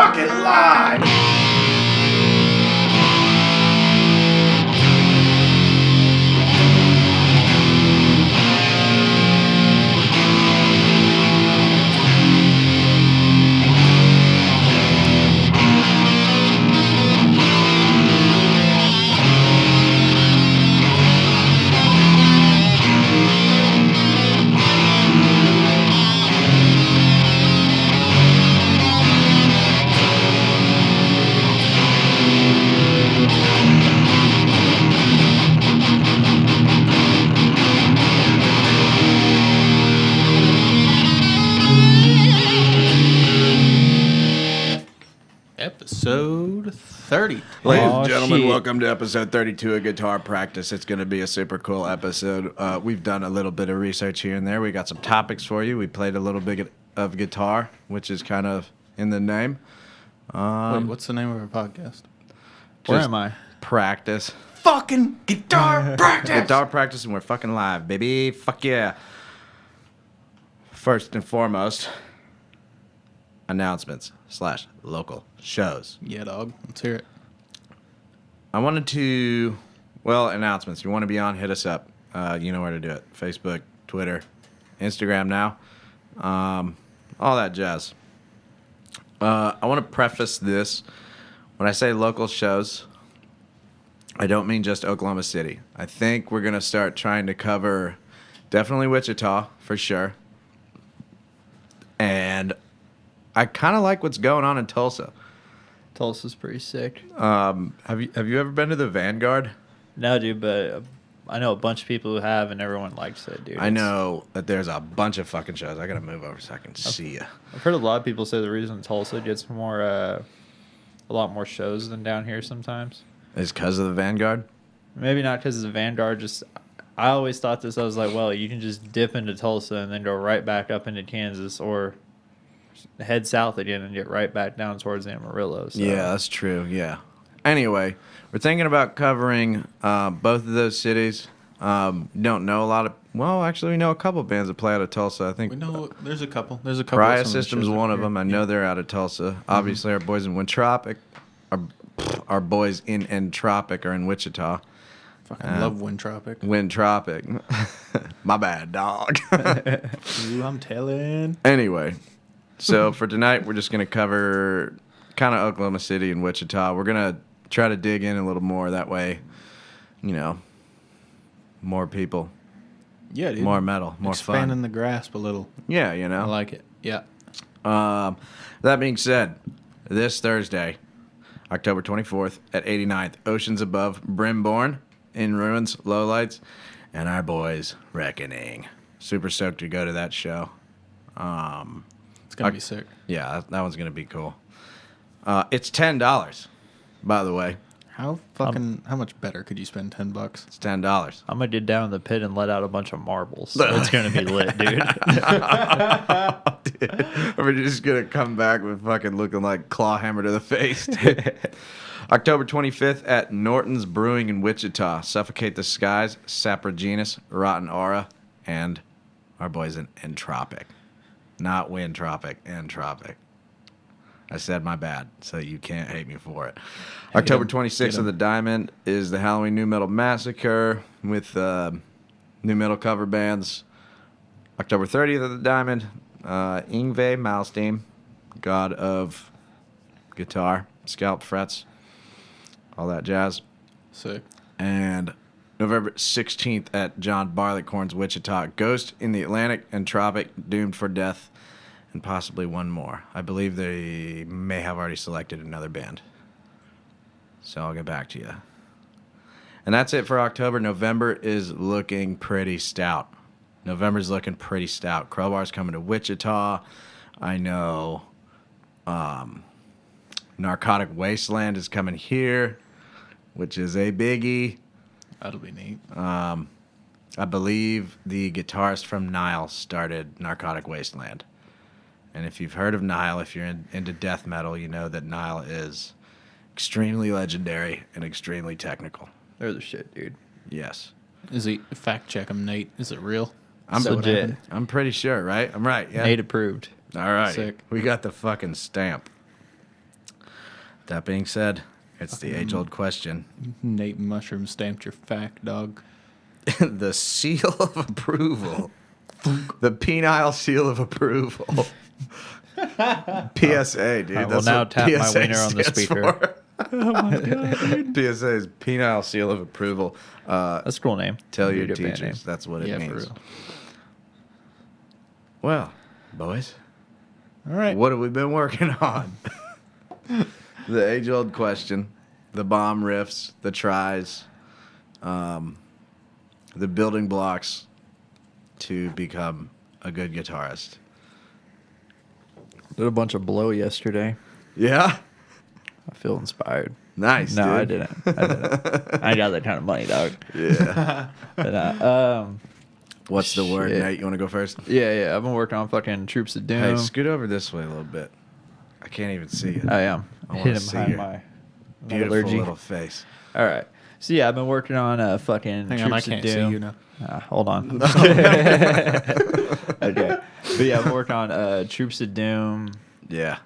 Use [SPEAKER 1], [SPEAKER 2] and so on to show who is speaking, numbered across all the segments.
[SPEAKER 1] fucking live!
[SPEAKER 2] Episode 30.
[SPEAKER 1] Ladies and gentlemen, welcome to episode 32 of Guitar Practice. It's going to be a super cool episode. We've done a little bit of research here and there. We got some topics for you. We played a little bit of guitar, which is kind of in the name.
[SPEAKER 2] Wait, what's the name of our podcast? Where am I?
[SPEAKER 1] Practice.
[SPEAKER 2] Fucking Guitar Practice!
[SPEAKER 1] Guitar Practice, and we're fucking live, baby. Fuck yeah. First and foremost, announcements / local shows.
[SPEAKER 2] Yeah, dog. Let's hear it.
[SPEAKER 1] I wanted to, announcements. You want to be on, hit us up. You know where to do it. Facebook, Twitter, Instagram now. All that jazz. I want to preface this. When I say local shows, I don't mean just Oklahoma City. I think we're going to start trying to cover definitely Wichita, for sure. And I kind of like what's going on in Tulsa.
[SPEAKER 3] Tulsa's pretty sick.
[SPEAKER 1] Have you ever been to the Vanguard?
[SPEAKER 3] No, dude, but I know a bunch of people who have, and everyone likes it, dude.
[SPEAKER 1] I know that there's a bunch of fucking shows. I gotta move over so I can see you.
[SPEAKER 3] I've heard a lot of people say the reason Tulsa gets more, a lot more shows than down here sometimes.
[SPEAKER 1] Is because of the Vanguard?
[SPEAKER 3] Maybe not because of the Vanguard. Just I always thought this. I was like, well, you can just dip into Tulsa and then go right back up into Kansas, or head south again and get right back down towards Amarillo. So.
[SPEAKER 1] Yeah, that's true. Yeah. Anyway, we're thinking about covering both of those cities. Don't know a lot of. Well, actually, we know a couple bands that play out of Tulsa. I think
[SPEAKER 2] We know there's a couple. There's a couple.
[SPEAKER 1] Riot
[SPEAKER 2] of some of the
[SPEAKER 1] System's
[SPEAKER 2] shows
[SPEAKER 1] one
[SPEAKER 2] up
[SPEAKER 1] of
[SPEAKER 2] here.
[SPEAKER 1] them. I know they're out of Tulsa. Obviously, our boys in Entropic, our boys in Entropic are in Wichita.
[SPEAKER 2] Fucking love Entropic.
[SPEAKER 1] Entropic. My bad, dog.
[SPEAKER 2] Ooh, I'm telling.
[SPEAKER 1] Anyway, so for tonight, we're just going to cover kind of Oklahoma City and Wichita. We're going to try to dig in a little more. That way, you know, more people,
[SPEAKER 2] Yeah, dude.
[SPEAKER 1] more metal, more
[SPEAKER 2] Expanding
[SPEAKER 1] fun.
[SPEAKER 2] the grasp a little.
[SPEAKER 1] Yeah, you
[SPEAKER 2] I
[SPEAKER 1] know.
[SPEAKER 2] like it. Yeah.
[SPEAKER 1] That being said, this Thursday, October 24th at 89th, Oceans Above, BRIMBORN, In Ruins, Lowlights, and our boys, Reckoning. Super stoked to go to that show.
[SPEAKER 2] It's going to be sick.
[SPEAKER 1] Yeah, that one's going to be cool. It's $10, by the way.
[SPEAKER 2] How much better could you spend $10?
[SPEAKER 1] It's $10.
[SPEAKER 3] I'm gonna get down in the pit and let out a bunch of marbles. So it's gonna be lit, dude.
[SPEAKER 1] We're just going to come back with fucking looking like claw hammer to the face. October 25th at Nortons Brewing in Wichita. Suffocate the Skies, SAPROGENOUS, Rotten Aura, and our boys in Entropic. Not Wintropic, Entropic. I said my bad, so you can't hate me for it. October 26th of the Diamond is the Halloween New Metal Massacre with new metal cover bands. October 30th of the Diamond, YNGWIE, MALMSTEEE, god of guitar, scalp frets, all that jazz.
[SPEAKER 2] Sick.
[SPEAKER 1] And November 16th at John Barleycorns, Wichita, Ghost in the Atlantic, Entropic, Doomed for Death, and possibly one more. I believe they may have already selected another band. So I'll get back to you. And that's it for October. November is looking pretty stout. November's looking pretty stout. Crowbar's coming to Wichita. I know Narcotic Wasteland is coming here, which is a biggie.
[SPEAKER 2] That'll be neat.
[SPEAKER 1] I believe the guitarist from Nile started Narcotic Wasteland. And if you've heard of Nile, if you're into death metal, you know that Nile is extremely legendary and extremely technical.
[SPEAKER 3] They're the shit, dude.
[SPEAKER 1] Yes.
[SPEAKER 2] Is he fact check him, Nate? Is it real?
[SPEAKER 1] I'm
[SPEAKER 3] So legit.
[SPEAKER 1] I'm pretty sure, right? I'm right. Yeah.
[SPEAKER 3] Nate approved.
[SPEAKER 1] All right.
[SPEAKER 2] Sick.
[SPEAKER 1] We got the fucking stamp. That being said, it's the age-old question.
[SPEAKER 2] Nate Mushroom stamped your fact, dog.
[SPEAKER 1] The seal of approval. The penile seal of approval. PSA, dude.
[SPEAKER 3] I will
[SPEAKER 1] That's
[SPEAKER 3] now
[SPEAKER 1] what
[SPEAKER 3] tap my
[SPEAKER 1] PSA
[SPEAKER 3] wiener on the
[SPEAKER 1] stands
[SPEAKER 3] speaker.
[SPEAKER 1] for. Oh my god. PSA is penile seal of approval.
[SPEAKER 3] That's a cool name.
[SPEAKER 1] Tell your
[SPEAKER 3] Good band name.
[SPEAKER 1] teachers. That's what it
[SPEAKER 2] Yeah, for
[SPEAKER 1] means.
[SPEAKER 2] real.
[SPEAKER 1] Well, boys,
[SPEAKER 2] All right.
[SPEAKER 1] what have we been working on? The age-old question, the bomb riffs, the tries, the building blocks to become a good guitarist.
[SPEAKER 3] Did a bunch of blow yesterday.
[SPEAKER 1] Yeah?
[SPEAKER 3] I feel inspired.
[SPEAKER 1] Nice,
[SPEAKER 3] No,
[SPEAKER 1] dude.
[SPEAKER 3] I didn't. I ain't got that kind of money, dog.
[SPEAKER 1] Yeah.
[SPEAKER 3] But,
[SPEAKER 1] What's the word,
[SPEAKER 3] Shit.
[SPEAKER 1] Nate? You want to go first?
[SPEAKER 3] yeah. I've been working on fucking Troops of Doom.
[SPEAKER 1] Hey, scoot over this way a little bit. I can't even see you.
[SPEAKER 3] I am.
[SPEAKER 1] I wanna
[SPEAKER 3] Hidden
[SPEAKER 1] see
[SPEAKER 3] behind
[SPEAKER 1] your
[SPEAKER 3] my
[SPEAKER 1] Beautiful
[SPEAKER 3] metallurgy.
[SPEAKER 1] little face.
[SPEAKER 3] All right. So yeah, I've been working on fucking
[SPEAKER 2] Hang
[SPEAKER 3] Troops
[SPEAKER 2] on, I
[SPEAKER 3] of
[SPEAKER 2] can't
[SPEAKER 3] Doom.
[SPEAKER 2] see you now.
[SPEAKER 3] Hold on. Okay. But yeah, I've worked on Troops of Doom.
[SPEAKER 1] Yeah.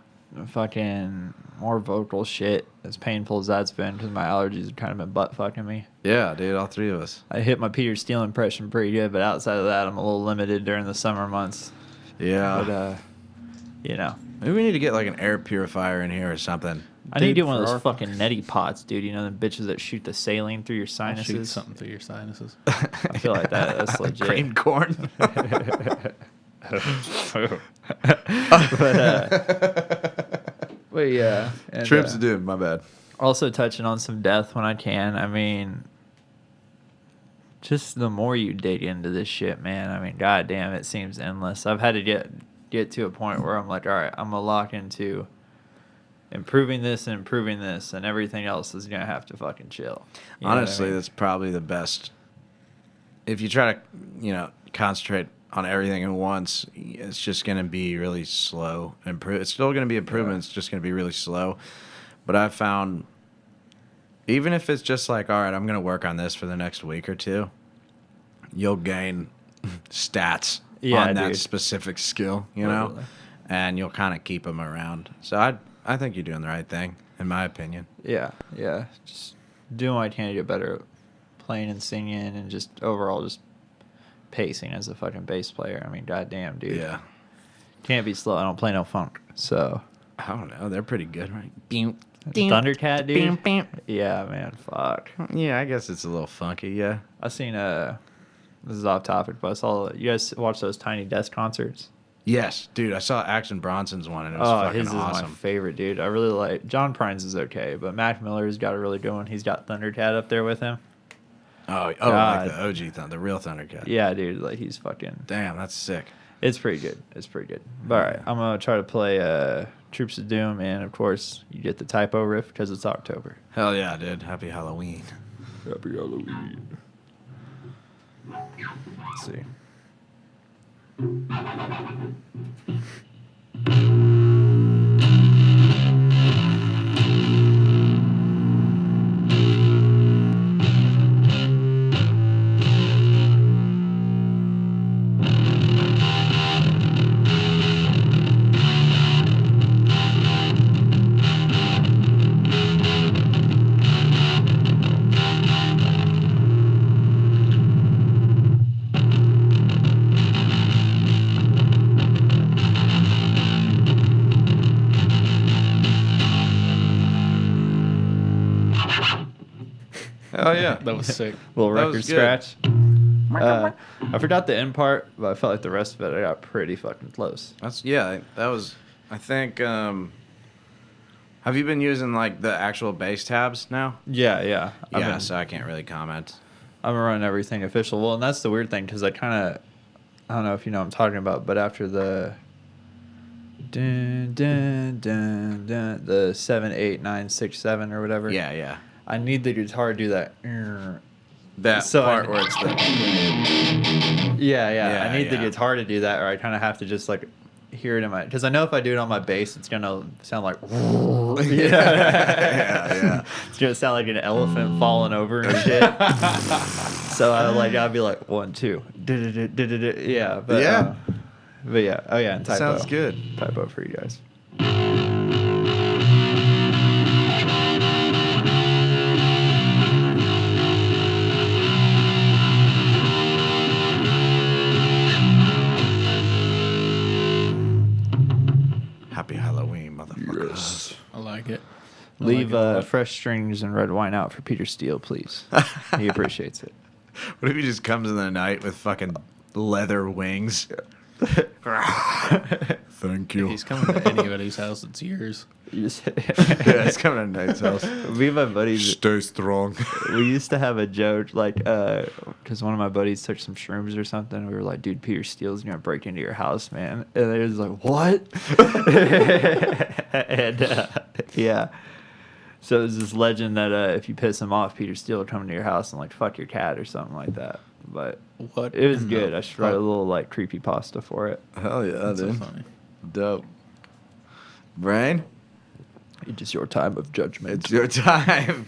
[SPEAKER 3] Fucking more vocal shit. As painful as that's been, because my allergies have kind of been butt fucking me.
[SPEAKER 1] Yeah, dude, all three of us.
[SPEAKER 3] I hit my Peter Steele impression pretty good, but outside of that, I'm a little limited during the summer months.
[SPEAKER 1] Yeah.
[SPEAKER 3] But you know,
[SPEAKER 1] Maybe we need to get like an air purifier in here or something.
[SPEAKER 3] I need to
[SPEAKER 2] Dude,
[SPEAKER 3] get one of
[SPEAKER 2] for
[SPEAKER 3] those
[SPEAKER 2] our-
[SPEAKER 3] fucking neti pots, dude. You know, the bitches that shoot the saline through your
[SPEAKER 2] I'll shoot
[SPEAKER 3] sinuses.
[SPEAKER 2] something through your sinuses.
[SPEAKER 3] I feel like that's legit.
[SPEAKER 1] Creamed corn.
[SPEAKER 3] But yeah. And,
[SPEAKER 1] Trips to Doom, my bad.
[SPEAKER 3] also touching on some death when I can. I mean, just the more you dig into this shit, man. I mean, goddamn, it seems endless. I've had to get to a point where I'm like, all right, I'm gonna lock into improving this, and everything else is gonna have to fucking chill. You know what I
[SPEAKER 1] Honestly,
[SPEAKER 3] mean?
[SPEAKER 1] that's probably the best. If you try to, concentrate on everything at once, it's just going to be really slow. It's still going to be improvement. It's just going to be really slow. But I've found, even if it's just like, all right, I'm going to work on this for the next week or two, you'll gain stats on that
[SPEAKER 3] dude.
[SPEAKER 1] specific skill, you know,
[SPEAKER 3] Totally.
[SPEAKER 1] and you'll kind of keep them around. So I think you're doing the right thing, in my opinion.
[SPEAKER 3] Yeah. Just doing what I can to get better at playing and singing, and just overall just pacing as a fucking bass player. I mean, goddamn, dude.
[SPEAKER 1] Yeah.
[SPEAKER 3] Can't be slow. I don't play no funk. So
[SPEAKER 1] I don't know. They're pretty good, right?
[SPEAKER 3] Thundercat, dude. Yeah, man. Fuck.
[SPEAKER 1] Yeah, I guess it's a little funky, yeah.
[SPEAKER 3] I seen this is off topic, but I saw you guys watch those Tiny Desk concerts.
[SPEAKER 1] Yes, dude, I saw Action Bronson's one, and it was fucking
[SPEAKER 3] his is my
[SPEAKER 1] awesome.
[SPEAKER 3] favorite, dude. I really like John Prines is okay, but Mac Miller's got a really good one. He's got Thundercat up there with him.
[SPEAKER 1] Oh,
[SPEAKER 3] God.
[SPEAKER 1] like the OG, the real Thundercat.
[SPEAKER 3] Yeah, dude. Like he's fucking.
[SPEAKER 1] Damn, that's sick.
[SPEAKER 3] It's pretty good. But all right, I'm gonna try to play Troops of Doom, and of course you get the typo riff because it's October.
[SPEAKER 1] Hell yeah, dude. Happy Halloween.
[SPEAKER 3] Happy Halloween. Let's see.
[SPEAKER 1] Hell yeah.
[SPEAKER 2] That was sick.
[SPEAKER 3] Little
[SPEAKER 1] That
[SPEAKER 3] record
[SPEAKER 1] was good.
[SPEAKER 3] scratch. I forgot the end part, but I felt like the rest of it I got pretty fucking close.
[SPEAKER 1] That was, I think, have you been using like the actual bass tabs now?
[SPEAKER 3] Yeah.
[SPEAKER 1] Yeah, so I can't really comment.
[SPEAKER 3] I'm running everything official. Well, and that's the weird thing because I don't know if you know what I'm talking about, but after the dun, dun, dun, dun, the 7, 8, 9, 6, 7 or whatever.
[SPEAKER 1] Yeah.
[SPEAKER 3] I need the guitar to do that.
[SPEAKER 1] That
[SPEAKER 3] So
[SPEAKER 1] part
[SPEAKER 3] I-
[SPEAKER 1] where it's the...
[SPEAKER 3] Yeah. I need the
[SPEAKER 1] yeah.
[SPEAKER 3] guitar to do that, or I kind of have to just like hear it in my, because I know if I do it on my bass, it's gonna sound like
[SPEAKER 1] Yeah.
[SPEAKER 3] It's gonna sound like an elephant falling over and shit. So I'd be like 1, 2, yeah, but
[SPEAKER 1] Yeah.
[SPEAKER 3] but yeah, oh yeah, and typo.
[SPEAKER 1] Sounds good.
[SPEAKER 3] Typo for you guys.
[SPEAKER 2] I like it.
[SPEAKER 3] Leave
[SPEAKER 2] like it a lot.
[SPEAKER 3] fresh strings and red wine out for Peter Steele, please. He appreciates it.
[SPEAKER 1] What if he just comes in the night with fucking leather wings? Thank you.
[SPEAKER 2] If he's coming to anybody's house, it's yours.
[SPEAKER 3] You just-
[SPEAKER 1] Yeah, it's coming to Nate's house.
[SPEAKER 3] Me and my buddies,
[SPEAKER 1] Stay strong.
[SPEAKER 3] we used to have a joke, like, because one of my buddies took some shrooms or something. We were like, dude, Peter Steele's going to break into your house, man. And they was like, what? And, yeah. So there's this legend that if you piss him off, Peter Steele will come into your house and, like, fuck your cat or something like that. But
[SPEAKER 2] What?
[SPEAKER 3] it was
[SPEAKER 2] in
[SPEAKER 3] good.
[SPEAKER 2] the
[SPEAKER 3] I should write a
[SPEAKER 2] fuck?
[SPEAKER 3] little, like, creepypasta for it.
[SPEAKER 1] Hell yeah,
[SPEAKER 2] That's so
[SPEAKER 1] dude.
[SPEAKER 2] funny.
[SPEAKER 1] Dope. Brain,
[SPEAKER 3] It's just your time of judgment.
[SPEAKER 1] it's your time.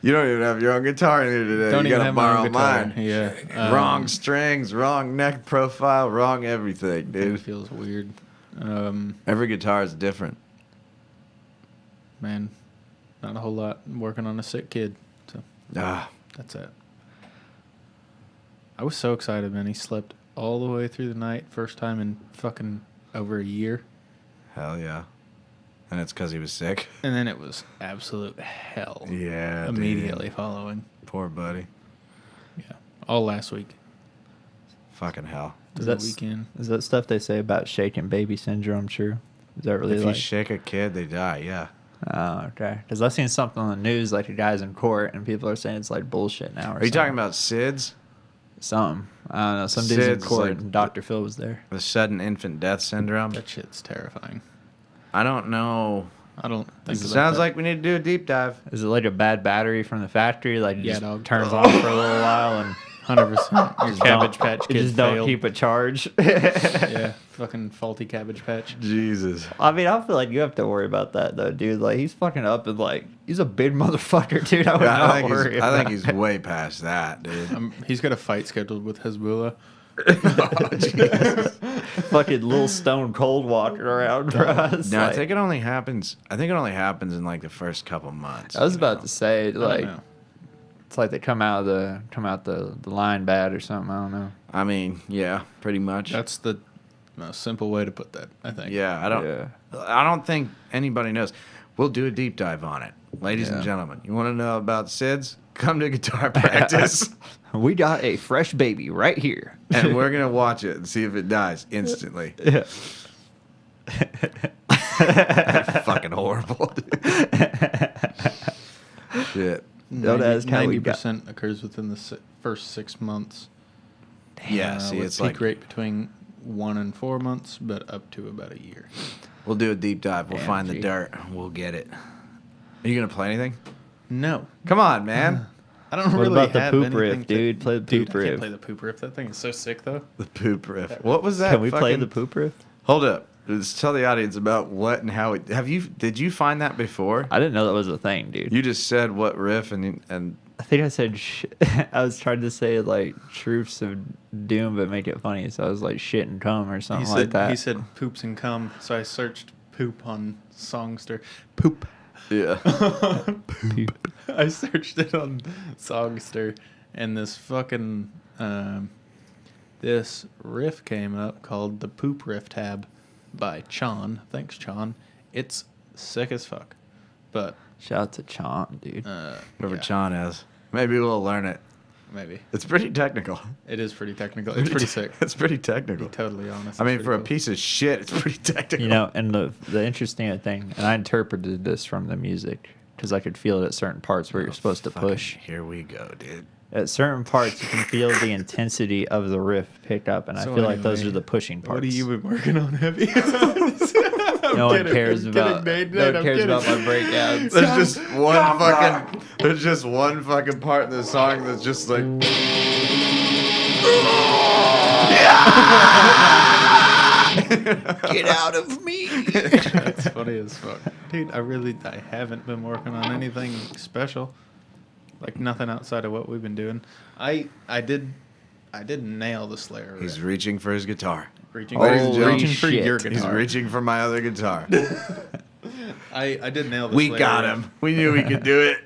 [SPEAKER 1] You don't even have your own guitar in here today.
[SPEAKER 2] Don't
[SPEAKER 1] you
[SPEAKER 2] even
[SPEAKER 1] gotta
[SPEAKER 2] have my
[SPEAKER 1] borrow
[SPEAKER 2] own guitar.
[SPEAKER 1] mine.
[SPEAKER 2] Yeah.
[SPEAKER 1] Wrong strings, wrong neck profile, wrong everything,
[SPEAKER 2] It
[SPEAKER 1] dude.
[SPEAKER 2] feels weird.
[SPEAKER 1] Every guitar is different.
[SPEAKER 2] Man, not a whole lot. I'm working on a sick kid. So
[SPEAKER 1] Ah,
[SPEAKER 2] that's it. I was so excited, man. He slept all the way through the night. First time in fucking over a year.
[SPEAKER 1] hell yeah. And it's because he was sick.
[SPEAKER 2] And then it was absolute hell.
[SPEAKER 1] Yeah,
[SPEAKER 2] Immediately
[SPEAKER 1] dude.
[SPEAKER 2] following.
[SPEAKER 1] Poor buddy.
[SPEAKER 2] Yeah. All last week.
[SPEAKER 1] Fucking hell.
[SPEAKER 2] To
[SPEAKER 3] Is
[SPEAKER 2] the weekend.
[SPEAKER 3] Is that stuff they say about shaking baby syndrome true? Is that really
[SPEAKER 1] If
[SPEAKER 3] like?
[SPEAKER 1] you shake a kid, they die. Yeah.
[SPEAKER 3] Oh, okay. Because I've seen something on the news, like a guy's in court, and people are saying it's like bullshit now. Or
[SPEAKER 1] Are you talking about SIDS?
[SPEAKER 3] something? I don't know. Some dude's in
[SPEAKER 1] SIDS,
[SPEAKER 3] court,
[SPEAKER 1] like-
[SPEAKER 3] and Dr. Phil was there.
[SPEAKER 1] The sudden infant death syndrome?
[SPEAKER 2] That shit's terrifying.
[SPEAKER 1] I don't know.
[SPEAKER 2] I don't think
[SPEAKER 1] It
[SPEAKER 2] about
[SPEAKER 1] sounds
[SPEAKER 2] that.
[SPEAKER 1] like we need to do a deep dive.
[SPEAKER 3] Is it like a bad battery from the factory? Like it
[SPEAKER 2] Yeah,
[SPEAKER 3] just
[SPEAKER 2] dog.
[SPEAKER 3] turns off for a little while and
[SPEAKER 2] 100%. Your
[SPEAKER 3] just
[SPEAKER 2] Cabbage
[SPEAKER 3] don't-
[SPEAKER 2] Patch
[SPEAKER 3] it
[SPEAKER 2] Kid
[SPEAKER 3] just don't
[SPEAKER 2] failed.
[SPEAKER 3] keep a charge.
[SPEAKER 2] Yeah, fucking faulty Cabbage Patch.
[SPEAKER 1] Jesus.
[SPEAKER 3] I mean, I feel like you have to worry about that though, dude. Like he's fucking up and like he's a big motherfucker, dude. I would
[SPEAKER 1] Yeah,
[SPEAKER 3] not
[SPEAKER 1] I think,
[SPEAKER 3] worry.
[SPEAKER 1] I think
[SPEAKER 3] about
[SPEAKER 1] he's
[SPEAKER 3] it.
[SPEAKER 1] way past that, dude.
[SPEAKER 2] He's got a fight scheduled with Hezbollah.
[SPEAKER 3] fucking little stone cold walking around for us.
[SPEAKER 1] No, I
[SPEAKER 3] like-
[SPEAKER 1] think it only happens. I think it only happens in like the first couple months.
[SPEAKER 3] I was
[SPEAKER 1] you
[SPEAKER 3] about
[SPEAKER 1] know?
[SPEAKER 3] to say
[SPEAKER 2] I don't
[SPEAKER 3] like
[SPEAKER 2] know.
[SPEAKER 3] it's like they come out the line bad or something. I don't know.
[SPEAKER 1] I mean, yeah, pretty much.
[SPEAKER 2] That's the most simple way to put that, I think.
[SPEAKER 1] Yeah,
[SPEAKER 3] Yeah.
[SPEAKER 1] I don't think anybody knows. We'll do a deep dive on it, ladies and
[SPEAKER 3] Yeah.
[SPEAKER 1] gentlemen. You want to know about SIDS? Come to guitar practice,
[SPEAKER 3] We got a fresh baby right here,
[SPEAKER 1] and we're gonna watch it and see if it dies instantly.
[SPEAKER 3] Yeah.
[SPEAKER 1] That's fucking horrible. Shit.
[SPEAKER 3] Don't ask how we got-
[SPEAKER 2] 90% occurs within the first 6 months.
[SPEAKER 1] Yeah, see,
[SPEAKER 2] with
[SPEAKER 1] it's
[SPEAKER 2] peak
[SPEAKER 1] like
[SPEAKER 2] rate between 1 and 4 months, but up to about a year.
[SPEAKER 1] we'll do a deep dive. We'll
[SPEAKER 3] Damn,
[SPEAKER 1] find the
[SPEAKER 3] gee.
[SPEAKER 1] dirt. We'll get it. Are you gonna play anything?
[SPEAKER 2] No,
[SPEAKER 1] Come on, man.
[SPEAKER 2] I don't
[SPEAKER 3] What
[SPEAKER 2] really
[SPEAKER 3] about the
[SPEAKER 2] have
[SPEAKER 3] poop
[SPEAKER 2] anything
[SPEAKER 3] riff,
[SPEAKER 2] to-
[SPEAKER 3] dude? Play the
[SPEAKER 2] Dude,
[SPEAKER 3] poop
[SPEAKER 2] I
[SPEAKER 3] riff.
[SPEAKER 2] can't play the poop riff. That thing is so sick, though.
[SPEAKER 1] The poop riff. What was that?
[SPEAKER 3] Can we play
[SPEAKER 1] fucking-
[SPEAKER 3] the poop riff?
[SPEAKER 1] Hold up. Just tell the audience about what and how it. Did you find that before?
[SPEAKER 3] I didn't know that was a thing, dude.
[SPEAKER 1] You just said what riff and
[SPEAKER 3] I think I said I was trying to say like Truths of Doom, but make it funny. So I was like shit and cum or something like that.
[SPEAKER 2] He said poops and cum, so I searched poop on Songster. Poop.
[SPEAKER 1] yeah.
[SPEAKER 3] Poop.
[SPEAKER 2] I searched it on Songster, and this fucking this riff came up called the Poop Riff Tab by Chon. Thanks, Chon. It's sick as fuck. But
[SPEAKER 3] Shout out to Chomp, dude.
[SPEAKER 1] Whoever
[SPEAKER 2] yeah,
[SPEAKER 1] Chan is. Maybe we'll learn it.
[SPEAKER 2] maybe
[SPEAKER 1] It's pretty technical.
[SPEAKER 2] it is pretty technical. It's pretty sick.
[SPEAKER 1] It's pretty
[SPEAKER 2] To
[SPEAKER 1] technical.
[SPEAKER 2] be totally honest.
[SPEAKER 1] I
[SPEAKER 2] it's
[SPEAKER 1] mean,
[SPEAKER 2] pretty
[SPEAKER 1] for a
[SPEAKER 2] cool.
[SPEAKER 1] piece of shit, it's pretty technical.
[SPEAKER 3] You know, and the interesting thing, and I interpreted this from the music because I could feel it at certain parts where you're supposed to
[SPEAKER 1] Fucking
[SPEAKER 3] push.
[SPEAKER 1] Here we go, dude.
[SPEAKER 3] At certain parts, you can feel the intensity of the riff pick up, and I
[SPEAKER 2] So
[SPEAKER 3] feel like those
[SPEAKER 2] anyway,
[SPEAKER 3] are the pushing parts.
[SPEAKER 2] What have you been working on, Heavy?
[SPEAKER 3] No one cares about. No one cares about my breakdowns.
[SPEAKER 1] There's just one fucking part in the song that's just like.
[SPEAKER 3] Get out of me!
[SPEAKER 2] That's funny as fuck. Dude, I haven't been working on anything special. Like nothing outside of what we've been doing. I did nail the Slayer
[SPEAKER 1] He's
[SPEAKER 2] riff.
[SPEAKER 1] reaching for his guitar.
[SPEAKER 2] Reaching,
[SPEAKER 1] Ladies and gentlemen,
[SPEAKER 2] reaching for
[SPEAKER 3] shit.
[SPEAKER 2] your
[SPEAKER 1] He's
[SPEAKER 2] guitar.
[SPEAKER 1] reaching for my other guitar.
[SPEAKER 2] I did nail the
[SPEAKER 1] We
[SPEAKER 2] Slayer
[SPEAKER 1] got
[SPEAKER 2] riff.
[SPEAKER 1] him. We knew we could do it.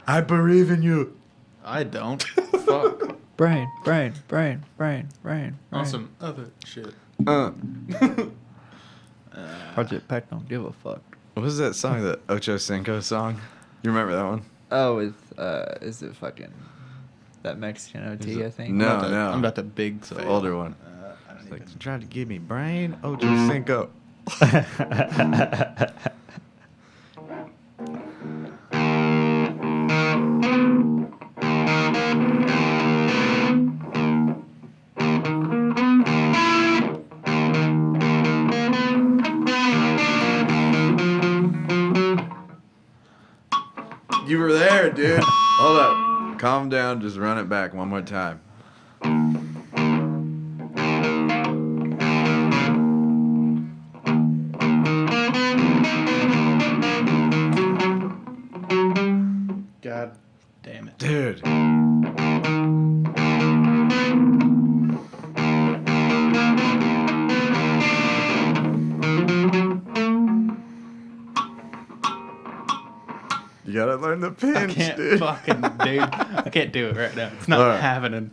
[SPEAKER 1] I believe in you.
[SPEAKER 2] I don't. Fuck.
[SPEAKER 3] Brain.
[SPEAKER 2] Awesome. Other shit.
[SPEAKER 1] Uh.
[SPEAKER 3] Project Peck don't give a fuck.
[SPEAKER 1] What was that song? The Ocho Cinco song? You remember that one?
[SPEAKER 3] Oh, with is it fucking that Mexican OT? I think.
[SPEAKER 1] No,
[SPEAKER 2] I'm about to big
[SPEAKER 1] It's the
[SPEAKER 2] fail.
[SPEAKER 1] older one.
[SPEAKER 2] I don't
[SPEAKER 1] It's like,
[SPEAKER 2] even-
[SPEAKER 1] try to give me brain, Ocho Cinco. You were there, dude. Hold up. Calm down. Just run it back one more time.
[SPEAKER 2] God damn it.
[SPEAKER 1] Dude. You gotta learn the
[SPEAKER 2] I
[SPEAKER 1] pinch,
[SPEAKER 2] can't
[SPEAKER 1] dude.
[SPEAKER 2] fucking, dude. I can't do it right now. It's not
[SPEAKER 1] All right.
[SPEAKER 2] happening.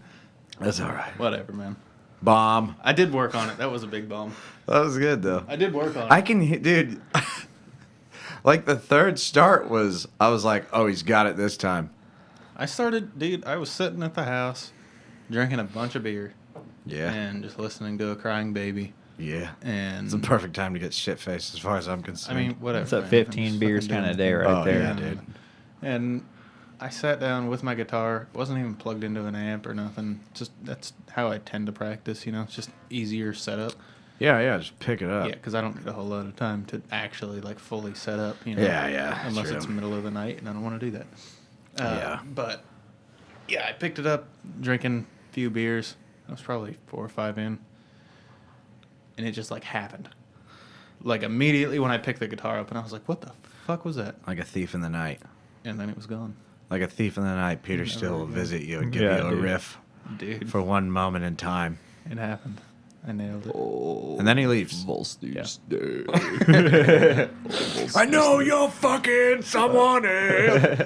[SPEAKER 1] That's all right.
[SPEAKER 2] Whatever, man.
[SPEAKER 1] Bomb.
[SPEAKER 2] I did work on it. That was a big bomb.
[SPEAKER 1] That was good, though.
[SPEAKER 2] I did work on it.
[SPEAKER 1] I can hit, dude. Like the third start was, I was like, oh, he's got it this time.
[SPEAKER 2] I started, dude. I was sitting at the house, drinking a bunch of beer,
[SPEAKER 1] Yeah.
[SPEAKER 2] and just listening to a crying baby.
[SPEAKER 1] Yeah.
[SPEAKER 2] And
[SPEAKER 1] It's the perfect time to get shit faced as far as I'm
[SPEAKER 2] I
[SPEAKER 1] concerned.
[SPEAKER 2] mean, whatever.
[SPEAKER 3] It's a
[SPEAKER 2] man.
[SPEAKER 3] 15
[SPEAKER 2] I'm just
[SPEAKER 3] beers
[SPEAKER 2] fucking
[SPEAKER 3] kind of
[SPEAKER 2] doing
[SPEAKER 3] day
[SPEAKER 2] it.
[SPEAKER 3] right
[SPEAKER 1] Oh,
[SPEAKER 3] there.
[SPEAKER 1] yeah, dude.
[SPEAKER 2] And I sat down with my guitar. It wasn't even plugged into an amp or nothing. Just that's how I tend to practice. You know, it's just easier setup.
[SPEAKER 1] yeah, just pick it up.
[SPEAKER 2] Yeah, because I don't get a whole lot of time to actually like fully set up. You know,
[SPEAKER 1] Yeah,
[SPEAKER 2] Unless
[SPEAKER 1] true.
[SPEAKER 2] it's middle of the night, and I don't want to do that.
[SPEAKER 1] Yeah.
[SPEAKER 2] But yeah, I picked it up, drinking a few beers. I was probably 4 or 5 in, and it just like happened. Like immediately when I picked the guitar up, and I was like, "What the fuck was that?"
[SPEAKER 1] Like a thief in the night.
[SPEAKER 2] And then it was gone,
[SPEAKER 1] Like a thief in the night, Peter
[SPEAKER 2] Never
[SPEAKER 1] Steele will
[SPEAKER 2] again.
[SPEAKER 1] visit you and give
[SPEAKER 3] Yeah,
[SPEAKER 1] you a
[SPEAKER 3] dude.
[SPEAKER 1] riff
[SPEAKER 2] dude.
[SPEAKER 1] for one moment in time.
[SPEAKER 2] It happened. I nailed it.
[SPEAKER 3] Oh,
[SPEAKER 1] And then he leaves.
[SPEAKER 3] Volstead's
[SPEAKER 1] I know you're fucking someone else.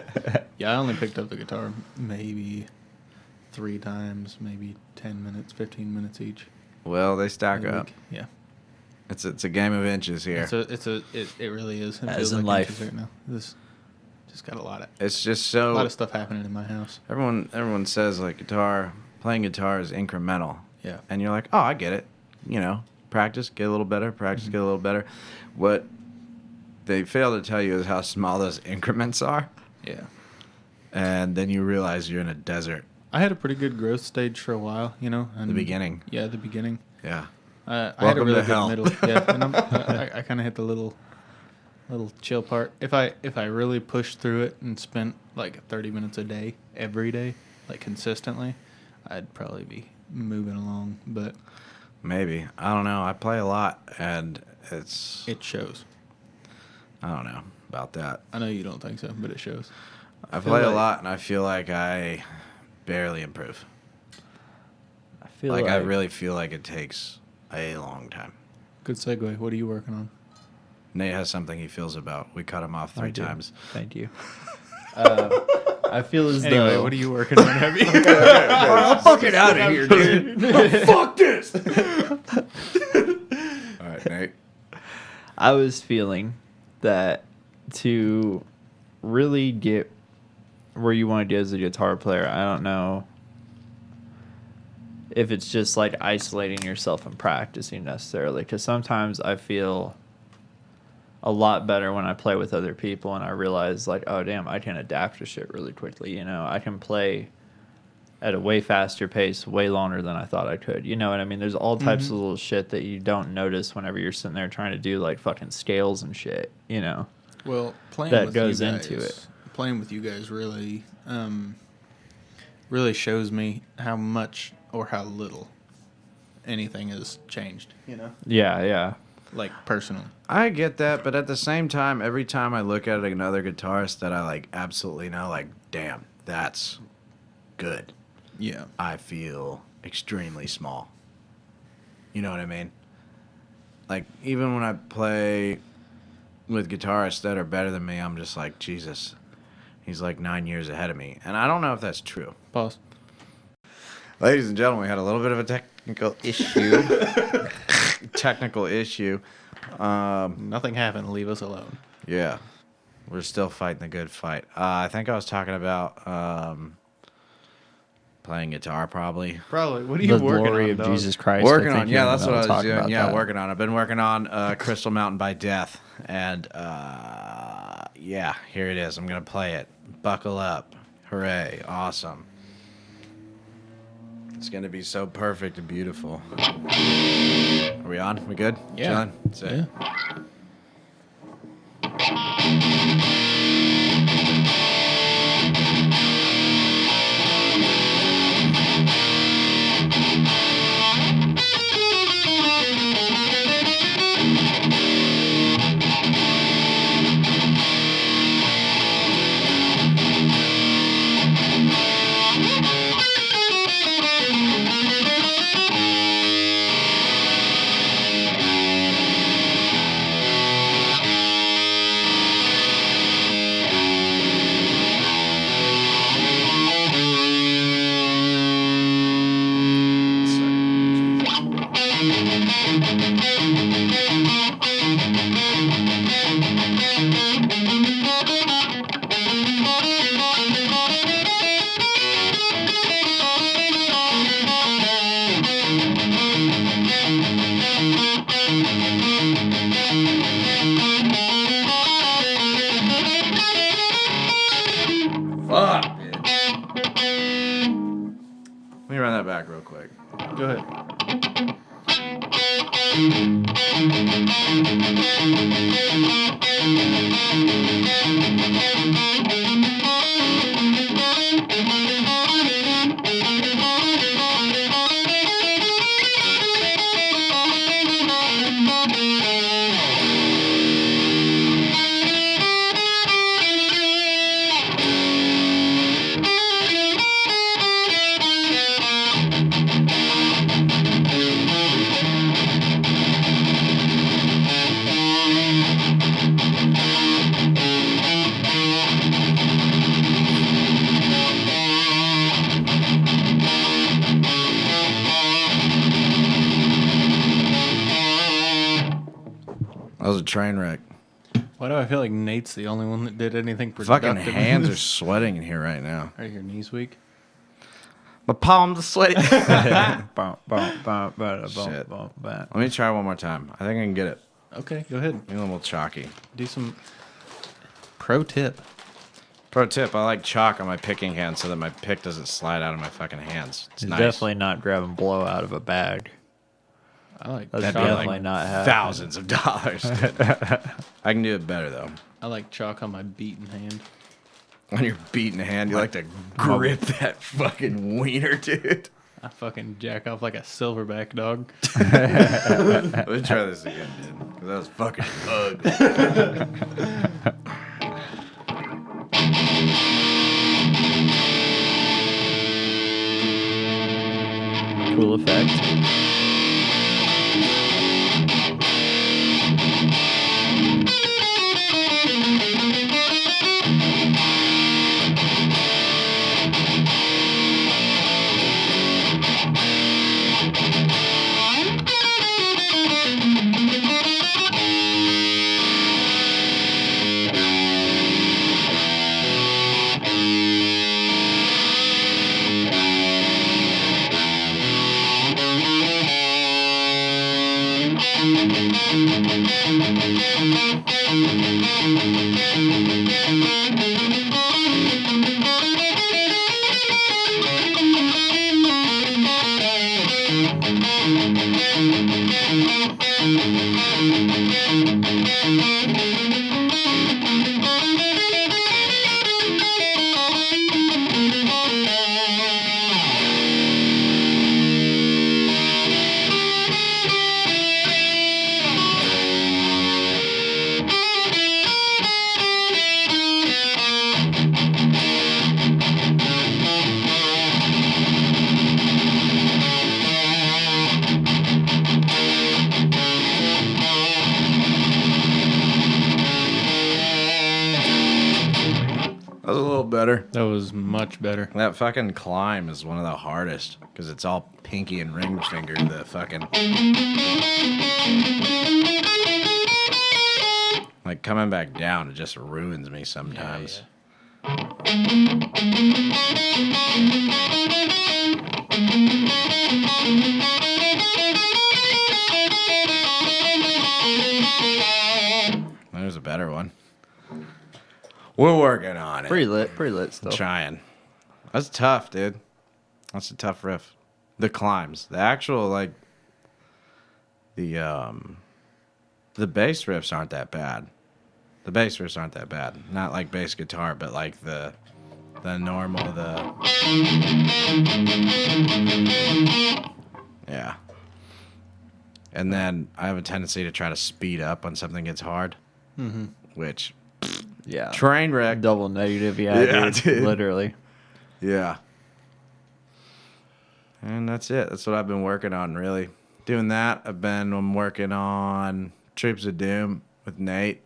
[SPEAKER 2] Yeah, I only picked up the guitar maybe 3 times, maybe 10 minutes, 15 minutes each.
[SPEAKER 1] Well, they stack
[SPEAKER 2] in a
[SPEAKER 1] up.
[SPEAKER 2] week. Yeah.
[SPEAKER 1] It's a game of inches here.
[SPEAKER 2] It really is. It
[SPEAKER 3] As
[SPEAKER 2] feels
[SPEAKER 3] in
[SPEAKER 2] like
[SPEAKER 3] life.
[SPEAKER 2] inches right now. This just got a lot
[SPEAKER 1] It's just
[SPEAKER 2] of
[SPEAKER 1] so
[SPEAKER 2] stuff happening in my house.
[SPEAKER 1] everyone says like playing guitar is incremental.
[SPEAKER 2] Yeah.
[SPEAKER 1] And you're like, "Oh, I get it." You know, practice, get a little better, practice, get a little better. What they fail to tell you is how small those increments are.
[SPEAKER 2] Yeah.
[SPEAKER 1] And then you realize you're in a desert.
[SPEAKER 2] I had a pretty good growth stage for a while, you know.
[SPEAKER 1] The beginning.
[SPEAKER 2] Yeah, the beginning.
[SPEAKER 1] Yeah.
[SPEAKER 2] I had a
[SPEAKER 1] Welcome
[SPEAKER 2] really
[SPEAKER 1] to
[SPEAKER 2] good
[SPEAKER 1] hell.
[SPEAKER 2] middle. Yeah, and I kind of hit the little chill part. If I really pushed through it and spent like 30 minutes a day every day, like consistently, I'd probably be moving along. But
[SPEAKER 1] Maybe. I don't know. I play a lot and
[SPEAKER 2] it shows.
[SPEAKER 1] I don't know about that.
[SPEAKER 2] I know you don't think so, but it shows.
[SPEAKER 1] I
[SPEAKER 3] feel
[SPEAKER 1] play a
[SPEAKER 3] like-
[SPEAKER 1] lot and I feel like I barely improve.
[SPEAKER 3] I feel
[SPEAKER 1] Like I really feel like it takes a long time.
[SPEAKER 2] Good segue. What are you working on?
[SPEAKER 1] Nate has something he feels about. We cut him off
[SPEAKER 3] I
[SPEAKER 1] 3
[SPEAKER 3] do.
[SPEAKER 1] times.
[SPEAKER 3] Thank you. I feel as
[SPEAKER 2] Anyway,
[SPEAKER 3] though.
[SPEAKER 2] what are you working on, Heavy?
[SPEAKER 1] Fucking out of here, dude. Fuck this. All right, Nate.
[SPEAKER 3] I was feeling that to really get where you want to get as a guitar player, I don't know if it's just like isolating yourself and practicing necessarily. Because sometimes I feel a lot better when I play with other people and I realize, like, oh, damn, I can adapt to shit really quickly. You know, I can play at a way faster pace, way longer than I thought I could. You know what I mean? There's all types of little shit that you don't notice whenever you're sitting there trying to do like fucking scales and shit, you know?
[SPEAKER 2] Well, playing
[SPEAKER 3] That
[SPEAKER 2] with
[SPEAKER 3] goes
[SPEAKER 2] you
[SPEAKER 3] into
[SPEAKER 2] guys,
[SPEAKER 3] it.
[SPEAKER 2] Playing with you guys really, really shows me how much or how little anything has changed. You know,
[SPEAKER 3] Yeah, yeah.
[SPEAKER 2] like personally.
[SPEAKER 1] I get that, but at the same time, every time I look at another guitarist that I like absolutely know, like, damn, that's good,
[SPEAKER 2] Yeah.
[SPEAKER 1] I feel extremely small. You know what I mean? Like, even when I play with guitarists that are better than me, I'm just like, Jesus, he's like 9 years ahead of me. And I don't know if that's true.
[SPEAKER 2] Pause.
[SPEAKER 1] Ladies and gentlemen, we had a little bit of a technical issue. Technical issue.
[SPEAKER 2] Nothing happened. Leave us alone.
[SPEAKER 1] Yeah. We're still fighting the good fight. I think I was talking about playing guitar, probably.
[SPEAKER 2] Probably. What are you
[SPEAKER 3] The
[SPEAKER 2] working
[SPEAKER 3] glory
[SPEAKER 2] on,
[SPEAKER 3] of
[SPEAKER 2] dog?
[SPEAKER 3] Jesus Christ.
[SPEAKER 1] Working
[SPEAKER 3] I think
[SPEAKER 1] on,
[SPEAKER 3] you're
[SPEAKER 1] yeah, that's what I
[SPEAKER 3] gonna
[SPEAKER 1] was
[SPEAKER 3] talk
[SPEAKER 1] doing.
[SPEAKER 3] about
[SPEAKER 1] Yeah,
[SPEAKER 3] that.
[SPEAKER 1] working on. I've been working on Crystal Mountain by Death, and yeah, here it is. I'm gonna play it. Buckle up, hooray, awesome! It's gonna be so perfect and beautiful. Are we on? We good?
[SPEAKER 2] Yeah.
[SPEAKER 1] Chilling? Sick.
[SPEAKER 2] Yeah.
[SPEAKER 1] Fuck, bitch. Let me run that back real quick.
[SPEAKER 2] Go ahead.
[SPEAKER 1] That was a train wreck.
[SPEAKER 2] Why do I feel like Nate's the only one that did anything productive?
[SPEAKER 1] Fucking hands are sweating in here right now.
[SPEAKER 2] Are your knees weak?
[SPEAKER 1] My palms are sweaty.
[SPEAKER 3] Bum, bum, bum, bum, bum,
[SPEAKER 1] Shit.
[SPEAKER 3] bum, bum.
[SPEAKER 1] Let me try one more time. I think I can get it.
[SPEAKER 2] Okay, go ahead.
[SPEAKER 1] A little chalky.
[SPEAKER 2] Do some pro tip.
[SPEAKER 1] Pro tip, I like chalk on my picking hand so that my pick doesn't slide out of my fucking hands. It's
[SPEAKER 3] It's
[SPEAKER 1] nice.
[SPEAKER 3] definitely not grabbing blow out of a bag.
[SPEAKER 2] I like
[SPEAKER 3] That's
[SPEAKER 1] That'd be
[SPEAKER 3] definitely
[SPEAKER 1] like
[SPEAKER 3] not happening.
[SPEAKER 1] thousands of dollars. I can do it better, though.
[SPEAKER 2] I like chalk on my beaten hand.
[SPEAKER 1] On your beaten hand, you like to grip that fucking wiener, dude.
[SPEAKER 2] I fucking jack off like a silverback dog.
[SPEAKER 1] Let me try this again, dude. Because that was fucking ugly.
[SPEAKER 3] Cool effect.
[SPEAKER 1] That was a little better.
[SPEAKER 2] That was much better.
[SPEAKER 1] That fucking climb is one of the hardest because it's all pinky and ring finger. The fucking Like coming back down, it just ruins me sometimes. There's a better one. We're working on it.
[SPEAKER 3] Pretty lit still.
[SPEAKER 1] Trying. That's tough, dude. That's a tough riff. The climbs, the actual like, the bass riffs aren't that bad. The bass riffs aren't that bad. Not like bass guitar, but like the normal, yeah. And then I have a tendency to try to speed up when something gets hard, which,
[SPEAKER 3] Yeah.
[SPEAKER 1] train wreck.
[SPEAKER 3] Double negative,
[SPEAKER 1] Yeah,
[SPEAKER 3] dude.
[SPEAKER 1] dude.
[SPEAKER 3] Literally.
[SPEAKER 1] Yeah. And that's it. That's what I've been working on, really. Doing that. I'm working on Troops of Doom with Nate.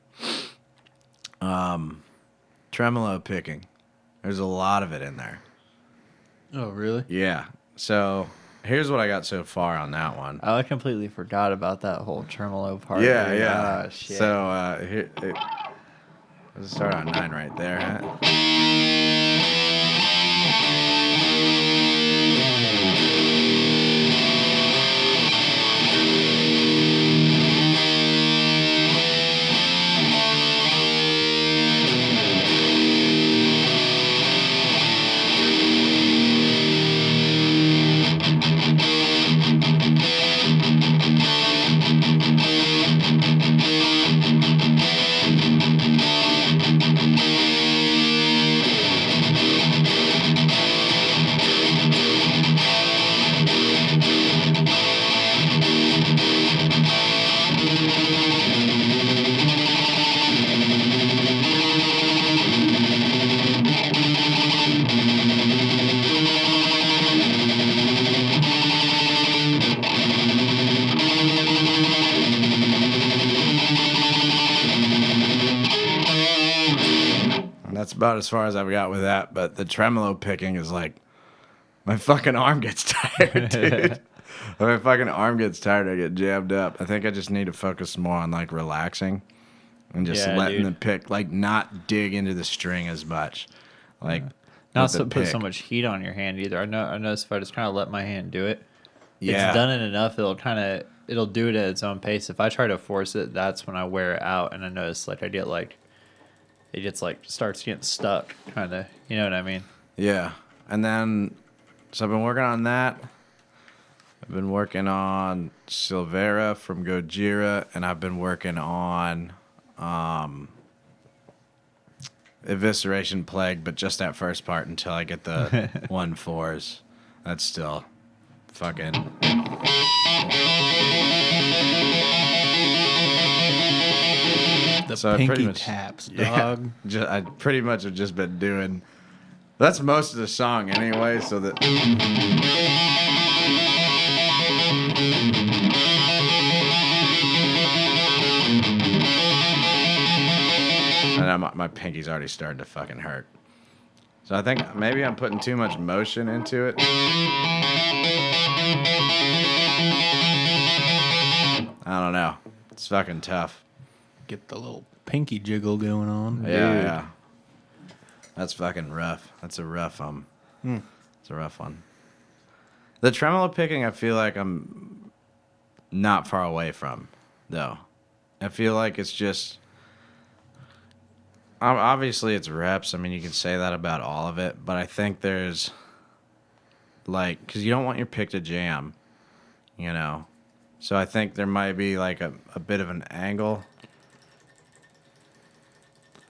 [SPEAKER 1] Tremolo picking. There's a lot of it in there.
[SPEAKER 2] Oh, really?
[SPEAKER 1] Yeah. So here's what I got so far on that one.
[SPEAKER 3] I completely forgot about that whole tremolo part.
[SPEAKER 1] Yeah,
[SPEAKER 3] dude.
[SPEAKER 1] yeah.
[SPEAKER 3] Oh, shit.
[SPEAKER 1] So let's start on 9 right there, huh? That's about as far as I've got with that. But the tremolo picking is like, my fucking arm gets tired, dude. When my fucking arm gets tired, I get jammed up. I think I just need to focus more on like relaxing and just letting the pick, like not dig into the string as much. Like,
[SPEAKER 3] not to put so much heat on your hand either. I notice if I just kind of let my hand do it, it's done it enough. It'll do it at its own pace. If I try to force it, that's when I wear it out. And I notice like it gets like starts getting stuck, kind of. You know what I mean?
[SPEAKER 1] Yeah. And then, so I've been working on that. I've been working on Silvera from Gojira, and I've been working on Evisceration Plague, but just that first part until I get the 1/4s. That's still fucking.
[SPEAKER 2] The pinky taps, dog.
[SPEAKER 1] I pretty much have just been doing. That's most of the song anyway, so that. And my pinky's already starting to fucking hurt. So I think maybe I'm putting too much motion into it. I don't know. It's fucking tough.
[SPEAKER 2] Get the little pinky jiggle going on.
[SPEAKER 1] Yeah, yeah. That's fucking rough. That's a rough It's a rough one. The tremolo picking, I feel like I'm not far away from, though. I feel like it's just. Obviously, it's reps. I mean, you can say that about all of it, but I think there's like, because you don't want your pick to jam, you know. So I think there might be like a bit of an angle.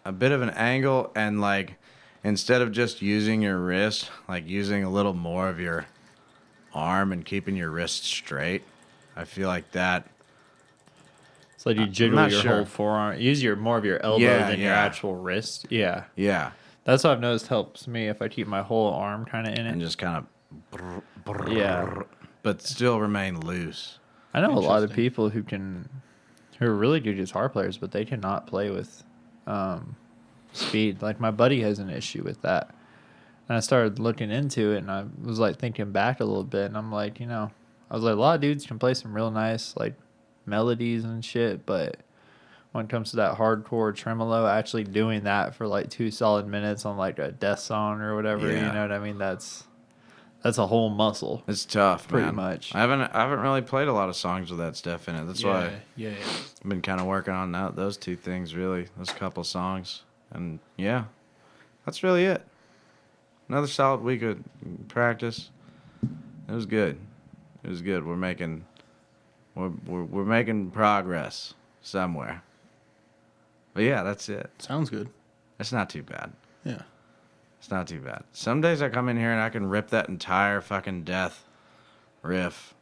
[SPEAKER 1] A bit of an angle, and like instead of just using your wrist, like using a little more of your arm and keeping your wrist straight. I feel like that.
[SPEAKER 3] It's like you jiggle your whole forearm. Use more of your elbow than your actual wrist. Yeah.
[SPEAKER 1] Yeah.
[SPEAKER 3] That's what I've noticed helps me if I keep my whole arm kind of in it.
[SPEAKER 1] And just kind of.
[SPEAKER 3] Yeah.
[SPEAKER 1] But still remain loose.
[SPEAKER 3] I know a lot of people who are really good guitar players, but they cannot play with speed. Like my buddy has an issue with that. And I started looking into it, and I was like thinking back a little bit, and I'm like, I was like, a lot of dudes can play some real nice like melodies and shit, but when it comes to that hardcore tremolo, actually doing that for like 2 solid minutes on like a death song or whatever,
[SPEAKER 1] Yeah.
[SPEAKER 3] you know what I mean? That's a whole muscle.
[SPEAKER 1] It's tough,
[SPEAKER 3] Pretty
[SPEAKER 1] man.
[SPEAKER 3] much.
[SPEAKER 1] I haven't really played a lot of songs with that stuff in it. That's why
[SPEAKER 2] Yeah.
[SPEAKER 1] I've been kind of working on those two things, really. Those couple songs. And, yeah, that's really it. Another solid week of practice. It was good. It was good. We're making progress somewhere. But, yeah, that's it.
[SPEAKER 2] Sounds good.
[SPEAKER 1] It's not too bad.
[SPEAKER 2] Yeah.
[SPEAKER 1] It's not too bad. Some days I come in here and I can rip that entire fucking death riff,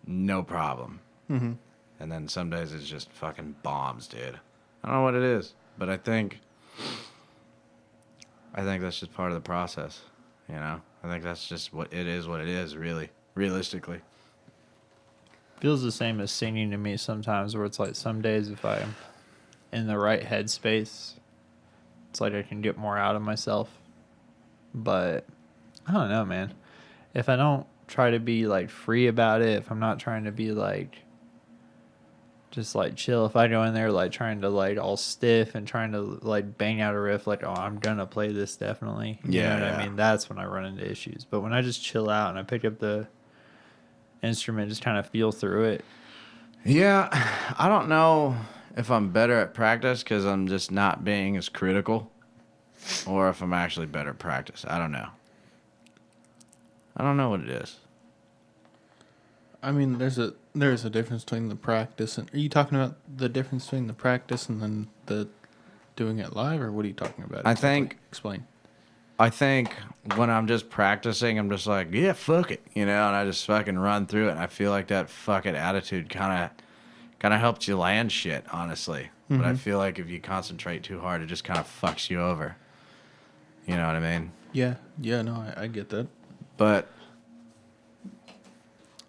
[SPEAKER 1] no problem.
[SPEAKER 2] Mm-hmm.
[SPEAKER 1] And then some days it's just fucking bombs, dude. I don't know what it is, but I think that's just part of the process, you know? I think that's just what it is, really, realistically.
[SPEAKER 3] Feels the same as singing to me sometimes, where it's like some days if I'm in the right headspace, it's like I can get more out of myself. But I don't know, man. If I don't try to be like free about it, if I'm not trying to be like just like chill, if I go in there like trying to like all stiff and trying to like bang out a riff like, oh, I'm gonna play this definitely. You know what I mean? That's when I run into issues. But when I just chill out and I pick up the instrument, just kind of feel through it.
[SPEAKER 1] Yeah, I don't know if I'm better at practice because I'm just not being as critical, or if I'm actually better at practice. I don't know. I don't know what it is.
[SPEAKER 2] I mean, there's a difference between the practice and... Are you talking about the difference between the practice and then the doing it live, or what are you talking about?
[SPEAKER 1] I think...
[SPEAKER 2] Explain.
[SPEAKER 1] I think when I'm just practicing, I'm just like, yeah, fuck it, you know, and I just fucking run through it. And I feel like that fucking attitude kind of helps you land shit, honestly. Mm-hmm. But I feel like if you concentrate too hard, it just kind of fucks you over. You know what I mean?
[SPEAKER 2] Yeah. Yeah, no, I get that.
[SPEAKER 1] But,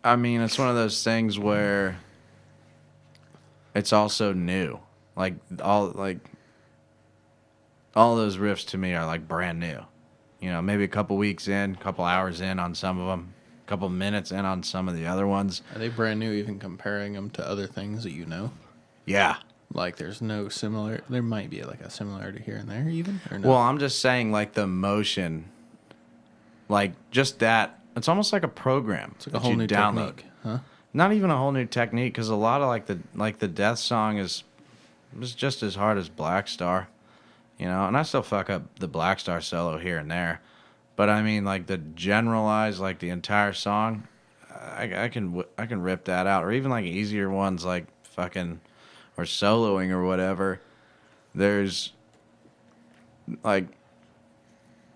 [SPEAKER 1] I mean, it's one of those things where it's also new. Like, all those riffs to me are, like, brand new. You know, maybe a couple weeks in, a couple hours in on some of them, a couple minutes in on some of the other ones.
[SPEAKER 2] Are they brand new even comparing them to other things that you know?
[SPEAKER 1] Yeah.
[SPEAKER 2] Like, there's no similar... There might be, like, a similarity here and there, even? Or no?
[SPEAKER 1] Well, I'm just saying, like, the motion, like, just that, it's almost like a program.
[SPEAKER 2] It's like a whole new technique, huh?
[SPEAKER 1] Not even a whole new technique, because a lot of, the death song is just as hard as Black Star, you know? And I still fuck up the Black Star solo here and there. But, I mean, like, the generalized, like, the entire song, I can rip that out. Or even, like, easier ones, like, fucking... or soloing or whatever, there's like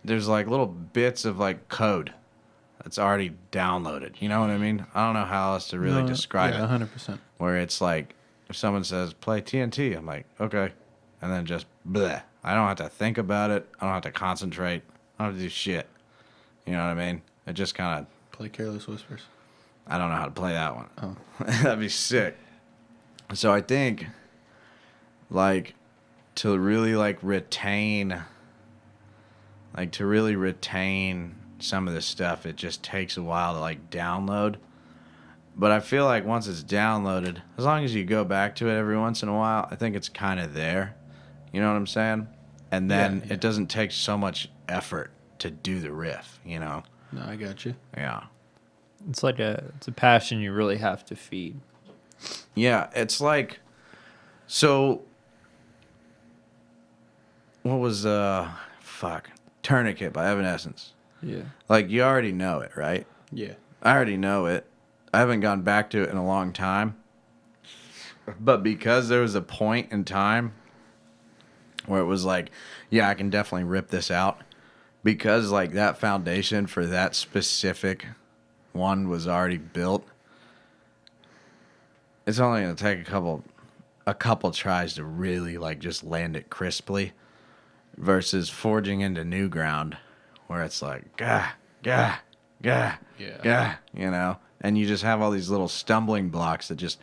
[SPEAKER 1] little bits of like code that's already downloaded. You know what I mean? I don't know how else to really describe it.
[SPEAKER 2] 100%.
[SPEAKER 1] Where it's like, if someone says, play TNT, I'm like, okay. And then just bleh. I don't have to think about it. I don't have to concentrate. I don't have to do shit. You know what I mean? It just kind of...
[SPEAKER 2] Play Careless Whispers.
[SPEAKER 1] I don't know how to play that one.
[SPEAKER 2] Oh.
[SPEAKER 1] That'd be sick. So I think, like, to really, like, retain some of this stuff, it just takes a while to, like, download. But I feel like once it's downloaded, as long as you go back to it every once in a while, I think it's kind of there. You know what I'm saying? And then it doesn't take so much effort to do the riff, you know?
[SPEAKER 2] No, I got you.
[SPEAKER 1] Yeah.
[SPEAKER 3] It's like it's a passion you really have to feed.
[SPEAKER 1] Yeah, it's like, so, what was, Tourniquet by Evanescence.
[SPEAKER 3] Yeah.
[SPEAKER 1] Like, you already know it, right?
[SPEAKER 2] Yeah.
[SPEAKER 1] I already know it. I haven't gone back to it in a long time. But because there was a point in time where it was like, yeah, I can definitely rip this out. Because, like, that foundation for that specific one was already built. It's only going to take a couple tries to really, like, just land it crisply versus forging into new ground where it's like, gah, you know? And you just have all these little stumbling blocks that just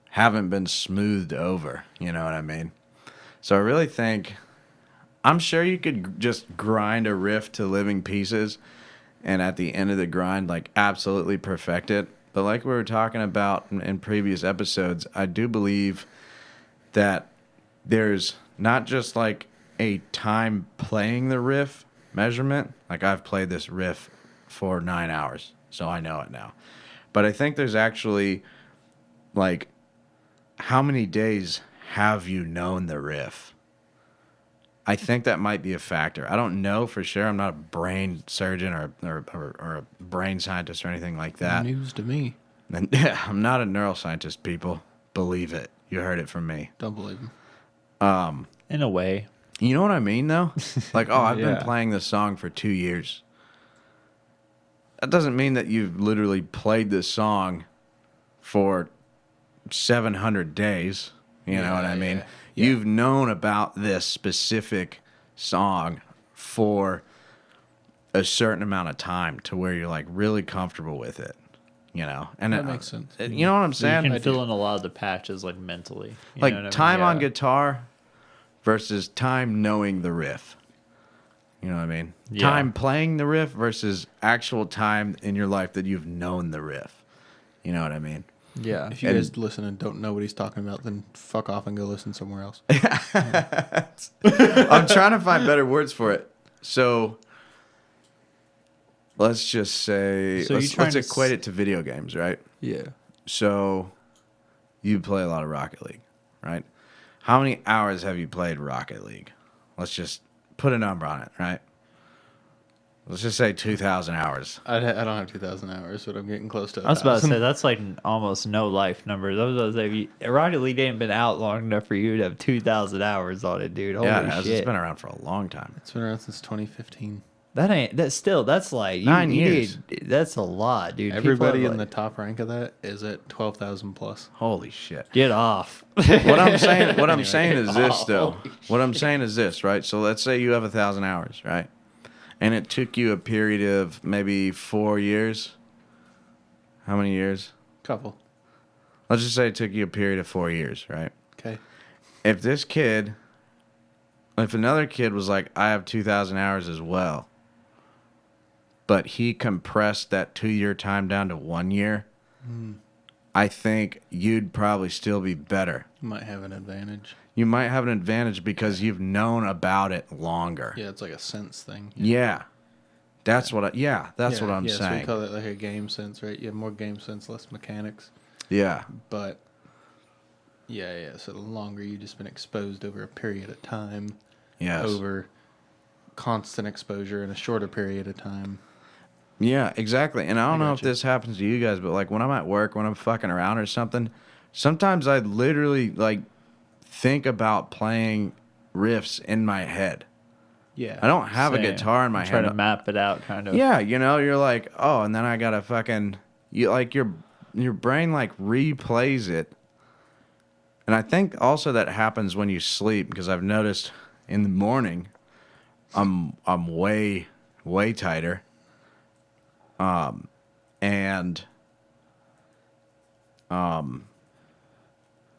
[SPEAKER 1] haven't been smoothed over, you know what I mean? So I really think, I'm sure you could just grind a riff to living pieces and at the end of the grind, like, absolutely perfect it. But like we were talking about in previous episodes, I do believe that there's not just like a time playing the riff measurement. Like I've played this riff for 9 hours, so I know it now. But I think there's actually like how many days have you known the riff? I think that might be a factor. I don't know for sure. I'm not a brain surgeon or a brain scientist or anything like that.
[SPEAKER 2] News to me.
[SPEAKER 1] And, yeah, I'm not a neuroscientist, people. Believe it. You heard it from me.
[SPEAKER 2] Don't believe him.
[SPEAKER 3] In a way.
[SPEAKER 1] You know what I mean, though? Like, oh, I've been
[SPEAKER 3] Yeah.
[SPEAKER 1] playing this song for 2 years. That doesn't mean that you've literally played this song for 700 days. You know what I mean?
[SPEAKER 2] Yeah.
[SPEAKER 1] You've known about this specific song for a certain amount of time to where you're like really comfortable with it. You know, and
[SPEAKER 2] That makes sense.
[SPEAKER 1] You know what I'm
[SPEAKER 3] So you
[SPEAKER 1] saying?
[SPEAKER 3] can fill in a lot of the patches like mentally. You
[SPEAKER 1] Like
[SPEAKER 3] know what I mean?
[SPEAKER 1] time on
[SPEAKER 3] Yeah.
[SPEAKER 1] guitar versus time knowing the riff. You know what I mean?
[SPEAKER 3] Yeah.
[SPEAKER 1] Time playing the riff versus actual time in your life that you've known the riff. You know what I mean?
[SPEAKER 3] Yeah.
[SPEAKER 2] If you
[SPEAKER 1] And-
[SPEAKER 2] guys listen and don't know what he's talking about, then fuck off and go listen somewhere else.
[SPEAKER 1] I'm trying to find better words for it. So let's just say
[SPEAKER 3] So you trying
[SPEAKER 1] let's
[SPEAKER 3] to
[SPEAKER 1] equate it to video games, right?
[SPEAKER 2] Yeah.
[SPEAKER 1] So you play a lot of Rocket League, right? How many hours have you played Rocket League? Let's just put a number on it, right? Let's just say 2,000 hours.
[SPEAKER 2] I don't have 2,000 hours, but I'm getting close to
[SPEAKER 3] I was about to
[SPEAKER 2] 1,000.
[SPEAKER 3] say that's like almost no life numbers. I was about to say Rocket League ain't been out long enough for you to have 2,000 hours on it, dude. Holy
[SPEAKER 1] Yeah, it has.
[SPEAKER 3] shit!
[SPEAKER 1] It's been around for a long time.
[SPEAKER 2] It's been around since 2015.
[SPEAKER 3] That's like
[SPEAKER 1] 9 years.
[SPEAKER 3] That's a lot, dude.
[SPEAKER 2] Everybody
[SPEAKER 3] People
[SPEAKER 2] in
[SPEAKER 3] are
[SPEAKER 2] the top rank of that is at 12,000 plus.
[SPEAKER 1] Holy shit.
[SPEAKER 3] get off.
[SPEAKER 1] What I'm saying is this
[SPEAKER 3] Oh,
[SPEAKER 1] though. What I'm saying is this, right? So let's say you have 1,000 hours, right? And it took you a period of maybe 4 years. How many years?
[SPEAKER 2] Couple.
[SPEAKER 1] Let's just say it took you a period of 4 years, right?
[SPEAKER 2] Okay.
[SPEAKER 1] If another kid was like, I have 2,000 hours as well, but he compressed that 2 year time down to 1 year, I think you'd probably still be better.
[SPEAKER 2] Might have an advantage.
[SPEAKER 1] You might have an advantage because you've known about it longer.
[SPEAKER 2] Yeah, it's like a sense thing.
[SPEAKER 1] Yeah. That's what I'm
[SPEAKER 2] Yeah,
[SPEAKER 1] saying.
[SPEAKER 2] So we call it like a game sense, right? You have more game sense, less mechanics.
[SPEAKER 1] Yeah.
[SPEAKER 2] But yeah. So the longer you just been exposed over a period of time,
[SPEAKER 1] Yes.
[SPEAKER 2] over constant exposure in a shorter period of time.
[SPEAKER 1] Yeah, exactly. And I don't know if
[SPEAKER 2] gotcha.
[SPEAKER 1] this happens to you guys, but like when I'm at work, when I'm fucking around or something, sometimes I literally like think about playing riffs in my head.
[SPEAKER 2] Yeah.
[SPEAKER 1] I don't have a
[SPEAKER 3] Same.
[SPEAKER 1] guitar in my
[SPEAKER 3] Try
[SPEAKER 1] head.
[SPEAKER 3] to map it out, kind of.
[SPEAKER 1] Yeah, you know, you're like, oh, and then I gotta fucking your brain like replays it. And I think also that happens when you sleep because I've noticed in the morning I'm way tighter.
[SPEAKER 2] It's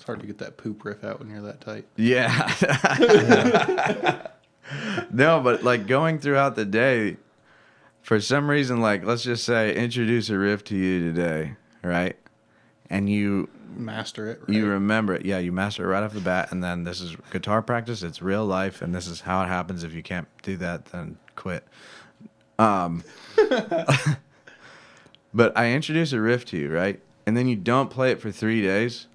[SPEAKER 2] hard to get that poop riff out when you're that tight.
[SPEAKER 1] Yeah. No, but like going throughout the day, for some reason, like let's just say introduce a riff to you today, right? And you
[SPEAKER 2] Master it, right?
[SPEAKER 1] you remember it. Yeah, you master it right off the bat, and then this is guitar practice. It's real life, and this is how it happens. If you can't do that, then quit. But I introduce a riff to you, right? And then you don't play it for 3 days,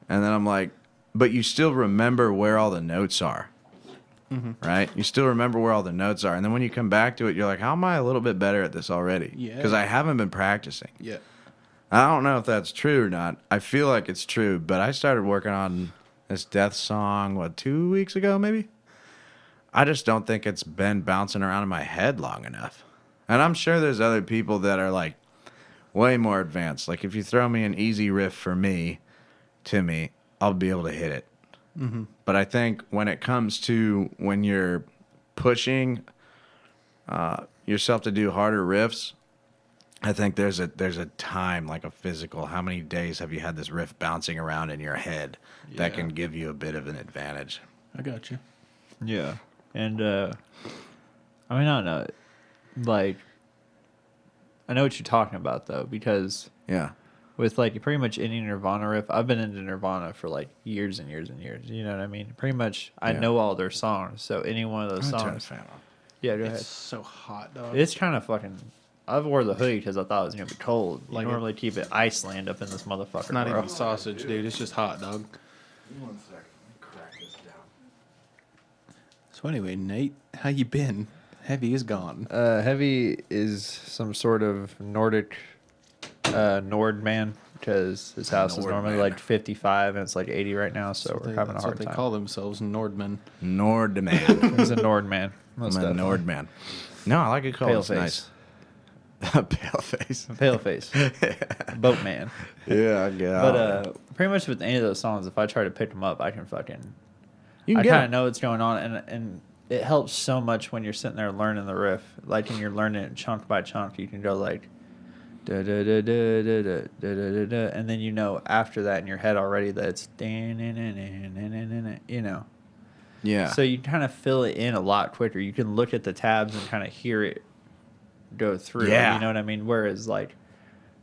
[SPEAKER 1] and then I'm like, but you still remember where all the notes are. Right? You still remember where all the notes are. And then when you come back to it, you're like, how am I a little bit better at this already?
[SPEAKER 2] Yeah.
[SPEAKER 1] Because I haven't been practicing.
[SPEAKER 2] Yeah.
[SPEAKER 1] I don't know if that's true or not. I feel like it's true, but I started working on this death song, 2 weeks ago, maybe? I just don't think it's been bouncing around in my head long enough. And I'm sure there's other people that are like way more advanced. Like if you throw me an easy riff to me, I'll be able to hit it. Mm-hmm. But I think when it comes to when you're pushing yourself to do harder riffs, I think there's a time, like a physical. How many days have you had this riff bouncing around in your head that
[SPEAKER 2] Yeah.
[SPEAKER 1] can give you a bit of an advantage?
[SPEAKER 2] I got you.
[SPEAKER 3] Yeah. And, I mean, I don't know. Like, I know what you're talking about, though, because
[SPEAKER 1] Yeah.
[SPEAKER 3] with like pretty much any Nirvana riff. I've been into Nirvana for like years and years and years. You know what I mean? Pretty much, I know all their songs. So any one of those songs. Yeah, go ahead.
[SPEAKER 2] It's so hot, dog.
[SPEAKER 3] It's kind of fucking. I wore the hoodie because I thought it was gonna be cold. You
[SPEAKER 2] Like
[SPEAKER 3] normally keep it Iceland up in this motherfucker.
[SPEAKER 2] It's not
[SPEAKER 3] bro.
[SPEAKER 2] even sausage, dude. It's just hot, dog.
[SPEAKER 1] Give me 1 second. Let me crack this down.
[SPEAKER 2] So anyway, Nate, how you been? Heavy is gone.
[SPEAKER 3] Heavy is some sort of Nordic Nord man because his house is normally
[SPEAKER 1] Nordman.
[SPEAKER 3] like 55 and it's like 80 right now, so we're having a
[SPEAKER 2] That's
[SPEAKER 3] hard
[SPEAKER 2] what they
[SPEAKER 3] time.
[SPEAKER 2] call themselves, Nordmen.
[SPEAKER 1] Nordman.
[SPEAKER 3] He's a Nord man.
[SPEAKER 1] I'm
[SPEAKER 3] Most
[SPEAKER 1] a
[SPEAKER 3] definitely.
[SPEAKER 1] Nordman. No, I like it called.
[SPEAKER 3] Pale
[SPEAKER 1] It's
[SPEAKER 3] face.
[SPEAKER 1] nice. Pale face.
[SPEAKER 3] Pale face. Boatman.
[SPEAKER 1] Yeah, I get
[SPEAKER 3] But pretty much with any of those songs, if I try to pick them up, I can fucking.
[SPEAKER 1] you
[SPEAKER 3] I
[SPEAKER 1] can get
[SPEAKER 3] kind of
[SPEAKER 1] 'em.
[SPEAKER 3] know what's going on, and it helps so much when you're sitting there learning the riff. Like when you're learning it chunk by chunk, you can go like, da da da da da da da da da, and then you know after that in your head already that it's you know.
[SPEAKER 1] Yeah.
[SPEAKER 3] So you kind of fill it in a lot quicker. You can look at the tabs and kind of hear it go through.
[SPEAKER 1] Yeah.
[SPEAKER 3] You know what I mean? Whereas like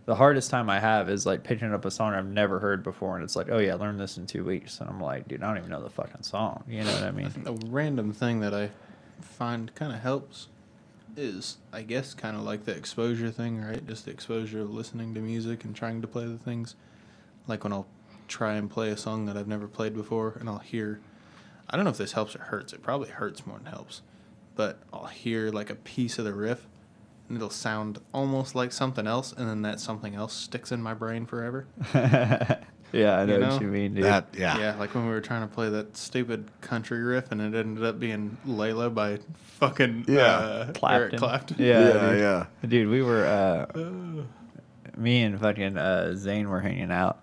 [SPEAKER 3] the hardest time I have is like picking up a song I've never heard before, and it's like, oh yeah, I learned this in 2 weeks, and I'm like, dude, I don't even know the fucking song. You know what I mean?
[SPEAKER 2] A random thing that I find kind of helps is, I guess, kind of like the exposure thing, right? Just the exposure of listening to music and trying to play the things. Like when I'll try and play a song that I've never played before, and I'll hear, I don't know if this helps or hurts. It probably hurts more than helps. But I'll hear like a piece of the riff, and it'll sound almost like something else, and then that something else sticks in my brain forever.
[SPEAKER 3] Yeah, I know,
[SPEAKER 2] You know?
[SPEAKER 3] what you mean, dude.
[SPEAKER 2] Yeah, like when we were trying to play that stupid country riff, and it ended up being Layla by fucking Eric Clapton.
[SPEAKER 3] Yeah, dude, we were, me and fucking Zane were hanging out,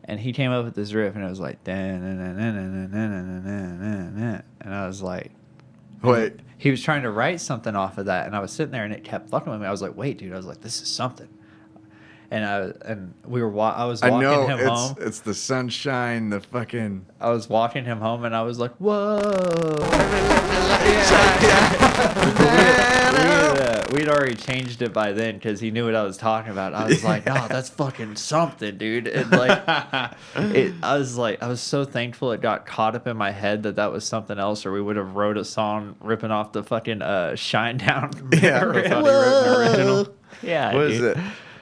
[SPEAKER 3] and he came up with this riff, and it was like, and I was like,
[SPEAKER 1] Wait.
[SPEAKER 3] he was trying to write something off of that, and I was sitting there, and it kept fucking with me. I was like, wait, dude, I was like, this is something. And I was
[SPEAKER 1] I
[SPEAKER 3] walking
[SPEAKER 1] know
[SPEAKER 3] him home.
[SPEAKER 1] it's the sunshine, the fucking.
[SPEAKER 3] I was walking him home, and I was like, whoa. We'd already changed it by then because he knew what I was talking about. I was like, no, that's fucking something, dude. And like, I was so thankful it got caught up in my head that was something else, or we would have wrote a song ripping off the fucking Shine Down.
[SPEAKER 1] Yeah.
[SPEAKER 2] I thought he wrote an original.
[SPEAKER 3] Yeah.
[SPEAKER 1] What
[SPEAKER 3] dude.
[SPEAKER 1] is it?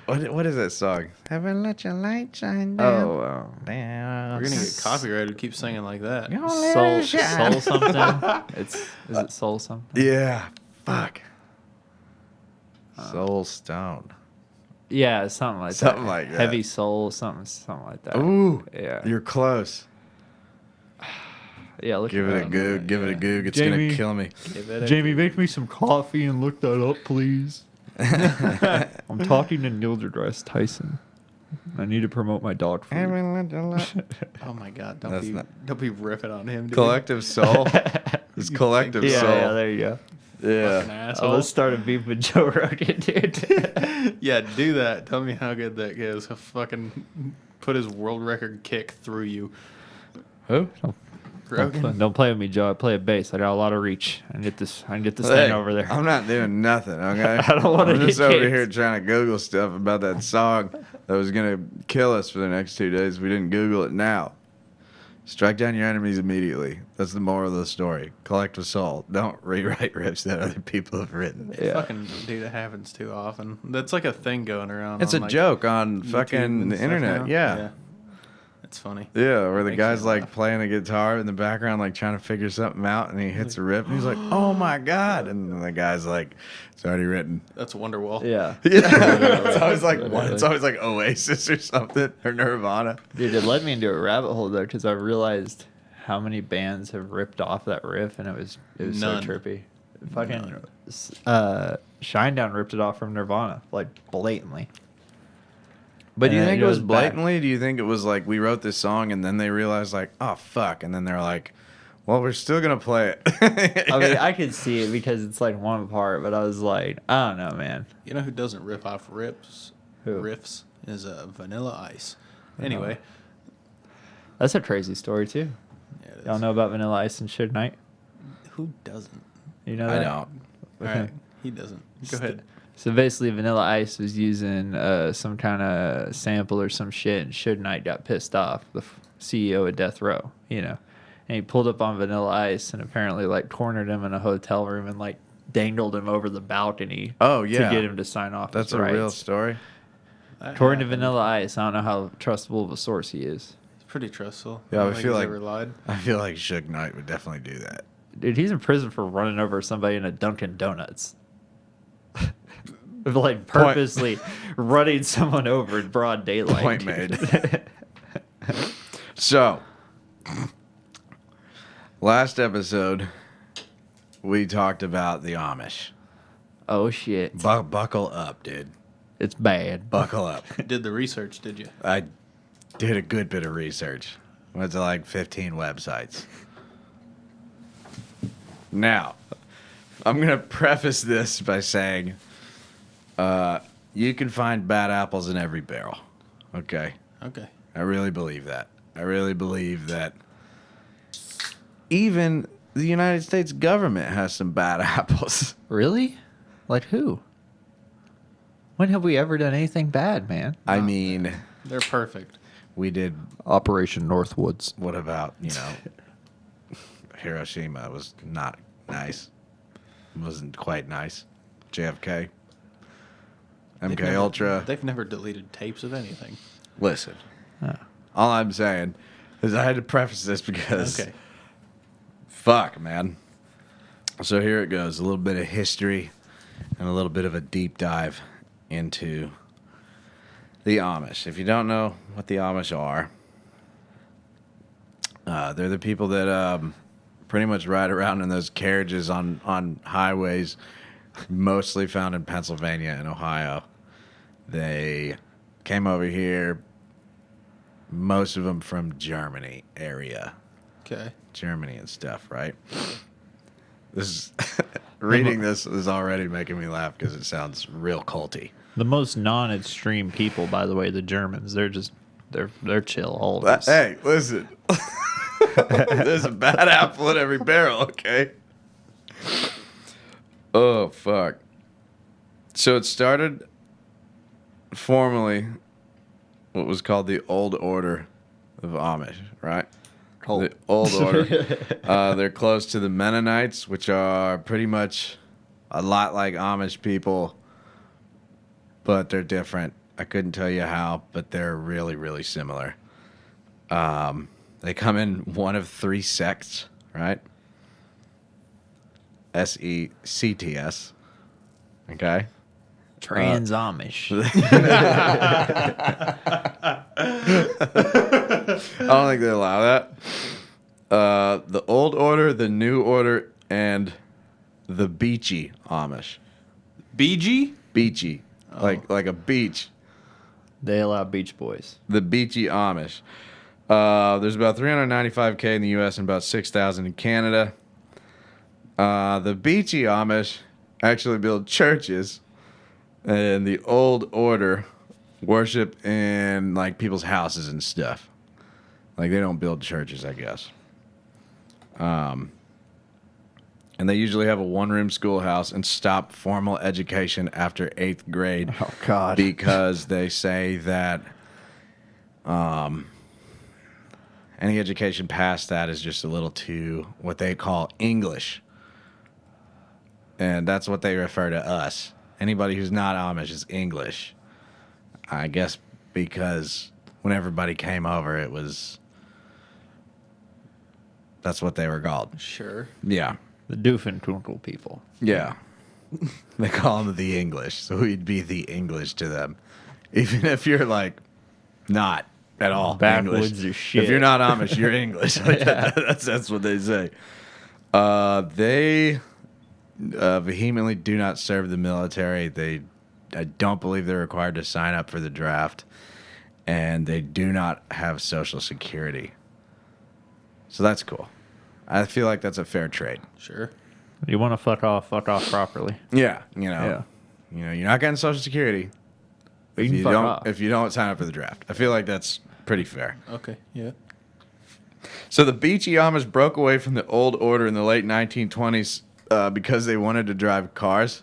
[SPEAKER 1] What is that song? Heaven let your light shine down.
[SPEAKER 3] Oh,
[SPEAKER 2] We're gonna get copyrighted. Keep singing like that.
[SPEAKER 3] soul something. Is it soul something?
[SPEAKER 1] Yeah. Fuck. Soul Stone.
[SPEAKER 3] Yeah, something like that.
[SPEAKER 1] Something like that.
[SPEAKER 3] Heavy soul, something like that.
[SPEAKER 1] Ooh.
[SPEAKER 3] Yeah.
[SPEAKER 1] You're close.
[SPEAKER 3] Yeah, look
[SPEAKER 1] Give
[SPEAKER 3] at
[SPEAKER 1] it a
[SPEAKER 3] that.
[SPEAKER 1] goog. Give it a goog. It's
[SPEAKER 3] Jamie.
[SPEAKER 1] gonna kill me.
[SPEAKER 3] Give it a-
[SPEAKER 2] Jamie, make me some coffee and look that up, please.
[SPEAKER 3] I'm talking to Neil deGrasse Tyson. I need to promote my dog food.
[SPEAKER 2] Oh my God!
[SPEAKER 1] That's
[SPEAKER 2] Don't be riffing on him, dude.
[SPEAKER 1] Collective Soul. It's Collective
[SPEAKER 3] Yeah,
[SPEAKER 1] Soul.
[SPEAKER 3] yeah, there you go.
[SPEAKER 1] Yeah.
[SPEAKER 2] Fucking
[SPEAKER 3] Oh,
[SPEAKER 2] asshole.
[SPEAKER 3] let's start a beef with Joe Rogan, dude.
[SPEAKER 2] Yeah, do that. Tell me how good that goes. He'll fucking put his world record kick through you.
[SPEAKER 1] Who?
[SPEAKER 3] Don't play with me, Joe. I play a bass. I got a lot of reach. I can get this
[SPEAKER 1] Hey,
[SPEAKER 3] thing over there.
[SPEAKER 1] I'm not doing nothing, okay?
[SPEAKER 3] I don't wanna
[SPEAKER 1] I'm just
[SPEAKER 3] get
[SPEAKER 1] over
[SPEAKER 3] kicked.
[SPEAKER 1] here trying to Google stuff about that song that was going to kill us for the next 2 days. We didn't Google it now. Strike down your enemies immediately. That's the moral of the story. Collective Soul. Don't rewrite riffs that other people have written.
[SPEAKER 3] Yeah.
[SPEAKER 2] Fucking dude, it happens too often. That's like a thing going around.
[SPEAKER 1] It's
[SPEAKER 2] on,
[SPEAKER 1] a
[SPEAKER 2] like,
[SPEAKER 1] joke on
[SPEAKER 2] YouTube
[SPEAKER 1] fucking
[SPEAKER 2] and
[SPEAKER 1] the
[SPEAKER 2] stuff
[SPEAKER 1] internet.
[SPEAKER 2] now.
[SPEAKER 1] Yeah.
[SPEAKER 2] It's funny.
[SPEAKER 1] Yeah, where the
[SPEAKER 2] Makes
[SPEAKER 1] guy's
[SPEAKER 2] you
[SPEAKER 1] like
[SPEAKER 2] laugh.
[SPEAKER 1] playing a guitar in the background, like trying to figure something out, and he hits a riff, and he's like, "Oh my god!" And then the guy's like, "It's already written."
[SPEAKER 2] That's Wonderwall.
[SPEAKER 3] Yeah.
[SPEAKER 1] Yeah, it's always like what? It's always like Oasis or something or Nirvana.
[SPEAKER 3] Dude, it led me into a rabbit hole, though, because I realized how many bands have ripped off that riff, and it was
[SPEAKER 2] None.
[SPEAKER 3] so trippy. Fucking Shinedown ripped it off from Nirvana, like blatantly.
[SPEAKER 1] But do you
[SPEAKER 3] And
[SPEAKER 1] think
[SPEAKER 3] it
[SPEAKER 1] it was
[SPEAKER 3] goes back.
[SPEAKER 1] blatantly? Do you think it was like we wrote this song and then they realized like, oh fuck, and then they're like, well, we're still gonna play it.
[SPEAKER 3] I mean, I could see it because it's like one part, but I was like, I don't know, man.
[SPEAKER 2] You know who doesn't rip off riffs?
[SPEAKER 3] Who?
[SPEAKER 2] Riffs is Vanilla Ice. Anyway,
[SPEAKER 3] That's a crazy story too.
[SPEAKER 2] yeah, it
[SPEAKER 3] Y'all
[SPEAKER 2] is.
[SPEAKER 3] know about Vanilla Ice and Suge Knight?
[SPEAKER 2] Who doesn't?
[SPEAKER 3] You know
[SPEAKER 1] I
[SPEAKER 3] that?
[SPEAKER 1] don't.
[SPEAKER 2] All right, he doesn't. Go ahead.
[SPEAKER 3] So basically, Vanilla Ice was using some kind of sample or some shit, and Suge Knight got pissed off, the CEO of Death Row, you know. And he pulled up on Vanilla Ice and apparently, like, cornered him in a hotel room and, like, dangled him over the balcony
[SPEAKER 1] Oh, yeah.
[SPEAKER 3] to get him to sign off
[SPEAKER 1] That's
[SPEAKER 3] his
[SPEAKER 1] a
[SPEAKER 3] rights.
[SPEAKER 1] real story.
[SPEAKER 3] According to Vanilla Ice, I don't know how trustable of a source he is.
[SPEAKER 2] It's pretty trustful.
[SPEAKER 1] Yeah, I
[SPEAKER 2] don't
[SPEAKER 1] feel
[SPEAKER 2] think he's
[SPEAKER 1] like
[SPEAKER 2] ever lied.
[SPEAKER 1] I feel like Suge Knight would definitely do that.
[SPEAKER 3] Dude, he's in prison for running over somebody in a Dunkin' Donuts. Like, purposely running someone over in broad daylight.
[SPEAKER 1] Point made. So, last episode, we talked about the Amish.
[SPEAKER 3] Oh, shit.
[SPEAKER 1] Buckle up, dude.
[SPEAKER 3] It's bad.
[SPEAKER 1] Buckle up.
[SPEAKER 2] Did the research, did you?
[SPEAKER 1] I did a good bit of research. Went to like 15 websites. Now, I'm going to preface this by saying you can find bad apples in every barrel. Okay?
[SPEAKER 2] Okay.
[SPEAKER 1] I really believe that. I really believe that even the United States government has some bad apples.
[SPEAKER 3] Really? Like who? When have we ever done anything bad, man?
[SPEAKER 1] I mean,
[SPEAKER 2] They're perfect.
[SPEAKER 1] we did.
[SPEAKER 3] Operation Northwoods.
[SPEAKER 1] What about, Hiroshima was not nice. Wasn't quite nice. JFK. MK Ultra.
[SPEAKER 2] They've never deleted tapes of anything.
[SPEAKER 1] Listen. All I'm saying is I had to preface this because
[SPEAKER 2] Okay.
[SPEAKER 1] fuck, man. So here it goes. A little bit of history and a little bit of a deep dive into the Amish. If you don't know what the Amish are, they're the people that pretty much ride around in those carriages on highways, mostly found in Pennsylvania and Ohio. They came over here, most of them from Germany area.
[SPEAKER 2] Okay.
[SPEAKER 1] Germany and stuff, right? This is reading this is already making me laugh because it sounds real culty.
[SPEAKER 3] The most non-extreme people, by the way, the Germans. They're chill. All of us.
[SPEAKER 1] Hey, listen. There's a bad apple in every barrel, okay? Oh, fuck. So it started formally what was called the Old Order of Amish, right? The Old Order. They're close to the Mennonites, which are pretty much a lot like Amish people, but they're different. I couldn't tell you how, but they're really, really similar. They come in one of three sects, right? SECTS. Okay?
[SPEAKER 3] Trans Amish.
[SPEAKER 1] I don't think they allow that. The Old Order, the New Order, and the Beachy Amish.
[SPEAKER 2] BG?
[SPEAKER 1] Beachy. Like a beach.
[SPEAKER 3] They allow Beach Boys.
[SPEAKER 1] The Beachy Amish. There's about 395K in the U.S. and about 6,000 in Canada. The Beachy Amish actually build churches, and the Old Order worship in like people's houses and stuff. Like they don't build churches, I guess. And they usually have a one-room schoolhouse and stop formal education after 8th grade.
[SPEAKER 3] Oh, God.
[SPEAKER 1] Because they say that any education past that is just a little too what they call English. And that's what they refer to us. Anybody who's not Amish is English. I guess because when everybody came over, that's what they were called.
[SPEAKER 2] Sure.
[SPEAKER 1] Yeah.
[SPEAKER 3] The Doofentunkel people.
[SPEAKER 1] Yeah. They call them the English. So we'd be the English to them. Even if you're like not at all
[SPEAKER 3] Backwoods
[SPEAKER 1] English.
[SPEAKER 3] as shit.
[SPEAKER 1] If you're not Amish, you're English. Like, that's what they say. They vehemently do not serve the military. I don't believe they're required to sign up for the draft. And they do not have Social Security. So that's cool. I feel like that's a fair trade.
[SPEAKER 2] Sure.
[SPEAKER 3] You want to fuck off properly.
[SPEAKER 1] Yeah, you're not getting Social Security
[SPEAKER 3] You can fuck off.
[SPEAKER 1] if you don't sign up for the draft. I feel like that's pretty fair.
[SPEAKER 2] Okay. Yeah.
[SPEAKER 1] So the Beachy Amish broke away from the Old Order in the late 1920s because they wanted to drive cars.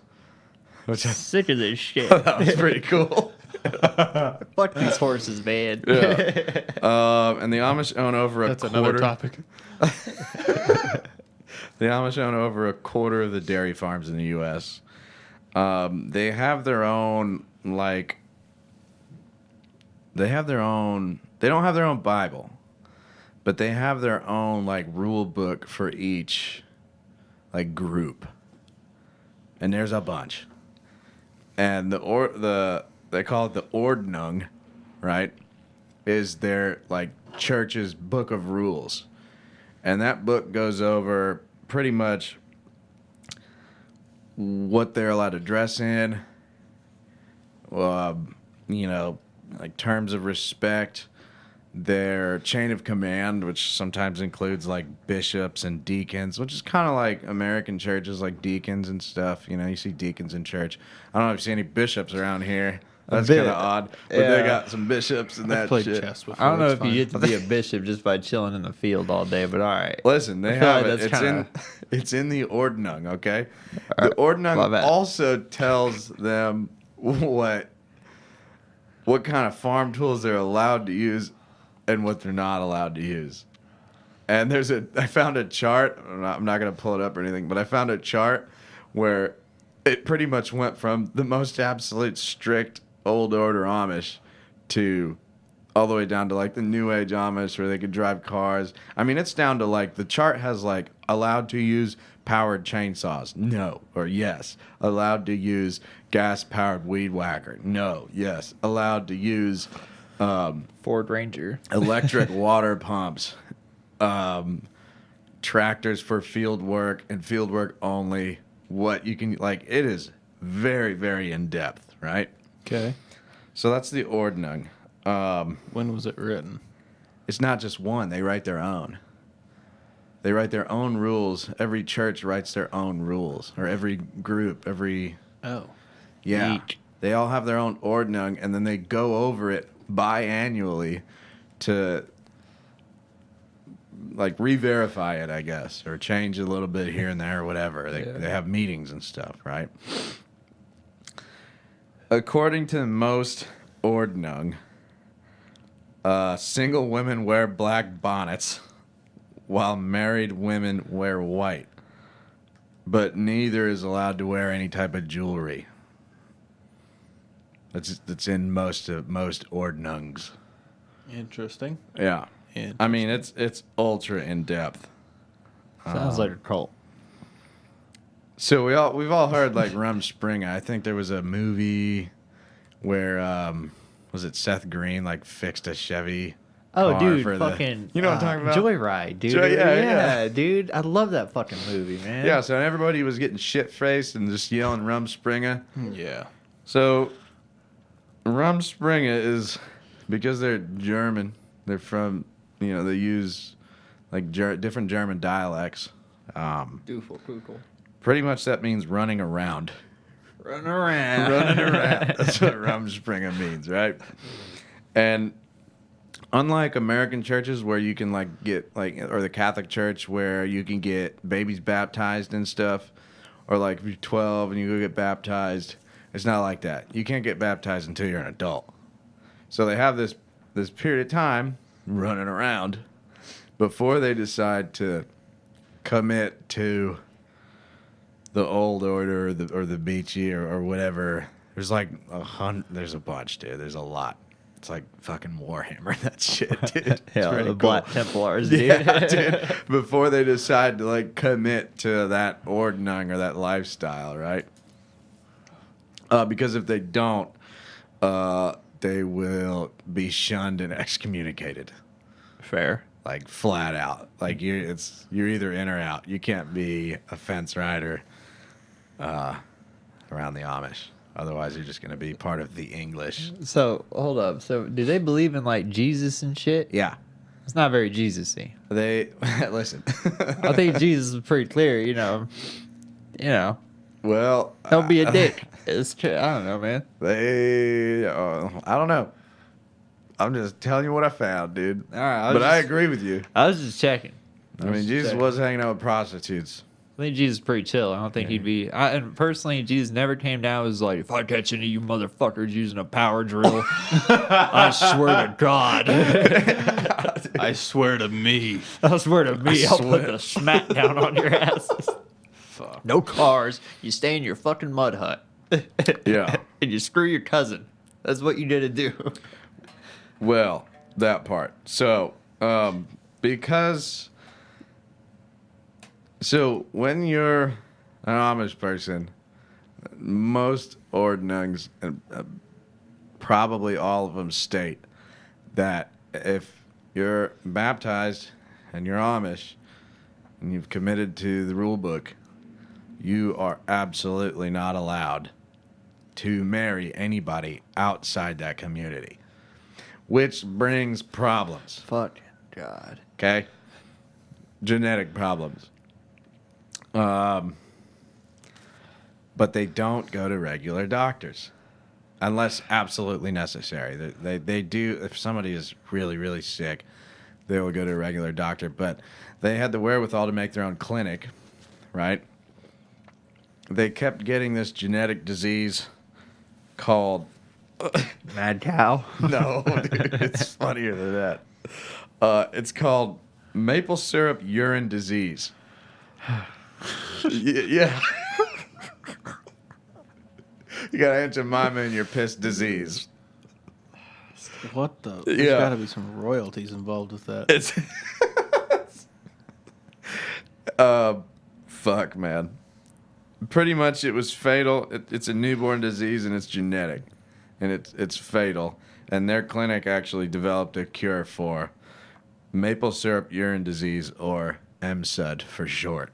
[SPEAKER 1] Which I
[SPEAKER 3] Sick of this shit.
[SPEAKER 1] that was pretty cool.
[SPEAKER 3] Fuck these horses, man.
[SPEAKER 1] Yeah. And the Amish own over a
[SPEAKER 2] That's
[SPEAKER 1] quarter.
[SPEAKER 2] another topic.
[SPEAKER 1] The Amish own over a quarter of the dairy farms in the U.S. They have their own, like, they don't have their own Bible, but they have their own, like, rule book for each, like, group. And there's a bunch. And they call it the Ordnung, right? Is their, like, church's book of rules. And that book goes over pretty much what they're allowed to dress in, you know, like terms of respect, their chain of command, which sometimes includes like bishops and deacons, which is kind of like American churches, like deacons and stuff. You know, you see deacons in church. I don't know if you see any bishops around here. That's kind of odd, but they got some bishops and that
[SPEAKER 2] Played
[SPEAKER 1] shit.
[SPEAKER 2] chess before.
[SPEAKER 3] I don't know
[SPEAKER 2] it's
[SPEAKER 3] if
[SPEAKER 2] fine.
[SPEAKER 3] you get to be a bishop just by chilling in the field all day, but all right.
[SPEAKER 1] Listen, they
[SPEAKER 3] I feel
[SPEAKER 1] have
[SPEAKER 3] like
[SPEAKER 1] it.
[SPEAKER 3] that's
[SPEAKER 1] It's
[SPEAKER 3] kinda-
[SPEAKER 1] it's in the Ordnung, okay?
[SPEAKER 3] All
[SPEAKER 1] The
[SPEAKER 3] right, my
[SPEAKER 1] Ordnung
[SPEAKER 3] bad.
[SPEAKER 1] also tells them what kind of farm tools they're allowed to use and what they're not allowed to use. And I found a chart. I'm not going to pull it up or anything, but I found a chart where it pretty much went from the most absolute strict old order Amish to all the way down to like the new age Amish where they could drive cars. I mean, it's down to like the chart has like allowed to use powered chainsaws. No. Or yes. Allowed to use gas powered weed whacker. No. Yes. Allowed to use
[SPEAKER 3] Ford Ranger.
[SPEAKER 1] electric water pumps, tractors for field work and field work only. What you can like, it is very, very in depth, right?
[SPEAKER 2] Okay.
[SPEAKER 1] So that's the Ordnung.
[SPEAKER 2] When was it written?
[SPEAKER 1] It's not just one; they write their own. They write their own rules. Every church writes their own rules, or every group,
[SPEAKER 2] Oh.
[SPEAKER 1] yeah.
[SPEAKER 3] Neat.
[SPEAKER 1] They all have their own Ordnung, and then they go over it biannually to like re-verify it, I guess, or change a little bit here and there or whatever. They have meetings and stuff, right? According to most Ordnung, single women wear black bonnets while married women wear white, but neither is allowed to wear any type of jewelry. That's in most Ordnungs.
[SPEAKER 2] Interesting.
[SPEAKER 1] Yeah. I mean, it's ultra in depth.
[SPEAKER 3] Sounds like a cult.
[SPEAKER 1] So we've all heard like Rumspringa. I think there was a movie where was it Seth Green like fixed a Chevy?
[SPEAKER 3] Oh,
[SPEAKER 1] car
[SPEAKER 3] dude,
[SPEAKER 1] for
[SPEAKER 3] fucking.
[SPEAKER 1] you know what I'm talking about?
[SPEAKER 3] Joyride, dude.
[SPEAKER 1] Yeah.
[SPEAKER 3] Dude. I love that fucking movie, man.
[SPEAKER 1] Yeah. So everybody was getting shit faced and just yelling Rumspringa.
[SPEAKER 2] Yeah.
[SPEAKER 1] So Rumspringa is because they're German. They're from they use like different German dialects. Pretty much that means running around.
[SPEAKER 3] Run around.
[SPEAKER 1] Running around. That's what Rumspringa means, right? And unlike American churches where you can like get like, or the Catholic Church where you can get babies baptized and stuff, or like if you're 12 and you go get baptized, it's not like that. You can't get baptized until you're an adult. So they have this period of time running around before they decide to commit to the old order or the beachy or whatever. There's like there's a bunch, dude. There's a lot. It's like fucking Warhammer, that shit, dude. It's
[SPEAKER 3] Hell,
[SPEAKER 1] pretty
[SPEAKER 3] the
[SPEAKER 1] cool.
[SPEAKER 3] Black Templars, dude.
[SPEAKER 1] Yeah, dude. Before they decide to like commit to that Ordnung or that lifestyle, right? Because if they don't, they will be shunned and excommunicated.
[SPEAKER 3] Fair.
[SPEAKER 1] Like flat out. Like you're either in or out. You can't be a fence rider around the Amish. Otherwise, you're just going to be part of the English.
[SPEAKER 3] So, hold up. So, do they believe in, like, Jesus and shit?
[SPEAKER 1] Yeah.
[SPEAKER 3] It's not very Jesus-y.
[SPEAKER 1] They listen.
[SPEAKER 3] I think Jesus is pretty clear, you know.
[SPEAKER 1] Well,
[SPEAKER 3] Don't be a dick. It's true. I don't know, man.
[SPEAKER 1] I don't know. I'm just telling you what I found, dude.
[SPEAKER 3] All right.
[SPEAKER 1] But I agree with you.
[SPEAKER 3] I was just checking.
[SPEAKER 1] I mean, Jesus was hanging out with prostitutes.
[SPEAKER 3] I think Jesus is pretty chill. I don't think he'd be. And personally, Jesus never came down and was like, if I catch any of you motherfuckers using a power drill, I swear to God.
[SPEAKER 2] I swear to me.
[SPEAKER 3] I swear to me, I'll put the smack down on your asses.
[SPEAKER 2] Fuck.
[SPEAKER 3] No cars. You stay in your fucking mud hut.
[SPEAKER 1] Yeah.
[SPEAKER 3] And you screw your cousin. That's what you did to do.
[SPEAKER 1] Well, that part. So, because... So, when you're an Amish person, most ordnungs, and probably all of them, state that if you're baptized and you're Amish and you've committed to the rule book, you are absolutely not allowed to marry anybody outside that community, which brings problems.
[SPEAKER 3] Fuck God.
[SPEAKER 1] Okay? Genetic problems. But they don't go to regular doctors unless absolutely necessary. They do, if somebody is really, really sick, they will go to a regular doctor. But they had the wherewithal to make their own clinic, right? They kept getting this genetic disease called...
[SPEAKER 3] Mad cow?
[SPEAKER 1] No, dude, it's funnier than that. It's called maple syrup urine disease. Yeah. You got Aunt Jemima and your piss disease.
[SPEAKER 2] What the? There's
[SPEAKER 1] Yeah.
[SPEAKER 2] got to be some royalties involved with that.
[SPEAKER 1] It's fuck, man. Pretty much, it was fatal. It's a newborn disease and it's genetic, and it's fatal. And their clinic actually developed a cure for maple syrup urine disease, or MSUD for short.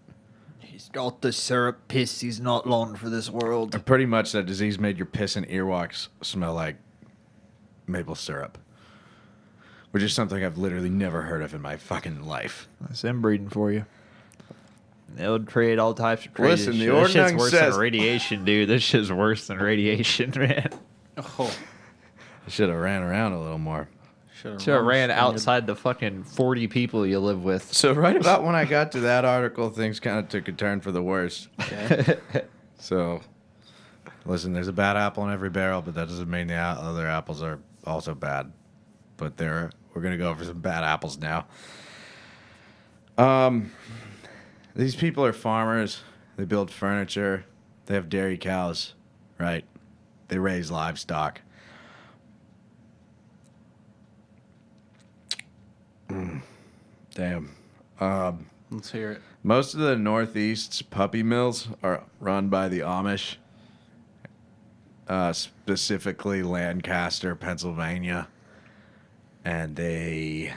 [SPEAKER 3] He's got the syrup piss. He's not long for this world.
[SPEAKER 1] And pretty much, that disease made your piss and earwax smell like maple syrup, which is something I've literally never heard of in my fucking life.
[SPEAKER 3] That's inbreeding for you. They'll create all types of crazy
[SPEAKER 1] Listen,
[SPEAKER 3] shit.
[SPEAKER 1] the
[SPEAKER 3] This shit's
[SPEAKER 1] Ordnung
[SPEAKER 3] worse
[SPEAKER 1] says-
[SPEAKER 3] than radiation, dude. This shit's worse than radiation, man.
[SPEAKER 2] Oh,
[SPEAKER 1] I should have ran around a little more.
[SPEAKER 2] should
[SPEAKER 3] Should have ran outside the fucking 40 people you live with.
[SPEAKER 1] So right about when I got to that article, things kind of took a turn for the worse.
[SPEAKER 2] Okay.
[SPEAKER 1] So, listen, there's a bad apple in every barrel, but that doesn't mean the other apples are also bad. But we're going to go over some bad apples now. These people are farmers. They build furniture. They have dairy cows, right? They raise livestock. Damn.
[SPEAKER 2] Let's hear it.
[SPEAKER 1] Most of the Northeast's puppy mills are run by the Amish, specifically Lancaster, Pennsylvania. And it's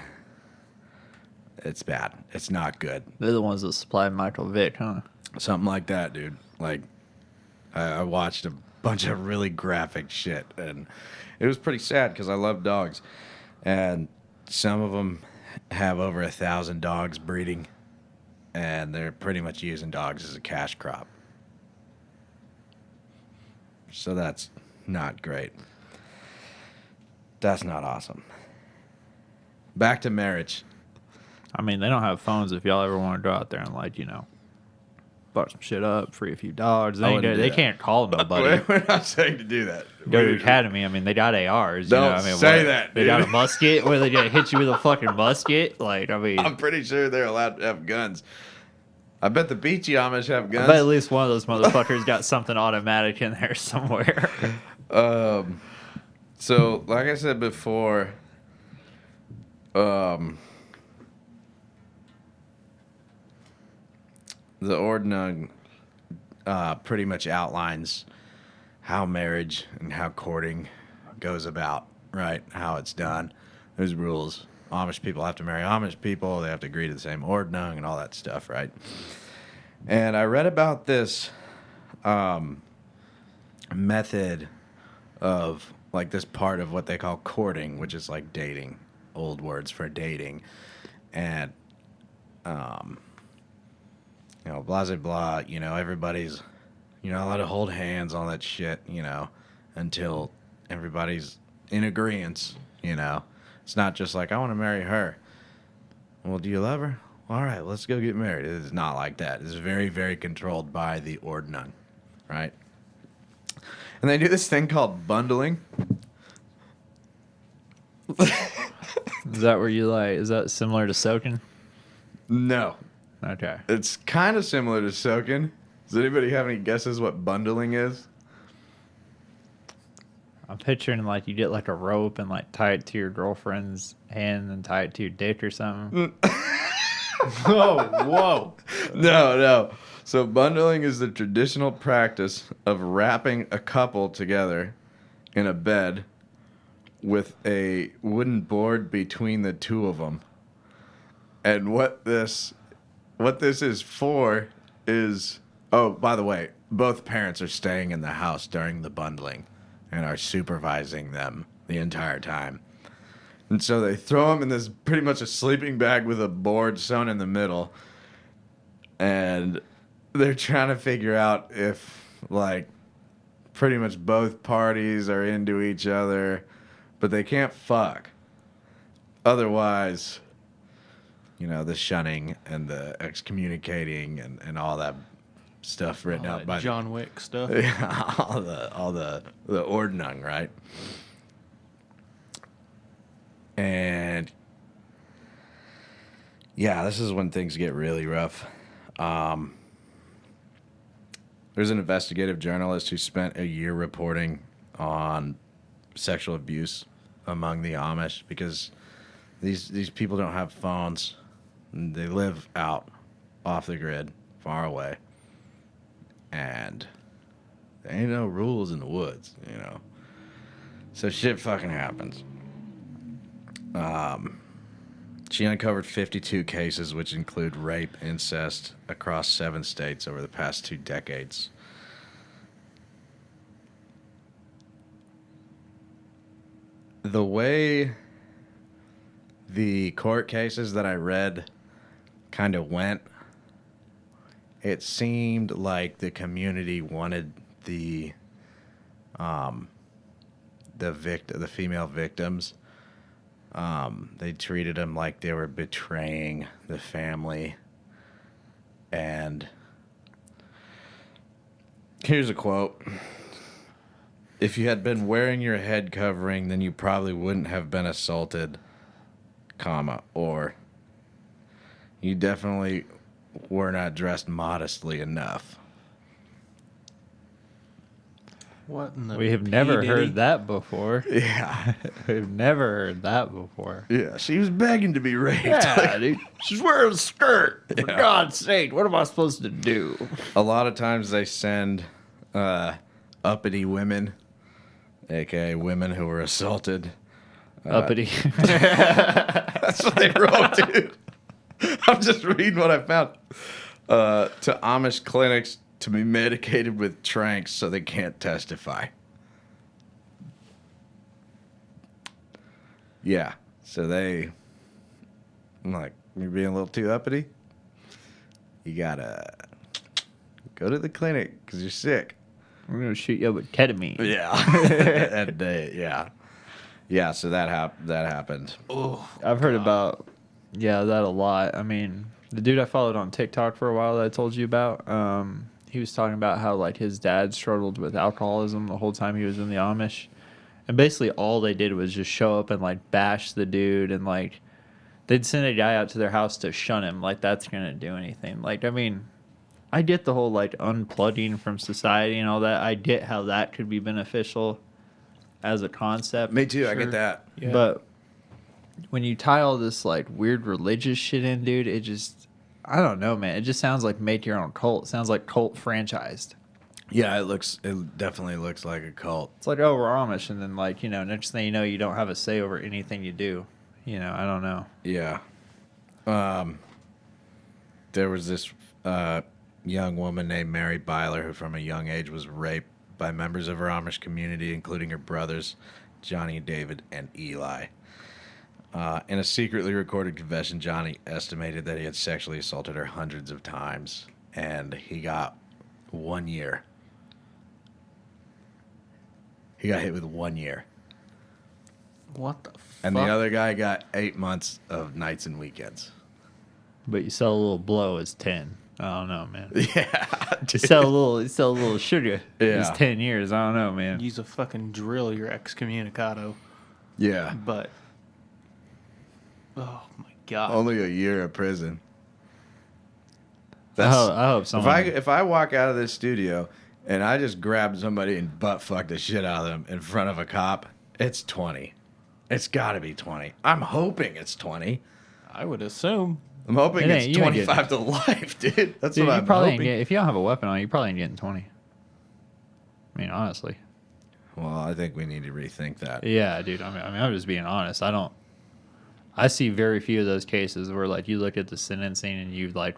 [SPEAKER 1] bad. It's not good.
[SPEAKER 3] They're the ones that supply Michael Vick, huh?
[SPEAKER 1] Something like that, dude. Like, I watched a bunch of really graphic shit, and it was pretty sad because I love dogs. And some of them have over 1,000 dogs breeding, and they're pretty much using dogs as a cash crop. So that's not great. That's not awesome. Back to marriage.
[SPEAKER 3] I mean, they don't have phones if y'all ever want to go out there and, like, you know, fuck some shit up, free a few dollars. They,
[SPEAKER 1] wouldn't do
[SPEAKER 3] they
[SPEAKER 1] that.
[SPEAKER 3] can't call nobody.
[SPEAKER 1] We're not saying to do that.
[SPEAKER 3] Go to the academy. I mean, they got ARs.
[SPEAKER 1] Don't
[SPEAKER 3] you know? I mean,
[SPEAKER 1] say
[SPEAKER 3] what?
[SPEAKER 1] that,
[SPEAKER 3] They got
[SPEAKER 1] dude.
[SPEAKER 3] a musket. What, are they going to hit you with a fucking musket? Like, I mean,
[SPEAKER 1] I'm pretty sure they're allowed to have guns. I bet the Beachy Amish have
[SPEAKER 3] I
[SPEAKER 1] guns.
[SPEAKER 3] bet at least one of those motherfuckers got something automatic in there somewhere.
[SPEAKER 1] So, like I said before, the Ordnung pretty much outlines how marriage and how courting goes about, right? How it's done. There's rules. Amish people have to marry Amish people. They have to agree to the same Ordnung and all that stuff, right? And I read about this method of, like, this part of what they call courting, which is like dating, old words for dating. And, you know, blah, blah, blah, you know, everybody's, you know, allowed to hold hands, all that shit, you know, until everybody's in agreement, you know. It's not just like, I want to marry her. Well, do you love her? all right, let's go get married. It is not like that. It's very, very controlled by the ordnung, right? And they do this thing called bundling.
[SPEAKER 3] Is that where you like? Is that similar to soaking?
[SPEAKER 1] No.
[SPEAKER 3] Okay.
[SPEAKER 1] It's kind of similar to soaking. Does anybody have any guesses what bundling is?
[SPEAKER 3] I'm picturing like you get like a rope and like tie it to your girlfriend's hand and tie it to your dick or something. Whoa.
[SPEAKER 1] No. So bundling is the traditional practice of wrapping a couple together in a bed with a wooden board between the two of them. And what this is for is, oh, by the way, both parents are staying in the house during the bundling and are supervising them the entire time. And so they throw them in this pretty much a sleeping bag with a board sewn in the middle. And they're trying to figure out if, like, pretty much both parties are into each other, but they can't fuck. Otherwise, you know, the shunning and the excommunicating and all that stuff written out by
[SPEAKER 2] John Wick stuff.
[SPEAKER 1] Yeah, all the ordnung, right? And yeah, this is when things get really rough. There's an investigative journalist who spent a year reporting on sexual abuse among the Amish because these people don't have phones. They live out off the grid, far away. And there ain't no rules in the woods, you know. So shit fucking happens. She uncovered 52 cases, which include rape, incest, across 7 states over the past 2 decades. The way the court cases that I read kind of went, it seemed like the community wanted the female victims. They treated them like they were betraying the family. And here's a quote. If you had been wearing your head covering, then you probably wouldn't have been assaulted, or you definitely were not dressed modestly enough.
[SPEAKER 2] What in the
[SPEAKER 3] We have never
[SPEAKER 2] P.
[SPEAKER 3] heard
[SPEAKER 2] Diddy?
[SPEAKER 3] that before.
[SPEAKER 1] Yeah.
[SPEAKER 3] We've never heard that before.
[SPEAKER 1] Yeah, she was begging to be raped.
[SPEAKER 3] Yeah, dude. She's wearing a skirt. For
[SPEAKER 1] Yeah.
[SPEAKER 3] God's sake, what am I supposed to do?
[SPEAKER 1] A lot of times they send uppity women, a.k.a. women who were assaulted.
[SPEAKER 3] Uppity.
[SPEAKER 1] That's what they wrote, dude. I'm just reading what I found. To Amish clinics to be medicated with tranks so they can't testify. Yeah. So I'm like, you're being a little too uppity? You gotta go to the clinic because you're sick.
[SPEAKER 3] We're going to shoot you up with ketamine.
[SPEAKER 1] Yeah. Yeah, so that happened.
[SPEAKER 2] Oh,
[SPEAKER 3] I've heard about, that a lot. I mean, the dude I followed on TikTok for a while that I told you about, he was talking about how, like, his dad struggled with alcoholism the whole time he was in the Amish. And basically all they did was just show up and, like, bash the dude. And, like, they'd send a guy out to their house to shun him. Like, that's going to do anything. Like, I mean, I get the whole, like, unplugging from society and all that. I get how that could be beneficial as a concept.
[SPEAKER 1] Me too, I
[SPEAKER 2] Sure.
[SPEAKER 1] get that.
[SPEAKER 2] Yeah.
[SPEAKER 3] But when you tie all this, like, weird religious shit in, dude, it just... I don't know, man. It just sounds like make your own cult. It sounds like cult franchised.
[SPEAKER 1] Yeah, it definitely looks like a cult.
[SPEAKER 3] It's like, oh, we're Amish, and then, like, you know, next thing you know, you don't have a say over anything you do. You know, I don't know.
[SPEAKER 1] Yeah. There was this young woman named Mary Byler who from a young age was raped by members of her Amish community, including her brothers, Johnny, David, and Eli. In a secretly recorded confession, Johnny estimated that he had sexually assaulted her hundreds of times, and he got 1 year. He got hit with 1 year.
[SPEAKER 2] what the fuck?
[SPEAKER 1] And the other guy got 8 months of nights and weekends.
[SPEAKER 3] but you sell a little blow as 10. I don't know, man.
[SPEAKER 1] Yeah.
[SPEAKER 3] You
[SPEAKER 1] Dude.
[SPEAKER 3] sell a little sugar as
[SPEAKER 1] Yeah.
[SPEAKER 3] 10 years. I don't know, man.
[SPEAKER 2] Use a fucking drill, you're excommunicado.
[SPEAKER 1] Yeah.
[SPEAKER 2] But, oh my god.
[SPEAKER 1] Only a year of prison.
[SPEAKER 3] I hope someone.
[SPEAKER 1] If I walk out of this studio and I just grab somebody and butt fuck the shit out of them in front of a cop, it's 20. It's got to be 20. I'm hoping it's 20.
[SPEAKER 2] I would assume.
[SPEAKER 1] I'm hoping
[SPEAKER 3] It ain't-
[SPEAKER 1] it's
[SPEAKER 3] you ain't
[SPEAKER 1] 25 to life, dude. That's
[SPEAKER 3] Dude,
[SPEAKER 1] what
[SPEAKER 3] you
[SPEAKER 1] I'm
[SPEAKER 3] probably ain't
[SPEAKER 1] hoping.
[SPEAKER 3] get, if you don't have a weapon on you, probably ain't getting 20. I mean, honestly.
[SPEAKER 1] Well, I think we need to rethink that.
[SPEAKER 3] Yeah, dude. I mean, I'm just being honest. I see very few of those cases where like you look at the sentencing and you like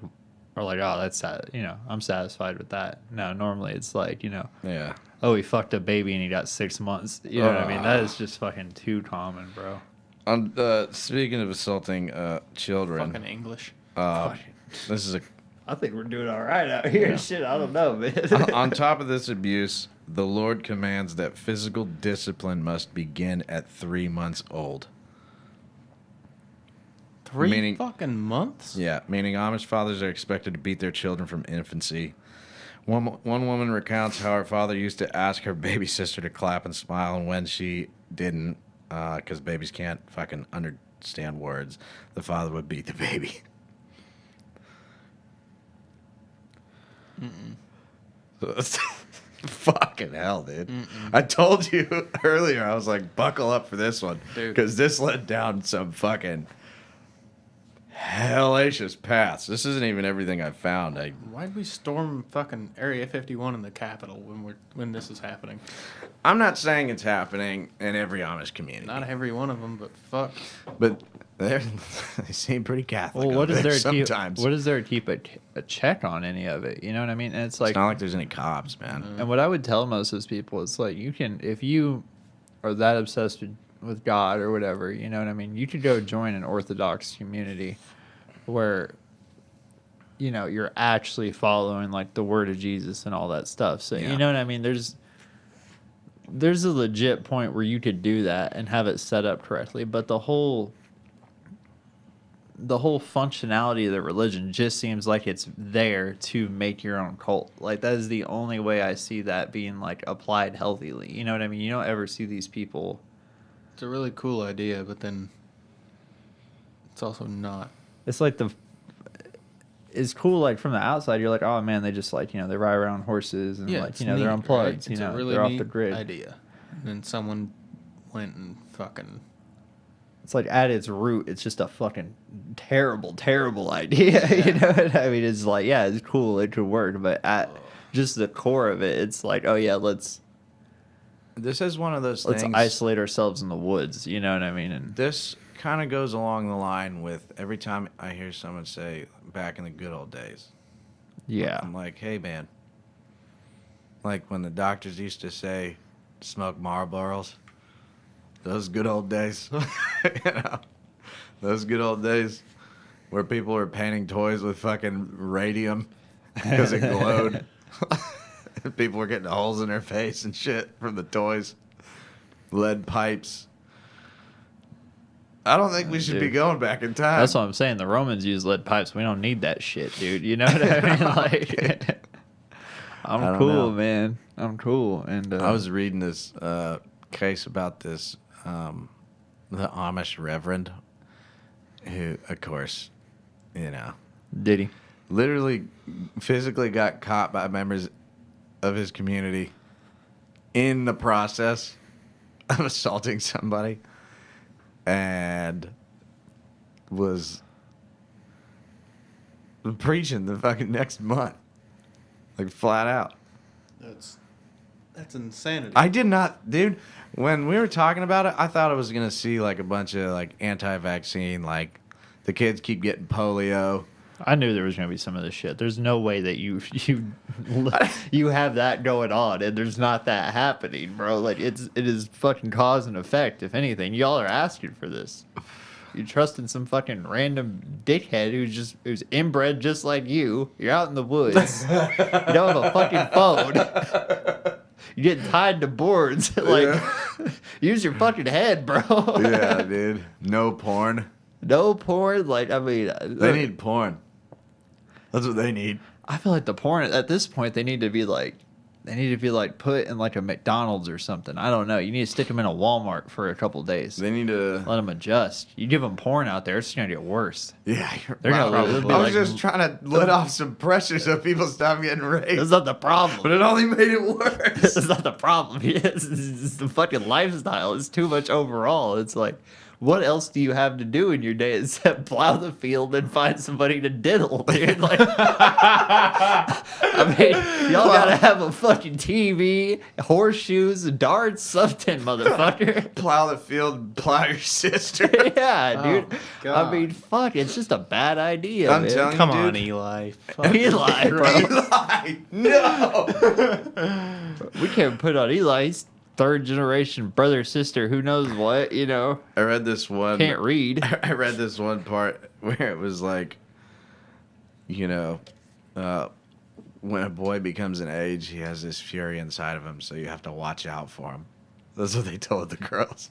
[SPEAKER 3] are like, oh, that's sad. You know, I'm satisfied with that. No, normally it's like, you know,
[SPEAKER 1] Yeah.
[SPEAKER 3] oh, he fucked a baby and he got 6 months. You know what I mean? That is just fucking too common, bro.
[SPEAKER 1] Speaking of assaulting children,
[SPEAKER 2] Fucking English.
[SPEAKER 1] this is
[SPEAKER 3] I think we're doing all right out here.
[SPEAKER 1] Yeah.
[SPEAKER 3] Shit, I don't know, man.
[SPEAKER 1] on top of this abuse, the Lord commands that physical discipline must begin at 3 months old.
[SPEAKER 2] 3
[SPEAKER 1] Meaning-
[SPEAKER 2] fucking months?
[SPEAKER 1] Yeah, meaning Amish fathers are expected to beat their children from infancy. One woman recounts how her father used to ask her baby sister to clap and smile, and when she didn't, because babies can't fucking understand words, the father would beat the baby. Fucking hell, dude. I told you earlier, I was like, buckle up for this one.
[SPEAKER 2] Dude.
[SPEAKER 1] Because this led down some fucking hellacious paths. This isn't even everything I found.
[SPEAKER 2] Why'd we storm fucking Area 51 in the Capitol when this is happening?
[SPEAKER 1] I'm not saying it's happening in every Amish community.
[SPEAKER 2] Not every one of them, but fuck.
[SPEAKER 1] But they seem pretty Catholic.
[SPEAKER 3] Well, what
[SPEAKER 1] over
[SPEAKER 3] is there to keep,
[SPEAKER 1] sometimes?
[SPEAKER 3] what is there to keep a check on any of it? You know what I mean? And it's like,
[SPEAKER 1] It's not like there's any cops, man.
[SPEAKER 3] and what I would tell most of those people is like, you can, if you are that obsessed with God or whatever, you know what I mean? You could go join an Orthodox community where, you know, you're actually following like the word of Jesus and all that stuff. So,
[SPEAKER 1] Yeah.
[SPEAKER 3] you know what I mean? There's a legit point where you could do that and have it set up correctly, but the whole functionality of the religion just seems like it's there to make your own cult. Like that is the only way I see that being like applied healthily. You know what I mean? You don't ever see these people.
[SPEAKER 2] It's a really cool idea, but then it's also not.
[SPEAKER 3] It's like it's cool. Like from the outside, you're like, oh man, they just like, you know, they ride around on horses and like,
[SPEAKER 2] it's
[SPEAKER 3] you know, they're
[SPEAKER 2] neat,
[SPEAKER 3] unplugged.
[SPEAKER 2] right?
[SPEAKER 3] You
[SPEAKER 2] It's
[SPEAKER 3] know,
[SPEAKER 2] a really
[SPEAKER 3] they're off
[SPEAKER 2] neat
[SPEAKER 3] the grid.
[SPEAKER 2] idea. And then someone went and fucking.
[SPEAKER 3] It's like at its root, it's just a fucking terrible, terrible idea. You know what I mean? It's like, yeah, it's cool, it could work, but at just the core of it, it's like, oh yeah, let's
[SPEAKER 1] This is one of those things.
[SPEAKER 3] isolate ourselves in the woods. You know what I mean? And
[SPEAKER 1] This kind of goes along the line with every time I hear someone say, back in the good old days.
[SPEAKER 3] yeah,
[SPEAKER 1] I'm like, hey, man. Like when the doctors used to say, smoke Marlboros. Those good old days. You know? Those good old days where people were painting toys with fucking radium because it glowed. People were getting holes in their face and shit from the toys. Lead pipes. I don't think we should be
[SPEAKER 3] Dude.
[SPEAKER 1] going back in time.
[SPEAKER 3] that's what I'm saying. The Romans used lead pipes. We don't need that shit, dude. You know what I mean? Like,
[SPEAKER 1] I
[SPEAKER 3] I'm
[SPEAKER 1] don't
[SPEAKER 3] cool,
[SPEAKER 1] know.
[SPEAKER 3] man. I'm cool. And
[SPEAKER 1] I was reading this case about this, the Amish reverend, who, of course, you know,
[SPEAKER 3] did he?
[SPEAKER 1] literally physically got caught by members of his community in the process of assaulting somebody and was preaching the fucking next month. Like, flat out.
[SPEAKER 2] That's insanity.
[SPEAKER 1] I did not, dude. When we were talking about it, I thought I was gonna see like a bunch of like anti-vaccine, like the kids keep getting polio.
[SPEAKER 3] I knew there was gonna be some of this shit. There's no way that you you have that going on and there's not that happening, bro. Like it is fucking cause and effect. If anything, y'all are asking for this. You trusting some fucking random dickhead who's inbred just like you. You're out in the woods. You don't have a fucking phone. You're getting tied to boards. Like, use your fucking head, bro.
[SPEAKER 1] Yeah, dude. No porn.
[SPEAKER 3] No porn. Like, I mean,
[SPEAKER 1] They need porn. That's what they need.
[SPEAKER 3] I feel like the porn at this point they need to be like put in like a McDonald's or something. I don't know. You need to stick them in a Walmart for a couple days.
[SPEAKER 1] They need to
[SPEAKER 3] let them adjust. You give them porn out there, it's gonna get worse.
[SPEAKER 1] Yeah,
[SPEAKER 3] they're gonna.
[SPEAKER 1] I was just trying to let off some pressure so people stop getting raped.
[SPEAKER 3] That's not the problem.
[SPEAKER 1] But it only made it worse.
[SPEAKER 3] That's not the problem. It's the fucking lifestyle. It's too much overall. It's like, what else do you have to do in your day except plow the field and find somebody to diddle, dude? Like, I mean, y'all gotta have a fucking TV, horseshoes, darts, something, motherfucker.
[SPEAKER 1] Plow the field, plow your sister.
[SPEAKER 3] Yeah, dude.
[SPEAKER 2] God.
[SPEAKER 3] I mean, fuck, it's just a bad idea.
[SPEAKER 1] I'm
[SPEAKER 3] man.
[SPEAKER 1] telling
[SPEAKER 2] Come
[SPEAKER 1] you,
[SPEAKER 2] on,
[SPEAKER 1] dude.
[SPEAKER 2] Eli.
[SPEAKER 3] Eli, bro.
[SPEAKER 1] Eli, no.
[SPEAKER 3] We can't put on Eli's third generation brother, sister, who knows what, you know.
[SPEAKER 1] I read this one.
[SPEAKER 3] Can't read.
[SPEAKER 1] I read this one part where it was like, you know, when a boy becomes an age, he has this fury inside of him, so you have to watch out for him. That's what they told the girls.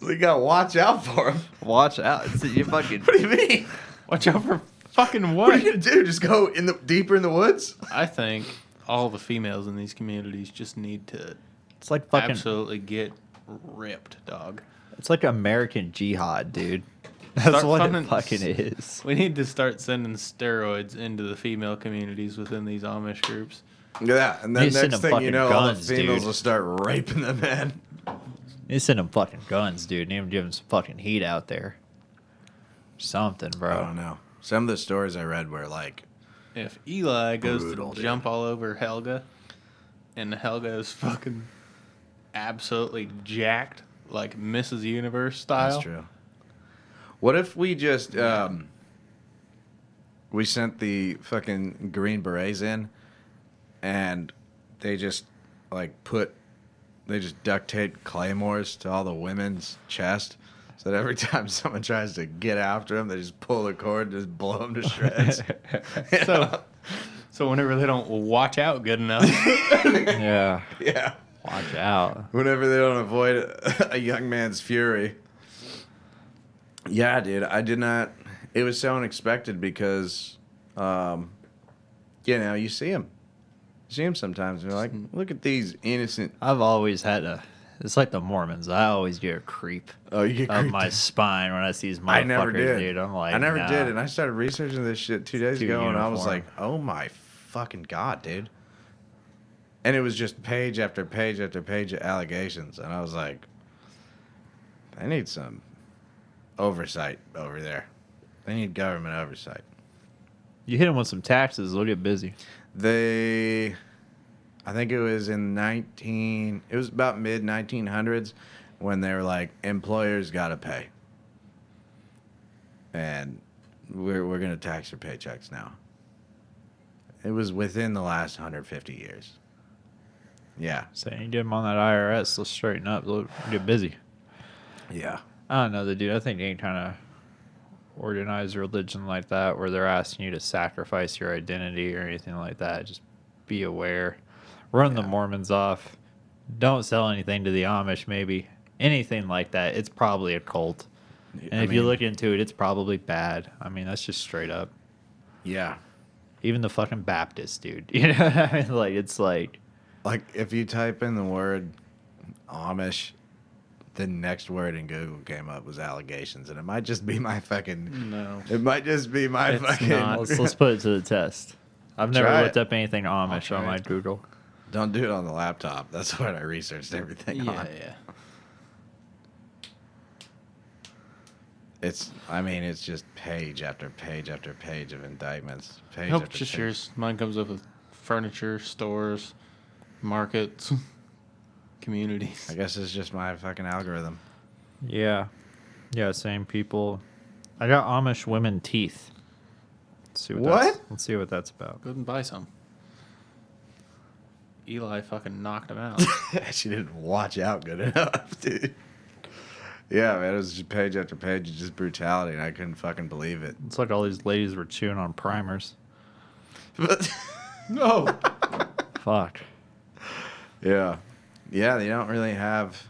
[SPEAKER 1] We gotta watch out for him.
[SPEAKER 3] Watch out. You fucking.
[SPEAKER 1] What do you mean?
[SPEAKER 2] Watch out for fucking
[SPEAKER 1] What are
[SPEAKER 2] what?
[SPEAKER 1] you gonna do? Just go deeper in the woods?
[SPEAKER 2] I think all the females in these communities just need to
[SPEAKER 3] It's like fucking.
[SPEAKER 2] absolutely get ripped, dog.
[SPEAKER 3] It's like American jihad, dude. That's
[SPEAKER 2] Start
[SPEAKER 3] what it
[SPEAKER 2] funding-
[SPEAKER 3] fucking is.
[SPEAKER 2] We need to start sending steroids into the female communities within these Amish groups.
[SPEAKER 1] Yeah, and then
[SPEAKER 3] You send
[SPEAKER 1] next
[SPEAKER 3] them
[SPEAKER 1] thing you
[SPEAKER 3] fucking
[SPEAKER 1] know, all the
[SPEAKER 3] guns,
[SPEAKER 1] females
[SPEAKER 3] dude.
[SPEAKER 1] will start raping the men.
[SPEAKER 3] You send them fucking guns, dude. Need to give them some fucking heat out there. Something,
[SPEAKER 1] I
[SPEAKER 3] bro.
[SPEAKER 1] don't know. Some of the stories I read were like,
[SPEAKER 2] If Eli goes
[SPEAKER 1] Brutal,
[SPEAKER 2] to
[SPEAKER 1] dude.
[SPEAKER 2] jump all over Helga, and Helga is fucking absolutely jacked, like Mrs. Universe style.
[SPEAKER 1] that's true. What if we just we sent the fucking Green Berets in, and they just they just duct tape claymores to all the women's chest, so that every time someone tries to get after them, they just pull the cord and just blow them to shreds.
[SPEAKER 2] So whenever they don't watch out good enough,
[SPEAKER 3] Yeah.
[SPEAKER 1] Yeah.
[SPEAKER 3] Watch out.
[SPEAKER 1] Whenever they don't avoid a young man's fury. Yeah, dude, I did not. It was so unexpected because, you know, you see them. You see them sometimes. And you're like, look at these innocent.
[SPEAKER 3] I've always had a. It's like the Mormons. I always get a creep
[SPEAKER 1] Oh, you get
[SPEAKER 3] up
[SPEAKER 1] creeped
[SPEAKER 3] my
[SPEAKER 1] out.
[SPEAKER 3] spine when I see these motherfuckers,
[SPEAKER 1] I never did.
[SPEAKER 3] dude. I'm like,
[SPEAKER 1] I never
[SPEAKER 3] nah.
[SPEAKER 1] did. And I started researching this shit 2 days
[SPEAKER 3] Too
[SPEAKER 1] ago, and I was
[SPEAKER 3] uniform.
[SPEAKER 1] like, oh my fucking God, dude. And it was just page after page after page of allegations. And I was like, they need some oversight over there. They need government oversight.
[SPEAKER 3] You hit them with some taxes, they'll get busy.
[SPEAKER 1] I think it was it was about mid 1900s when they were like, employers got to pay. And we're going to tax your paychecks now. It was within the last 150 years. Yeah.
[SPEAKER 3] So you get them on that IRS, they'll straighten up, they'll get busy.
[SPEAKER 1] Yeah.
[SPEAKER 3] I don't know, dude. I think any kind of organized religion like that where they're asking you to sacrifice your identity or anything like that, just be aware. Run the Mormons off. Don't sell anything to the Amish, maybe. Anything like that, it's probably a cult. And if you look into it, it's probably bad. I mean, that's just straight up.
[SPEAKER 1] Yeah.
[SPEAKER 3] Even the fucking Baptists, dude. You know what I mean? Like, it's like...
[SPEAKER 1] Like, if you type in the word Amish, the next word in Google came up was allegations, and it might just be my fucking...
[SPEAKER 2] no.
[SPEAKER 1] It might just be my
[SPEAKER 2] It's
[SPEAKER 1] fucking...
[SPEAKER 2] not.
[SPEAKER 3] Let's put it to the test. I've never
[SPEAKER 1] Try
[SPEAKER 3] looked
[SPEAKER 1] it.
[SPEAKER 3] up anything Amish
[SPEAKER 2] try
[SPEAKER 3] on my
[SPEAKER 2] it.
[SPEAKER 3] Google.
[SPEAKER 1] Don't do it on the laptop. That's what I researched everything on.
[SPEAKER 2] Yeah.
[SPEAKER 1] It's just page after page after page of indictments. Page
[SPEAKER 2] Nope,
[SPEAKER 1] after
[SPEAKER 2] just
[SPEAKER 1] page.
[SPEAKER 2] yours. Mine comes up with furniture, stores, markets, communities.
[SPEAKER 1] I guess it's just my fucking algorithm.
[SPEAKER 3] Yeah. Yeah, same people. I got Amish women teeth. Let's see let's see what that's about.
[SPEAKER 2] Go and buy some. Eli fucking knocked him out.
[SPEAKER 1] She didn't watch out good enough, dude. Yeah, man, it was just page after page of just brutality, and I couldn't fucking believe it.
[SPEAKER 3] It's like all these ladies were chewing on primers.
[SPEAKER 1] But
[SPEAKER 2] No.
[SPEAKER 3] Fuck.
[SPEAKER 1] yeah, they don't really have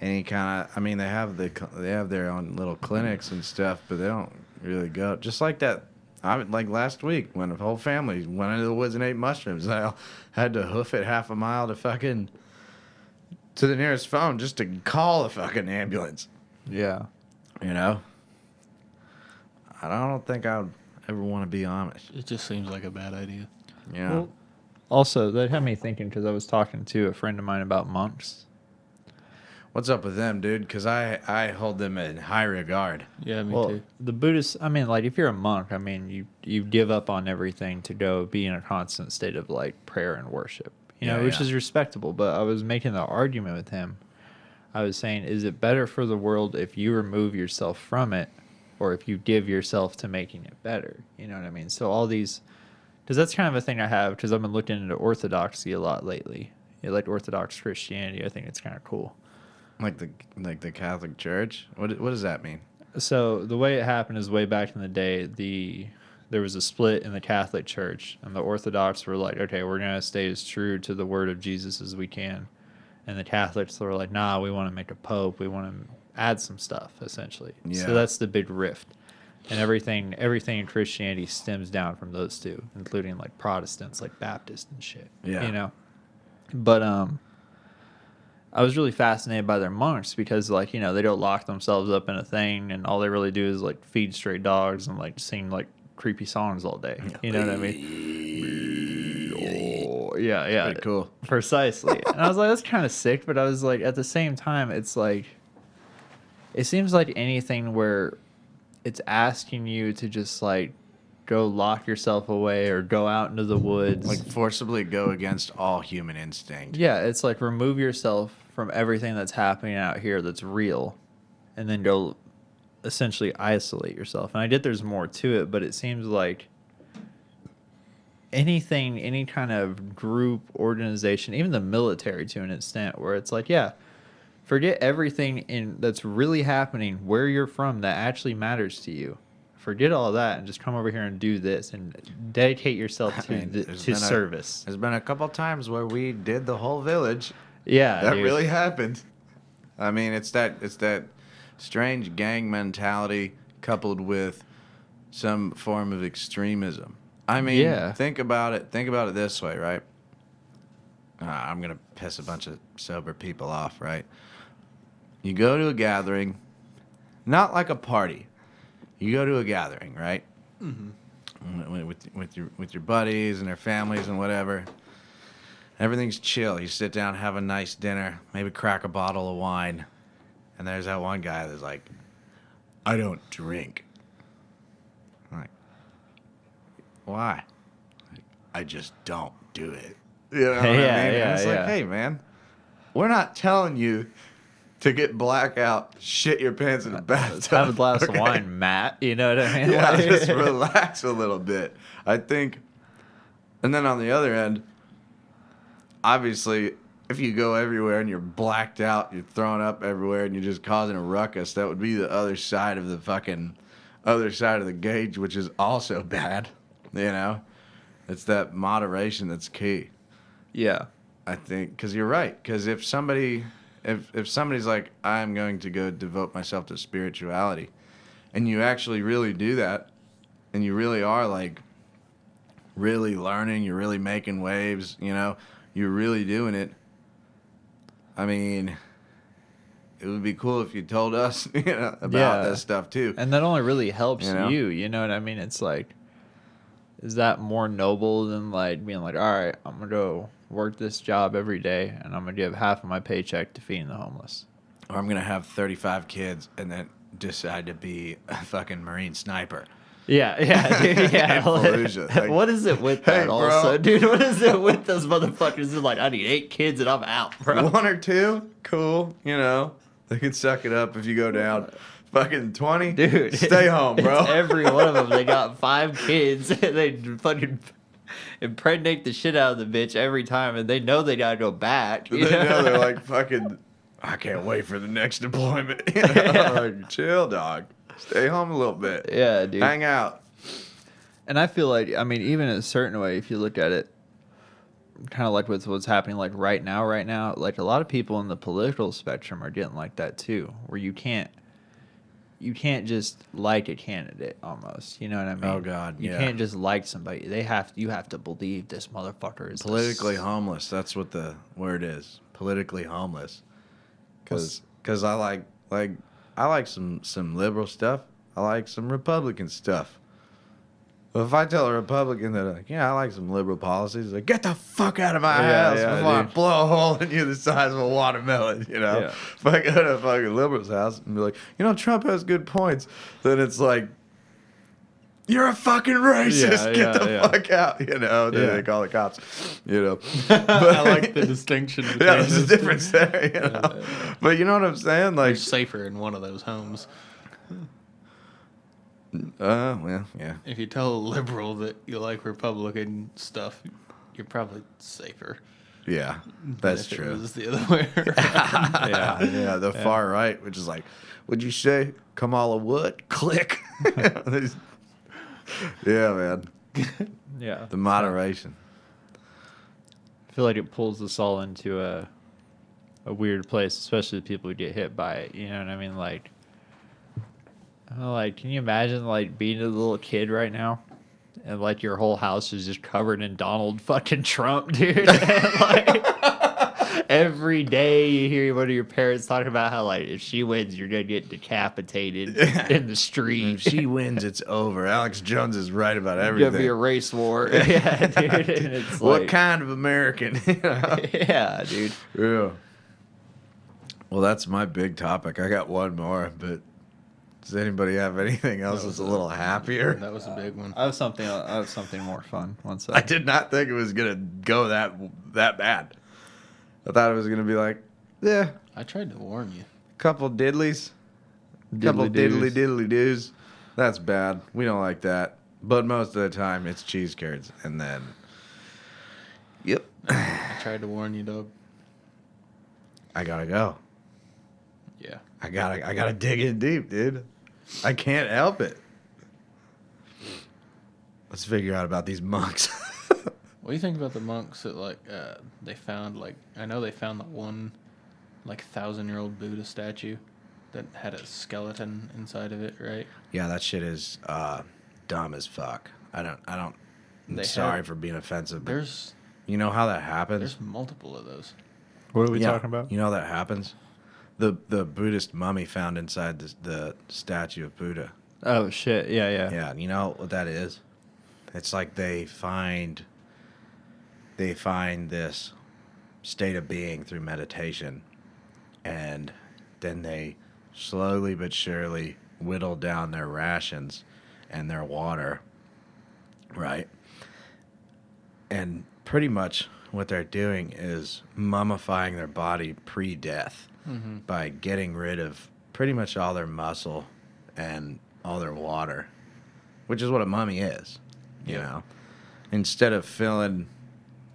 [SPEAKER 1] any kind of. I mean, they have their own little clinics and stuff, but they don't really go. Just like that like last week when the whole family went into the woods and ate mushrooms. I had to hoof it half a mile to the nearest phone just to call a fucking ambulance.
[SPEAKER 3] Yeah.
[SPEAKER 1] You know? I don't think I'd ever want to be Amish.
[SPEAKER 2] It just seems like a bad idea.
[SPEAKER 1] Yeah.
[SPEAKER 3] Well, also, that had me thinking because I was talking to a friend of mine about monks.
[SPEAKER 1] What's up with them, dude? Because I hold them in high regard.
[SPEAKER 2] Yeah, me
[SPEAKER 3] Well,
[SPEAKER 2] too.
[SPEAKER 3] the Buddhists, I mean, like, if you're a monk, I mean, you give up on everything to go be in a constant state of, like, prayer and worship, which is respectable. But I was making the argument with him. I was saying, is it better for the world if you remove yourself from it or if you give yourself to making it better? You know what I mean? So all these, because that's kind of a thing I have, because I've been looking into orthodoxy a lot lately. Like Orthodox Christianity, I think it's kind of cool.
[SPEAKER 1] Like the Catholic Church? What does that mean?
[SPEAKER 3] So the way it happened is way back in the day, there was a split in the Catholic Church, and the Orthodox were like, okay, we're going to stay as true to the word of Jesus as we can. And the Catholics were like, nah, we want to make a pope. We want to add some stuff, essentially.
[SPEAKER 1] Yeah.
[SPEAKER 3] So that's the big rift. And everything in Christianity stems down from those two, including like Protestants, like Baptist and shit.
[SPEAKER 1] Yeah.
[SPEAKER 3] But I was really fascinated by their monks because, like, they don't lock themselves up in a thing, and all they really do is like feed stray dogs and like sing like creepy songs all day. You know what I mean? Yeah.
[SPEAKER 1] Pretty cool.
[SPEAKER 3] Precisely. And I was like, that's kind of sick, but I was like, at the same time, it's like, it seems like anything where it's asking you to just like go lock yourself away or go out into the woods.
[SPEAKER 1] Like forcibly go against all human instinct.
[SPEAKER 3] Yeah, it's like remove yourself from everything that's happening out here that's real and then go essentially isolate yourself. And I get there's more to it, but it seems like anything, any kind of group, organization, even the military to an extent, where it's like, yeah, forget everything that's really happening where you're from that actually matters to you. Forget all that and just come over here and do this and dedicate yourself to service.
[SPEAKER 1] There's been a couple times where we did the whole village.
[SPEAKER 3] Yeah,
[SPEAKER 1] that
[SPEAKER 3] dude.
[SPEAKER 1] really happened. I mean, it's that strange gang mentality coupled with some form of extremism. I mean, think about it this way, right? I'm gonna piss a bunch of sober people off, right? You go to a gathering, not like a party. You go to a gathering, right? Mm-hmm. With your buddies and their families and whatever. Everything's chill. You sit down, have a nice dinner, maybe crack a bottle of wine, and there's that one guy that's like, "I don't drink." I'm like, why? Like, I just don't do it. You know what I mean? And it's like, hey man, we're not telling you to get blackout, shit your pants in the bathtub.
[SPEAKER 3] Have a glass of wine, Matt. You know what I mean?
[SPEAKER 1] Yeah, just relax a little bit. I think, and then on the other end, obviously, if you go everywhere and you're blacked out, you're throwing up everywhere, and you're just causing a ruckus, that would be the other side of the gauge, which is also bad. It's that moderation that's key.
[SPEAKER 3] Yeah,
[SPEAKER 1] I think, because you're right. Because if somebody's like, I'm going to go devote myself to spirituality, and you actually really do that, and you really are like really learning, you're really making waves, you're really doing it. I mean, it would be cool if you told us, about this stuff too.
[SPEAKER 3] And that only really helps you. You know what I mean? It's like, is that more noble than like being like, all right, I'm gonna go work this job every day, and I'm gonna give half of my paycheck to feeding the homeless,
[SPEAKER 1] or I'm gonna have 35 kids and then decide to be a fucking Marine sniper.
[SPEAKER 3] Yeah, dude, yeah.
[SPEAKER 1] In Fallujah. Like,
[SPEAKER 3] what is it with that also, dude? What is it with those motherfuckers? They're like, I need 8 kids and I'm out, bro.
[SPEAKER 1] 1 or 2, cool. They can suck it up if you go down. Fucking 20,
[SPEAKER 3] dude.
[SPEAKER 1] Stay home, bro.
[SPEAKER 3] It's every one of them. They got 5 kids. And they fucking impregnate the shit out of the bitch every time, and they know they gotta go back.
[SPEAKER 1] They know they're like fucking. I can't wait for the next deployment. Like, chill, dog. Stay home a little bit.
[SPEAKER 3] Yeah, dude.
[SPEAKER 1] Hang out.
[SPEAKER 3] And I feel like, I mean, even in a certain way, if you look at it, kind of like with what's happening like right now, like a lot of people in the political spectrum are getting like that too, where you can't you can't just like a candidate almost. You know what I mean?
[SPEAKER 1] Oh, God,
[SPEAKER 3] you
[SPEAKER 1] yeah.
[SPEAKER 3] can't just like somebody. You have to believe this motherfucker is
[SPEAKER 1] Politically homeless. That's what the word is. Politically homeless. Because I like some liberal stuff. I like some Republican stuff. Well, if I tell a Republican that, like, yeah, I like some liberal policies, like, get the fuck out of my house before I blow a hole in you the size of a watermelon, you know?
[SPEAKER 3] Yeah.
[SPEAKER 1] If I go to a fucking liberal's house and be like, you know, Trump has good points, then it's like, you're a fucking racist. Get the fuck out, you know? Then they call the cops, you know? But,
[SPEAKER 2] I like the distinction between
[SPEAKER 1] yeah, there's a
[SPEAKER 2] those two.
[SPEAKER 1] difference there, you know? But you know what I'm saying?
[SPEAKER 2] You're
[SPEAKER 1] Like,
[SPEAKER 2] safer in one of those homes.
[SPEAKER 1] well, yeah.
[SPEAKER 2] If you tell a liberal that you like Republican stuff, you're probably safer.
[SPEAKER 1] Yeah,
[SPEAKER 2] than
[SPEAKER 1] that's
[SPEAKER 2] if it
[SPEAKER 1] true.
[SPEAKER 2] was the other way around.
[SPEAKER 1] Yeah, the far right, which is like, would you say Kamala would? Click. Yeah, man.
[SPEAKER 3] Yeah.
[SPEAKER 1] The moderation.
[SPEAKER 3] I feel like it pulls us all into a weird place, especially the people who get hit by it. You know what I mean? Like, can you imagine like being a little kid right now, and like your whole house is just covered in Donald fucking Trump, dude? And, like, every day you hear one of your parents talking about how like if she wins, you're gonna get decapitated in the street.
[SPEAKER 1] If she wins, it's over. Alex Jones is right about
[SPEAKER 3] It's
[SPEAKER 1] everything.
[SPEAKER 3] gonna be a race war. Yeah, dude. And it's
[SPEAKER 1] What
[SPEAKER 3] like,
[SPEAKER 1] kind of American? You know?
[SPEAKER 3] yeah, dude.
[SPEAKER 1] Yeah. Well, that's my big topic. I got one more, but does anybody have anything else that's a little happier?
[SPEAKER 2] That was a big one.
[SPEAKER 3] I have something more fun. One
[SPEAKER 1] I
[SPEAKER 3] second.
[SPEAKER 1] did not think it was gonna go that bad. I thought it was gonna be like, yeah,
[SPEAKER 2] I tried to warn you.
[SPEAKER 1] couple diddlies, couple
[SPEAKER 3] Diddly-doos.
[SPEAKER 1] diddly doos. That's bad. We don't like that. But most of the time, it's cheese curds, and then, yep,
[SPEAKER 2] I tried to warn you, dog.
[SPEAKER 1] I gotta go.
[SPEAKER 2] Yeah.
[SPEAKER 1] I gotta dig in deep, dude. I can't help it. Let's figure out about these monks.
[SPEAKER 2] What do you think about the monks that they found I know they found the one 1,000-year-old Buddha statue that had a skeleton inside of it, right?
[SPEAKER 1] Yeah, that shit is dumb as fuck. I don't. I'm
[SPEAKER 2] They
[SPEAKER 1] sorry
[SPEAKER 2] had-
[SPEAKER 1] for being offensive. But
[SPEAKER 2] There's
[SPEAKER 1] you know how that happens?
[SPEAKER 2] there's multiple of those.
[SPEAKER 3] What are we
[SPEAKER 1] Yeah,
[SPEAKER 3] talking about?
[SPEAKER 1] You know how that happens? The Buddhist mummy found inside the statue of Buddha.
[SPEAKER 3] Oh shit! Yeah, yeah.
[SPEAKER 1] Yeah, you know what that is? It's like they find this state of being through meditation, and then they slowly but surely whittle down their rations and their water, right? And pretty much what they're doing is mummifying their body pre-death by getting rid of pretty much all their muscle and all their water, which is what a mummy is, you know? Instead of filling,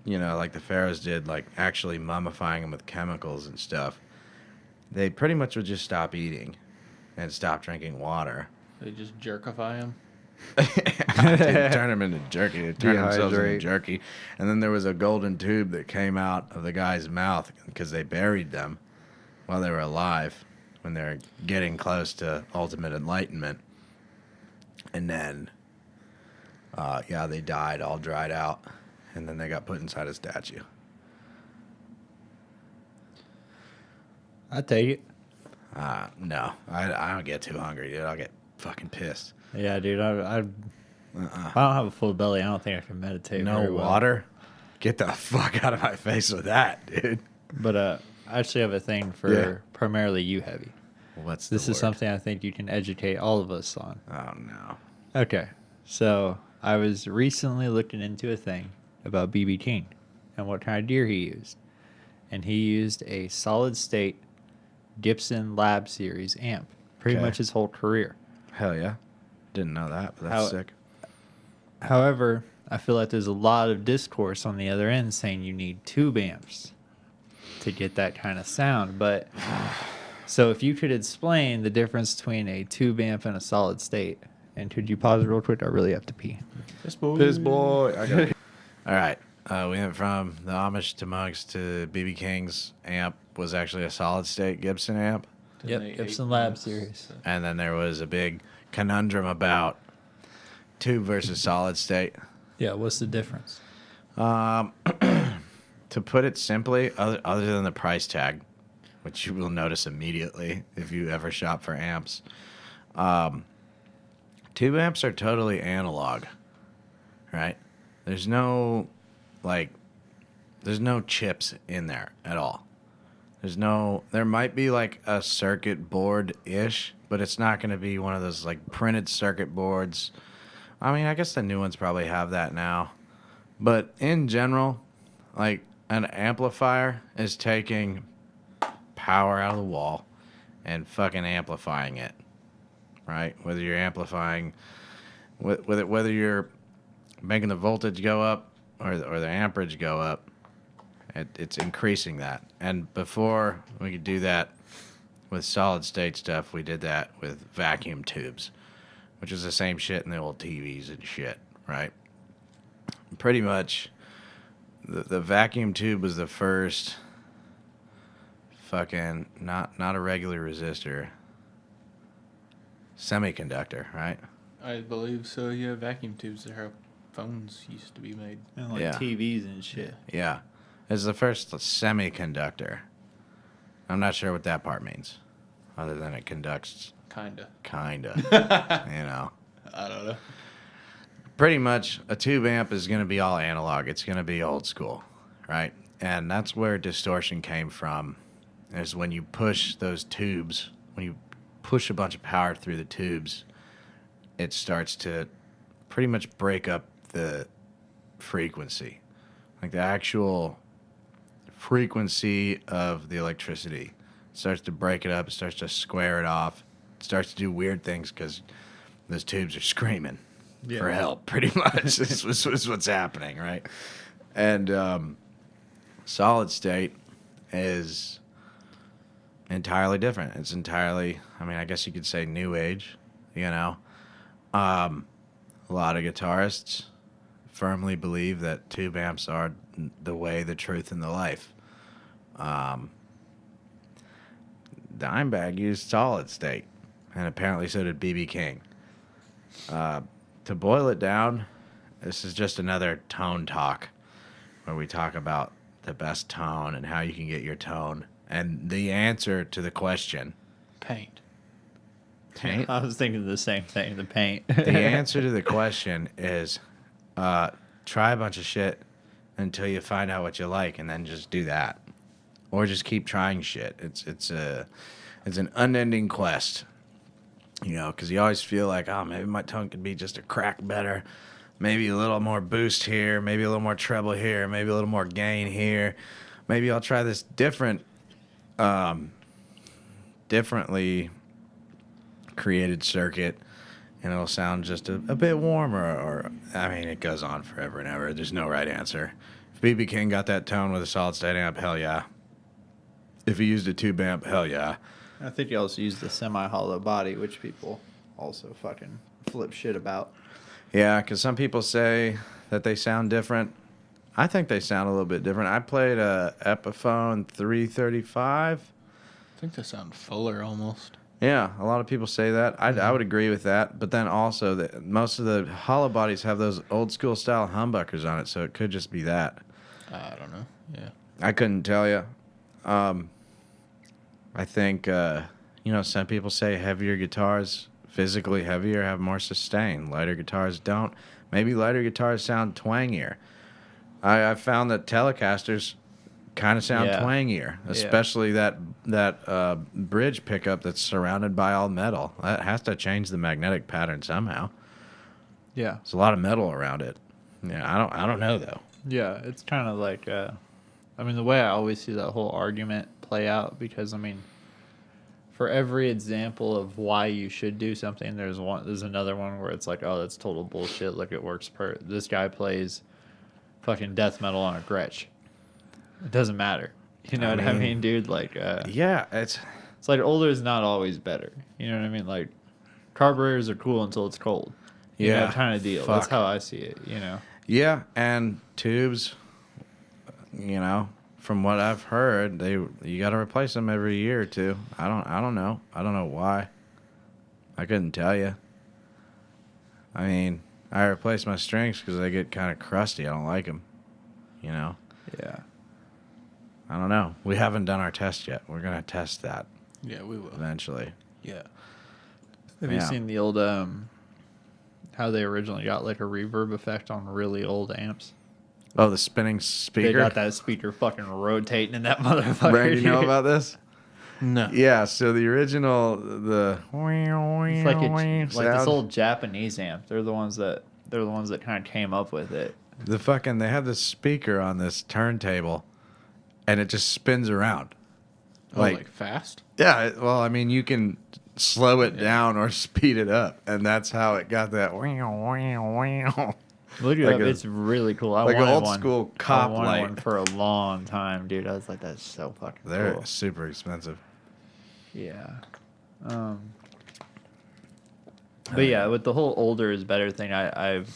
[SPEAKER 1] like the pharaohs did, like actually mummifying them with chemicals and stuff, they pretty much would just stop eating and stop drinking water.
[SPEAKER 2] They just jerkify them.
[SPEAKER 1] They turn them into jerky. They turn themselves into
[SPEAKER 3] Dehydrate.
[SPEAKER 1] jerky. And then there was a golden tube that came out of the guy's mouth because they buried them while they were alive when they were getting close to ultimate enlightenment. And then, they died, all dried out. And then they got put inside a statue.
[SPEAKER 3] I take it.
[SPEAKER 1] No, I don't get too hungry, dude. I'll get fucking pissed.
[SPEAKER 3] Yeah, dude. If I don't have a full belly, I don't think I can meditate.
[SPEAKER 1] No
[SPEAKER 3] very well.
[SPEAKER 1] water? Get the fuck out of my face with that, dude.
[SPEAKER 3] But I actually have a thing for
[SPEAKER 1] Yeah.
[SPEAKER 3] primarily you, Heavy.
[SPEAKER 1] What's
[SPEAKER 3] This
[SPEAKER 1] the
[SPEAKER 3] is
[SPEAKER 1] word?
[SPEAKER 3] something I think you can educate all of us on.
[SPEAKER 1] Oh, no.
[SPEAKER 3] Okay, so I was recently looking into a thing about BB King and what kind of gear he used. And he used a solid state Gibson Lab Series amp pretty
[SPEAKER 1] Okay.
[SPEAKER 3] much his whole career.
[SPEAKER 1] Hell yeah. Didn't know that, but that's sick.
[SPEAKER 3] However, I feel like there's a lot of discourse on the other end saying you need tube amps to get that kind of sound. But so if you could explain the difference between a tube amp and a solid state, and could you pause real quick? I really have to pee.
[SPEAKER 2] Piss boy.
[SPEAKER 1] Piss boy. I got All right. We went from the Amish to monks to BB King's amp was actually a solid state Gibson amp.
[SPEAKER 3] Yep, Gibson Lab series.
[SPEAKER 1] And then there was a big conundrum about tube versus solid state.
[SPEAKER 3] Yeah, what's the difference?
[SPEAKER 1] To put it simply, other than the price tag, which you will notice immediately if you ever shop for amps, tube amps are totally analog, right? There's no chips in there at all. There might be like a circuit board-ish, but it's not going to be one of those like printed circuit boards. I mean, I guess the new ones probably have that now. But in general, like an amplifier is taking power out of the wall and fucking amplifying it, right? Whether you're amplifying, whether you're making the voltage go up or the amperage go up, it's increasing that. And before we could do that with solid state stuff, we did that with vacuum tubes, which is the same shit in the old TVs and shit, right? Pretty much, the vacuum tube was the first fucking, not a regular resistor, semiconductor, right?
[SPEAKER 2] I believe so. Yeah, vacuum tubes are how phones used to be made.
[SPEAKER 3] And like
[SPEAKER 1] Yeah.
[SPEAKER 3] TVs and shit.
[SPEAKER 1] Yeah. It's the first semiconductor. I'm not sure what that part means, other than it conducts.
[SPEAKER 2] Kinda.
[SPEAKER 1] You know.
[SPEAKER 2] I don't know.
[SPEAKER 1] Pretty much, a tube amp is going to be all analog. It's going to be old school, right? And that's where distortion came from, is when you push those tubes, when you push a bunch of power through the tubes, it starts to pretty much break up the frequency. Like the actual frequency of the electricity. It starts to break it up. It starts to square it off. It starts to do weird things because those tubes are screaming for help, pretty much. This is what's happening, right? And solid state is entirely different. It's entirely, I mean, I guess you could say new age, you know. A lot of guitarists firmly believe that tube amps are the way, the truth, and the life. Dimebag used solid state, and apparently so did B.B. King. To boil it down, this is just another tone talk, where we talk about the best tone and how you can get your tone, and the answer to the question.
[SPEAKER 2] Paint.
[SPEAKER 1] Paint?
[SPEAKER 3] I was thinking the same thing, the paint.
[SPEAKER 1] The answer to the question is try a bunch of shit until you find out what you like, and then just do that, or just keep trying shit. It's an unending quest, you know, because you always feel like, oh, maybe my tone could be just a crack better, maybe a little more boost here, maybe a little more treble here, maybe a little more gain here, maybe I'll try this differently created circuit, and it'll sound just a bit warmer, or, I mean, it goes on forever and ever. There's no right answer. If B.B. King got that tone with a solid-state amp, hell yeah. If he used a tube amp, hell yeah.
[SPEAKER 3] I think you also use the semi-hollow body, which people also fucking flip shit about.
[SPEAKER 1] Yeah, because some people say that they sound different. I think they sound a little bit different. I played a Epiphone 335.
[SPEAKER 2] I think they sound fuller almost.
[SPEAKER 1] Yeah, a lot of people say that. I would agree with that. But then also, most of the hollow bodies have those old school style humbuckers on it, so it could just be that.
[SPEAKER 2] I don't know. Yeah.
[SPEAKER 1] I couldn't tell you. I think, some people say heavier guitars, physically heavier, have more sustain. Lighter guitars don't. Maybe lighter guitars sound twangier. I found that Telecasters kind of sound twangier, especially that bridge pickup that's surrounded by all metal. That has to change the magnetic pattern somehow.
[SPEAKER 3] Yeah.
[SPEAKER 1] There's a lot of metal around it. Yeah, I don't know though.
[SPEAKER 3] Yeah, it's kind of like, the way I always see that whole argument play out, because, for every example of why you should do something, there's another one where it's like, oh, that's total bullshit. Look, it works this guy plays fucking death metal on a Gretsch. It doesn't matter. You know what I mean, dude? Like,
[SPEAKER 1] yeah, it's
[SPEAKER 3] like older is not always better. You know what I mean? Like, carburetors are cool until it's cold. You know, kind of deal. That's how I see it, you know?
[SPEAKER 1] Yeah, and tubes, from what I've heard, you got to replace them every year or two. I don't know. I don't know why. I couldn't tell you. I mean, I replace my strings because they get kind of crusty. I don't like them. You know?
[SPEAKER 3] Yeah.
[SPEAKER 1] I don't know. We haven't done our test yet. We're going to test that
[SPEAKER 2] Yeah, we will.
[SPEAKER 1] eventually.
[SPEAKER 2] Yeah.
[SPEAKER 3] Have you seen the old how they originally got like a reverb effect on really old amps?
[SPEAKER 1] Oh, the spinning speaker?
[SPEAKER 3] They got that speaker fucking rotating in that motherfucker.
[SPEAKER 1] Brad, you know about this?
[SPEAKER 2] No.
[SPEAKER 1] Yeah, so the original,
[SPEAKER 3] It's like this
[SPEAKER 1] sound,
[SPEAKER 3] old Japanese amp. They're the ones that kind of came up with it.
[SPEAKER 1] they have this speaker on this turntable, and it just spins around.
[SPEAKER 2] Oh, like fast?
[SPEAKER 1] Yeah, well, I mean, you can slow it down or speed it up, and that's how it got that.
[SPEAKER 3] Look it
[SPEAKER 1] Like
[SPEAKER 3] up.
[SPEAKER 1] a-
[SPEAKER 3] It's really cool. I
[SPEAKER 1] like an
[SPEAKER 3] wanted
[SPEAKER 1] old
[SPEAKER 3] one.
[SPEAKER 1] school cop
[SPEAKER 3] I wanted
[SPEAKER 1] light.
[SPEAKER 3] one for a long time, dude. I was like, that's so fucking
[SPEAKER 1] They're
[SPEAKER 3] cool.
[SPEAKER 1] super expensive.
[SPEAKER 3] Yeah. But yeah, with the whole older is better thing, I've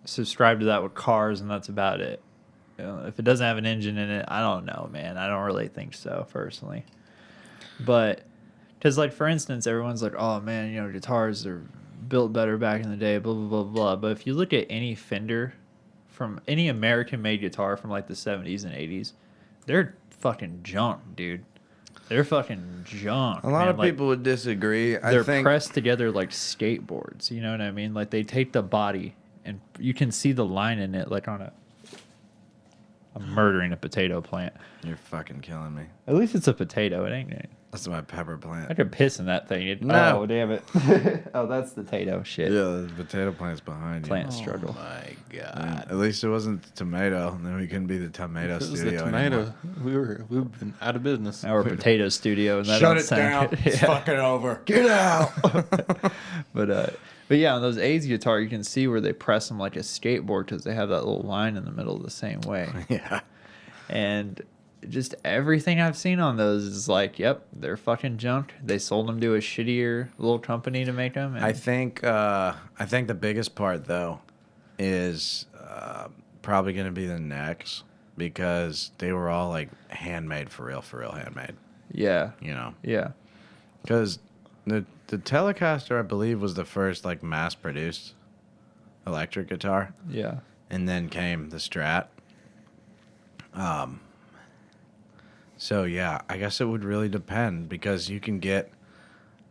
[SPEAKER 3] subscribed to that with cars, and that's about it. You know, if it doesn't have an engine in it, I don't know, man. I don't really think so, personally. But, because, like, for instance, everyone's like, oh, man, you know, guitars are built better back in the day, blah, blah, blah, blah. But if you look at any Fender, from any American-made guitar from, like, the 70s and 80s, they're fucking junk, dude. They're fucking junk.
[SPEAKER 1] A lot
[SPEAKER 3] man.
[SPEAKER 1] of
[SPEAKER 3] Like,
[SPEAKER 1] people would disagree. I
[SPEAKER 3] they're
[SPEAKER 1] think
[SPEAKER 3] pressed together like skateboards. You know what I mean? Like they take the body and you can see the line in it, like on a. I'm murdering a potato plant.
[SPEAKER 1] you're fucking killing me.
[SPEAKER 3] At least it's a potato. It ain't.
[SPEAKER 1] That's my pepper plant.
[SPEAKER 3] I could piss in that thing.
[SPEAKER 1] No.
[SPEAKER 3] Oh damn it! Oh, that's the potato shit.
[SPEAKER 1] Yeah, the potato plant's behind you.
[SPEAKER 3] Plant struggle.
[SPEAKER 2] Oh my
[SPEAKER 1] Yeah,
[SPEAKER 2] god.
[SPEAKER 1] at least it wasn't the tomato, and then we couldn't be the tomato
[SPEAKER 2] If it was
[SPEAKER 1] studio
[SPEAKER 2] the tomato,
[SPEAKER 1] anymore.
[SPEAKER 2] we've been out of business.
[SPEAKER 3] Our potato studio. And that
[SPEAKER 1] Shut
[SPEAKER 3] don't
[SPEAKER 1] it
[SPEAKER 3] sound
[SPEAKER 1] down.
[SPEAKER 3] good.
[SPEAKER 1] It's
[SPEAKER 3] Yeah.
[SPEAKER 1] fucking over. Get out.
[SPEAKER 3] But yeah, on those A's guitar, you can see where they press them like a skateboard because they have that little line in the middle the same way.
[SPEAKER 1] Yeah.
[SPEAKER 3] And just everything I've seen on those is like, yep, they're fucking junk. They sold them to a shittier little company to make them. And
[SPEAKER 1] I think the biggest part though is probably going to be the necks because they were all like handmade for real handmade.
[SPEAKER 3] yeah,
[SPEAKER 1] You know,
[SPEAKER 3] yeah,
[SPEAKER 1] because the Telecaster I believe was the first like mass produced electric guitar,
[SPEAKER 3] yeah.
[SPEAKER 1] and then came the Strat. So yeah, I guess it would really depend because you can get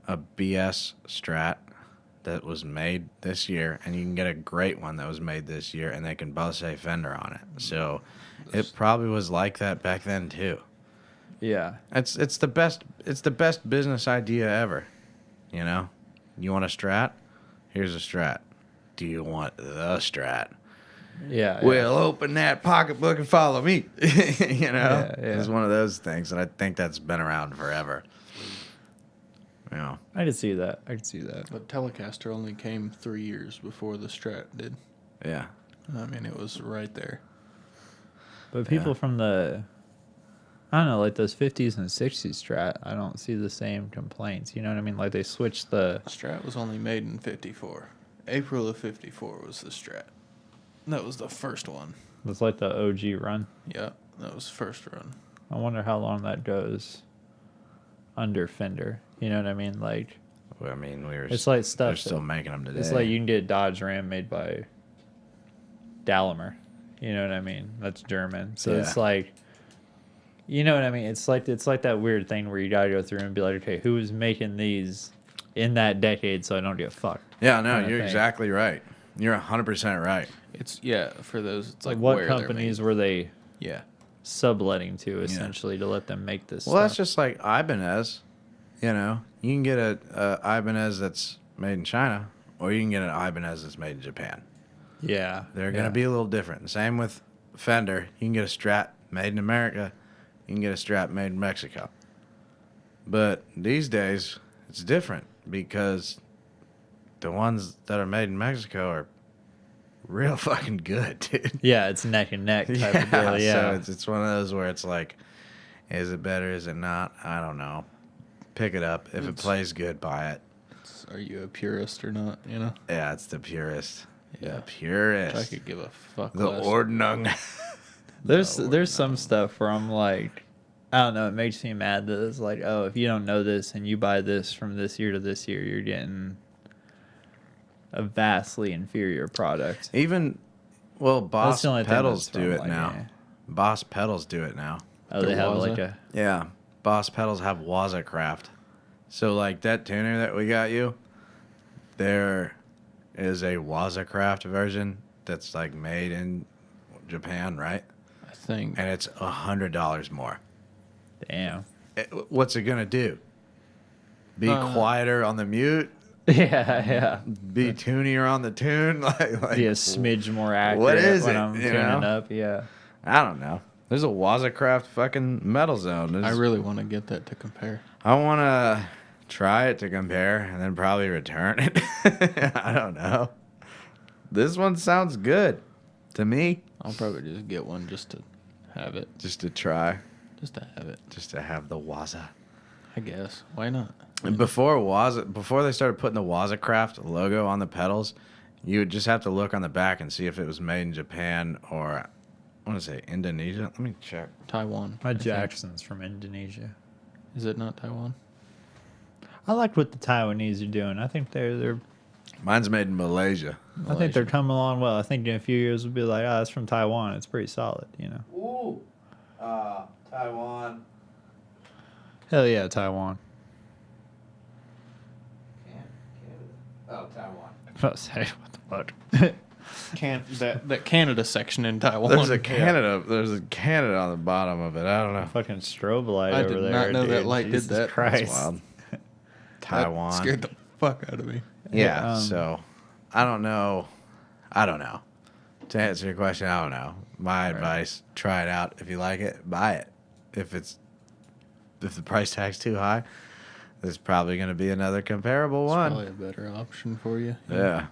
[SPEAKER 1] a BS Strat that was made this year, and you can get a great one that was made this year, and they can both say Fender on it. So it probably was like that back then too.
[SPEAKER 3] Yeah.
[SPEAKER 1] It's the best business idea ever. You know, you want a Strat? Here's a Strat. Do you want the Strat?
[SPEAKER 3] Yeah.
[SPEAKER 1] Well, open that pocketbook and follow me. You know,
[SPEAKER 3] Yeah, yeah.
[SPEAKER 1] it's one of those things, and I think that's been around forever. You know,
[SPEAKER 3] I could see that. I could see that.
[SPEAKER 2] But Telecaster only came 3 years before the Strat did.
[SPEAKER 1] yeah.
[SPEAKER 2] I mean, it was right there.
[SPEAKER 3] But people from the, I don't know, like those 50s and 60s Strat, I don't see the same complaints. You know what I mean? Like they switched the.
[SPEAKER 2] Strat was only made in 54. April of 54 was the Strat. That was the first one.
[SPEAKER 3] It's like the OG run.
[SPEAKER 2] Yeah, that was the first run.
[SPEAKER 3] I wonder how long that goes under Fender. You know what I mean? Like,
[SPEAKER 1] Well, I mean,
[SPEAKER 3] it's like stuff.
[SPEAKER 1] They're still making them today.
[SPEAKER 3] It's like you can get a Dodge Ram made by Daimler. You know what I mean? That's German. So it's
[SPEAKER 1] Yeah.
[SPEAKER 3] like, you know what I mean? It's like that weird thing where you gotta go through and be like, okay, who was making these in that decade so I don't get fucked?
[SPEAKER 1] Yeah, no,
[SPEAKER 3] kinda
[SPEAKER 1] you're
[SPEAKER 3] thing.
[SPEAKER 1] exactly right. You're 100% right.
[SPEAKER 2] It's, yeah, for those, it's like
[SPEAKER 3] What
[SPEAKER 2] where they're
[SPEAKER 3] companies
[SPEAKER 2] made.
[SPEAKER 3] were they
[SPEAKER 2] Yeah.
[SPEAKER 3] subletting to essentially to let them make this
[SPEAKER 1] Well,
[SPEAKER 3] stuff?
[SPEAKER 1] that's just like Ibanez. You know, you can get a Ibanez that's made in China, or you can get an Ibanez that's made in Japan.
[SPEAKER 3] yeah.
[SPEAKER 1] They're going to be a little different. Same with Fender. You can get a Strat made in America. You can get a Strat made in Mexico. But these days, it's different because the ones that are made in Mexico are real fucking good, dude.
[SPEAKER 3] Yeah, it's neck and neck type of deal. Yeah.
[SPEAKER 1] So it's one of those where it's like, is it better? Is it not? I don't know. Pick it up. If it plays good, buy it.
[SPEAKER 2] Are you a purist or not, you know?
[SPEAKER 1] Yeah, it's the purest.
[SPEAKER 2] Yeah.
[SPEAKER 1] The purest.
[SPEAKER 2] Which I could give a fuck
[SPEAKER 1] The
[SPEAKER 2] less.
[SPEAKER 1] Ordnung.
[SPEAKER 3] There's some stuff where I'm like, I don't know, it makes me mad that it's like, oh, if you don't know this and you buy this from this year to this year, you're getting a vastly inferior product.
[SPEAKER 1] Even, well, Boss
[SPEAKER 3] the only thing
[SPEAKER 1] pedals
[SPEAKER 3] that's
[SPEAKER 1] do
[SPEAKER 3] from,
[SPEAKER 1] it
[SPEAKER 3] like,
[SPEAKER 1] now.
[SPEAKER 3] yeah.
[SPEAKER 1] Boss pedals do it now.
[SPEAKER 3] Oh, they have like
[SPEAKER 2] Waza?
[SPEAKER 3] a
[SPEAKER 1] Yeah, Boss pedals have Waza craft. So like that tuner that we got you, there is a Waza craft version that's like made in Japan, right?
[SPEAKER 2] I think.
[SPEAKER 1] And it's $100 more.
[SPEAKER 3] damn.
[SPEAKER 1] What's it gonna do? Be quieter on the mute?
[SPEAKER 3] Yeah.
[SPEAKER 1] Be tunier on the tune? like
[SPEAKER 3] Be a smidge more accurate
[SPEAKER 1] what is
[SPEAKER 3] when
[SPEAKER 1] it,
[SPEAKER 3] I'm
[SPEAKER 1] you
[SPEAKER 3] tuning
[SPEAKER 1] know?
[SPEAKER 3] up. Yeah.
[SPEAKER 1] I don't know. There's a Wazacraft fucking metal zone.
[SPEAKER 2] I really want to get that to compare.
[SPEAKER 1] I want to try it to compare and then probably return it. I don't know. This one sounds good to me.
[SPEAKER 2] I'll probably just get one just to have it.
[SPEAKER 1] Just to try.
[SPEAKER 2] Just to have it.
[SPEAKER 1] Just to have the Waza.
[SPEAKER 2] I guess. Why not?
[SPEAKER 1] And before they started putting the Wazacraft logo on the pedals, you would just have to look on the back and see if it was made in Japan or, I want to say Indonesia. Let me check.
[SPEAKER 2] Taiwan.
[SPEAKER 3] My
[SPEAKER 2] I think.
[SPEAKER 3] Jackson's from Indonesia.
[SPEAKER 2] Is it not Taiwan?
[SPEAKER 3] I like what the Taiwanese are doing. I think they're
[SPEAKER 1] Mine's made in Malaysia.
[SPEAKER 3] I think they're coming along well. I think in a few years we'll be like, it's from Taiwan. It's pretty solid, you know.
[SPEAKER 1] Ooh. Taiwan.
[SPEAKER 3] Hell yeah, Taiwan.
[SPEAKER 1] Oh, Taiwan.
[SPEAKER 3] I was say, what the fuck?
[SPEAKER 2] That Canada section in Taiwan.
[SPEAKER 1] There's a Canada. There's a Canada on the bottom of it. I don't know.
[SPEAKER 3] Fucking strobe light
[SPEAKER 2] I
[SPEAKER 3] over
[SPEAKER 2] did
[SPEAKER 3] there.
[SPEAKER 2] not know
[SPEAKER 3] dude.
[SPEAKER 2] that light did
[SPEAKER 3] Jesus
[SPEAKER 2] that.
[SPEAKER 3] Christ.
[SPEAKER 1] That's wild.
[SPEAKER 2] That
[SPEAKER 1] Taiwan.
[SPEAKER 2] scared the fuck out of me.
[SPEAKER 1] Yeah.
[SPEAKER 3] Um,
[SPEAKER 1] So, I don't know. To answer your question, I don't know. My advice: try it out. If you like it, buy it. If the price tag's too high, there's probably going to be another comparable
[SPEAKER 2] It's
[SPEAKER 1] one.
[SPEAKER 2] probably a better option for you.
[SPEAKER 1] Yeah.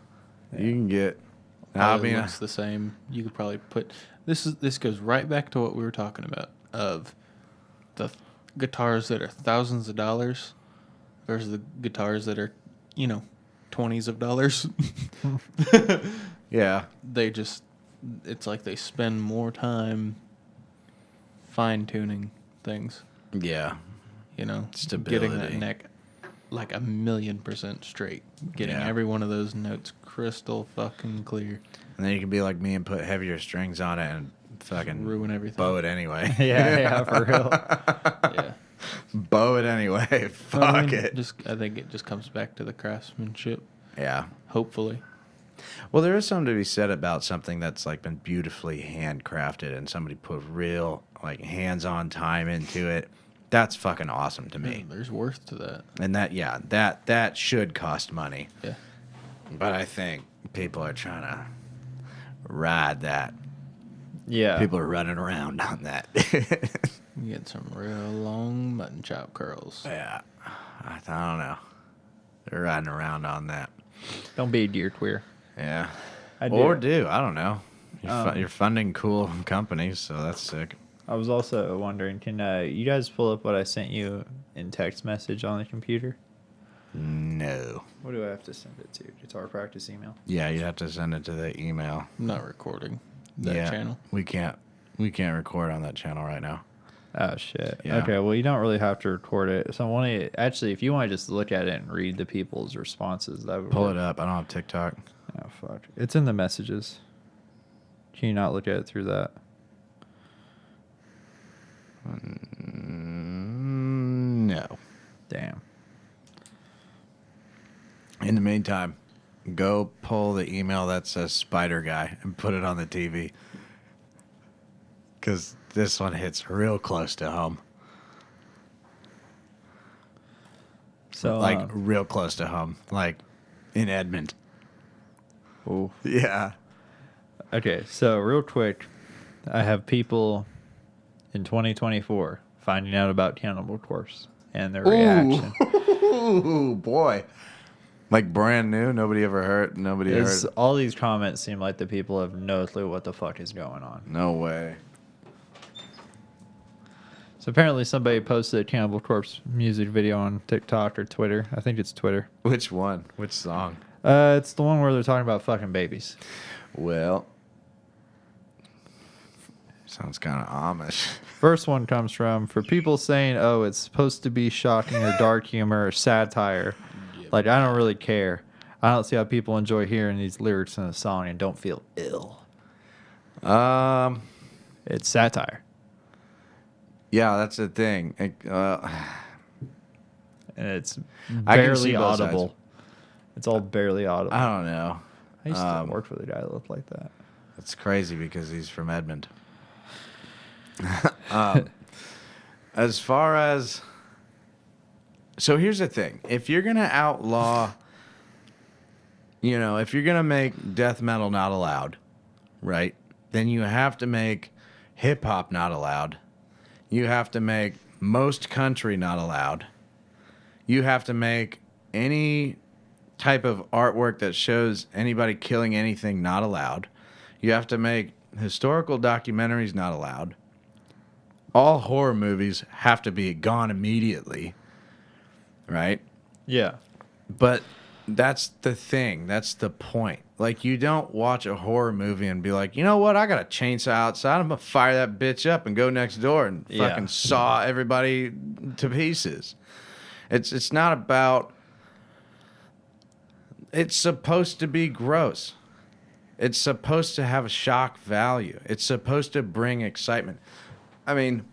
[SPEAKER 1] You can get.
[SPEAKER 2] Probably looks the same. You could probably put this goes right back to what we were talking about of the guitars that are thousands of dollars versus the guitars that are, 20s of dollars.
[SPEAKER 1] Yeah.
[SPEAKER 2] It's like they spend more time fine tuning things,
[SPEAKER 1] Yeah.
[SPEAKER 2] getting that
[SPEAKER 1] Stability.
[SPEAKER 2] neck like 1,000,000% straight, getting
[SPEAKER 1] Yeah.
[SPEAKER 2] every one of those notes crystal fucking clear.
[SPEAKER 1] And then you can be like me and put heavier strings on it and fucking
[SPEAKER 2] Ruin everything.
[SPEAKER 1] bow it anyway.
[SPEAKER 3] yeah, for real.
[SPEAKER 2] Yeah.
[SPEAKER 1] Bow it anyway.
[SPEAKER 2] I
[SPEAKER 1] Fuck
[SPEAKER 2] mean,
[SPEAKER 1] it.
[SPEAKER 2] I think it just comes back to the craftsmanship,
[SPEAKER 1] Yeah.
[SPEAKER 2] hopefully.
[SPEAKER 1] Well, there is something to be said about something that's like been beautifully handcrafted and somebody put real like hands-on time into it. That's fucking awesome to me.
[SPEAKER 2] There's worth to that.
[SPEAKER 1] And that should cost money.
[SPEAKER 2] Yeah.
[SPEAKER 1] But I think people are trying to ride that.
[SPEAKER 3] Yeah.
[SPEAKER 1] People are running around on that.
[SPEAKER 2] You get some real long mutton chop curls.
[SPEAKER 1] Yeah. I don't know. They're riding around on that.
[SPEAKER 3] Don't be a deer queer.
[SPEAKER 1] Yeah.
[SPEAKER 3] I
[SPEAKER 1] Or
[SPEAKER 3] do.
[SPEAKER 1] do. I don't know. You're funding cool companies, so that's sick.
[SPEAKER 3] I was also wondering, can you guys pull up what I sent you in text message on the computer?
[SPEAKER 1] No.
[SPEAKER 3] What do I have to send it to? Guitar practice email?
[SPEAKER 1] Yeah, you'd have to send it to the email.
[SPEAKER 2] I'm not recording that channel.
[SPEAKER 1] We can't record on that channel right now.
[SPEAKER 3] Oh, shit.
[SPEAKER 1] Yeah.
[SPEAKER 3] Okay, well, you don't really have to record it. So, actually, if you want to just look at it and read the people's responses, that would
[SPEAKER 1] Pull
[SPEAKER 3] work.
[SPEAKER 1] it up. I don't have TikTok.
[SPEAKER 3] Oh, fuck. It's in the messages. Can you not look at it through that?
[SPEAKER 1] No.
[SPEAKER 3] Damn.
[SPEAKER 1] In the meantime, go pull the email that says Spider Guy and put it on the TV. Because this one hits real close to home.
[SPEAKER 3] So,
[SPEAKER 1] Like, real close to home. Like, in Edmond.
[SPEAKER 3] ooh.
[SPEAKER 1] Yeah.
[SPEAKER 3] Okay, so real quick, I have people in 2024 finding out about Cannibal Corpse and their reaction.
[SPEAKER 1] Ooh, boy. Like, brand new? Nobody ever heard? Nobody heard?
[SPEAKER 3] All these comments seem like the people have no clue what the fuck is going on.
[SPEAKER 1] No way.
[SPEAKER 3] So apparently somebody posted a Cannibal Corpse music video on TikTok or Twitter. I think it's Twitter.
[SPEAKER 1] Which one? Which song?
[SPEAKER 3] It's the one where they're talking about fucking babies.
[SPEAKER 1] Well, Sounds kind of Amish.
[SPEAKER 3] First one comes from, for people saying, oh, it's supposed to be shocking or dark humor or satire. Like, I don't really care. I don't see how people enjoy hearing these lyrics in a song and don't feel ill. It's satire.
[SPEAKER 1] Yeah, that's the thing.
[SPEAKER 3] And it's
[SPEAKER 1] I can see
[SPEAKER 3] barely
[SPEAKER 1] both sides.
[SPEAKER 3] audible. It's all barely audible.
[SPEAKER 1] I don't know.
[SPEAKER 3] I used to work with a guy that looked like that.
[SPEAKER 1] It's crazy because he's from Edmond. As far as... So here's the thing. If you're going to outlaw... You know, if you're going to make death metal not allowed, right, then you have to make hip-hop not allowed. You have to make most country not allowed. You have to make any type of artwork that shows anybody killing anything not allowed. You have to make historical documentaries not allowed. All horror movies have to be gone immediately, right?
[SPEAKER 3] Yeah.
[SPEAKER 1] But that's the thing. That's the point. Like, you don't watch a horror movie and be like, you know what? I got a chainsaw outside. I'm going to fire that bitch up and go next door and fucking saw everybody to pieces. It's not about... It's supposed to be gross. It's supposed to have a shock value. It's supposed to bring excitement. I mean,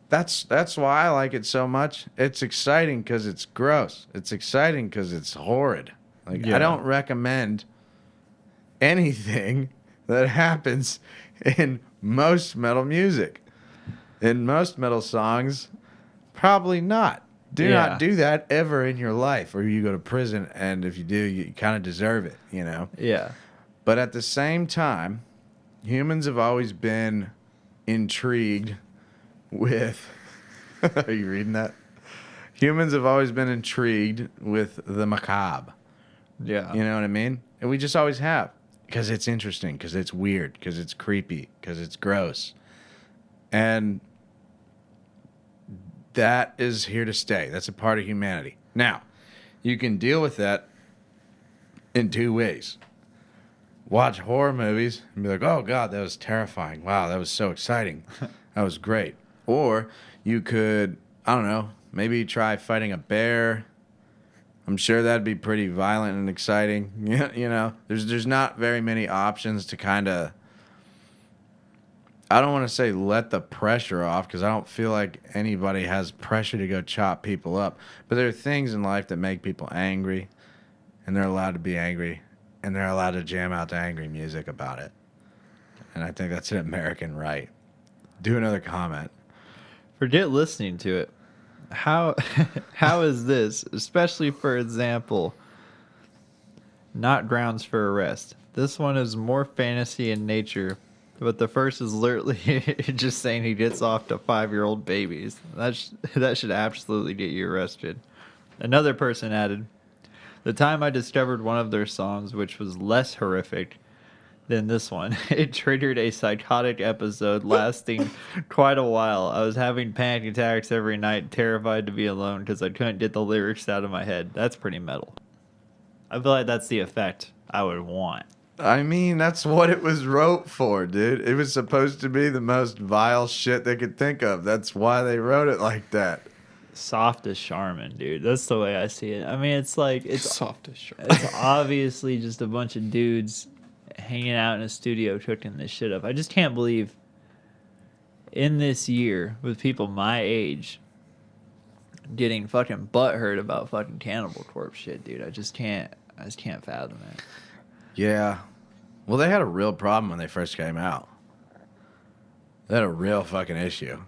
[SPEAKER 1] that's why I like it so much. It's exciting because it's gross. It's exciting because it's horrid. Like, I don't recommend anything that happens in most metal music. In most metal songs, probably not. Do not do that ever in your life, or you go to prison, and if you do, you kind of deserve it, you know?
[SPEAKER 3] Yeah.
[SPEAKER 1] But at the same time, humans have always been intrigued with... Are you reading that? Humans have always been intrigued with the macabre.
[SPEAKER 3] Yeah.
[SPEAKER 1] You know what I mean? And we just always have. Because it's interesting, because it's weird, because it's creepy, because it's gross. And that is here to stay. That's a part of humanity. Now, you can deal with that in two ways. Watch horror movies and be like, oh, God, that was terrifying. Wow, that was so exciting. That was great. Or you could, I don't know, maybe try fighting a bear. I'm sure that'd be pretty violent and exciting. You know, there's not very many options to kind of, I don't want to say let the pressure off, because I don't feel like anybody has pressure to go chop people up. But there are things in life that make people angry, and they're allowed to be angry, and they're allowed to jam out to angry music about it. And I think that's an American right. Do another comment.
[SPEAKER 3] Forget listening to it. How is this, especially for example, not grounds for arrest? This one is more fantasy in nature, but the first is literally just saying he gets off to 5-year-old babies. That should absolutely get you arrested. Another person added, the time I discovered one of their songs, which was less horrific than this one, it triggered a psychotic episode lasting quite a while. I was having panic attacks every night, terrified to be alone because I couldn't get the lyrics out of my head. That's pretty metal. I feel like that's the effect I would want.
[SPEAKER 1] I mean, that's what it was wrote for, dude. It was supposed to be the most vile shit they could think of. That's why they wrote it like that.
[SPEAKER 3] Soft as Charmin, dude. That's the way I see it. I mean, it's like
[SPEAKER 2] Soft as Charmin.
[SPEAKER 3] It's obviously just a bunch of dudes hanging out in a studio cooking this shit up. I just can't believe in this year with people my age getting fucking butthurt about fucking Cannibal Corpse shit, dude. I just can't fathom it.
[SPEAKER 1] Yeah. Well, they had a real problem when they first came out. They had a real fucking issue.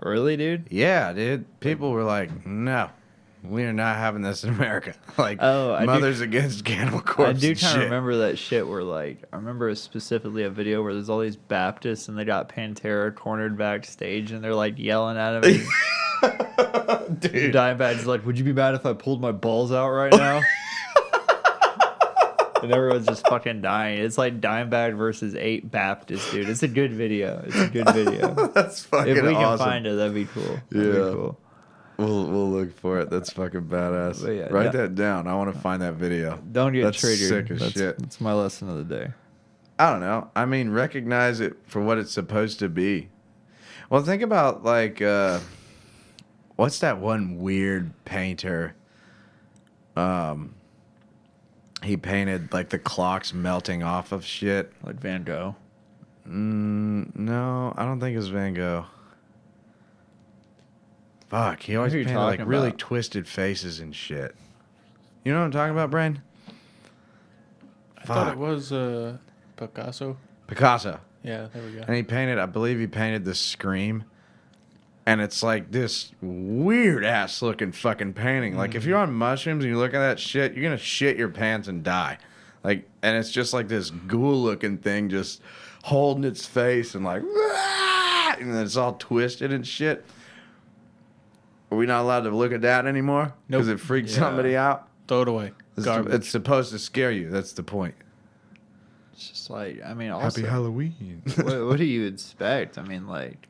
[SPEAKER 3] Really, dude?
[SPEAKER 1] Yeah, dude. People were like, no, we are not having this in America. Like, Mothers Against Cannibal Corpse.
[SPEAKER 3] I do kind of remember that shit where, like, I remember specifically a video where there's all these Baptists and they got Pantera cornered backstage and they're, like, yelling at him. And
[SPEAKER 1] dude.
[SPEAKER 3] Dimebag's like, would you be mad if I pulled my balls out right now? And everyone's just fucking dying. It's like Dimebag versus 8 Baptists, dude. It's a good video. It's a good video.
[SPEAKER 1] That's fucking awesome.
[SPEAKER 3] If we can find it, that'd be cool. That'd be cool.
[SPEAKER 1] We'll look for it. That's fucking badass.
[SPEAKER 3] Yeah,
[SPEAKER 1] Write that down. I want to find that video.
[SPEAKER 3] Don't get
[SPEAKER 1] That's
[SPEAKER 3] triggered.
[SPEAKER 1] Sick as shit.
[SPEAKER 3] That's my lesson of the day.
[SPEAKER 1] I don't know. I mean, recognize it for what it's supposed to be. Well, think about like, what's that one weird painter? He painted like the clocks melting off of shit.
[SPEAKER 3] Like Van Gogh.
[SPEAKER 1] No, I don't think it was Van Gogh. Fuck, he always
[SPEAKER 3] Who are you
[SPEAKER 1] painted like
[SPEAKER 3] talking
[SPEAKER 1] really
[SPEAKER 3] about?
[SPEAKER 1] twisted faces and shit. You know what I'm talking about, Brain?
[SPEAKER 2] I thought
[SPEAKER 1] Fuck.
[SPEAKER 2] it was Picasso.
[SPEAKER 1] Picasso.
[SPEAKER 2] Yeah, there we go.
[SPEAKER 1] And he painted, I believe he painted the Scream. And it's like this weird ass looking fucking painting. Like if you're on mushrooms and you look at that shit, you're gonna shit your pants and die. Like, and it's just like this ghoul looking thing just holding its face and like, and then it's all twisted and shit. Are we not allowed to look at that anymore? Because
[SPEAKER 2] Nope.
[SPEAKER 1] it freaks
[SPEAKER 3] Yeah.
[SPEAKER 1] somebody out.
[SPEAKER 2] Throw it away. Garbage.
[SPEAKER 1] It's supposed to scare you. That's the point.
[SPEAKER 3] It's just like, I mean, also,
[SPEAKER 1] Halloween.
[SPEAKER 3] what do you expect? I mean, like,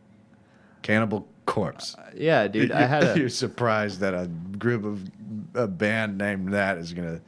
[SPEAKER 1] Cannibal Corpse.
[SPEAKER 3] yeah, dude, I had
[SPEAKER 1] You're
[SPEAKER 3] a,
[SPEAKER 1] surprised that a group of a band named that is gonna.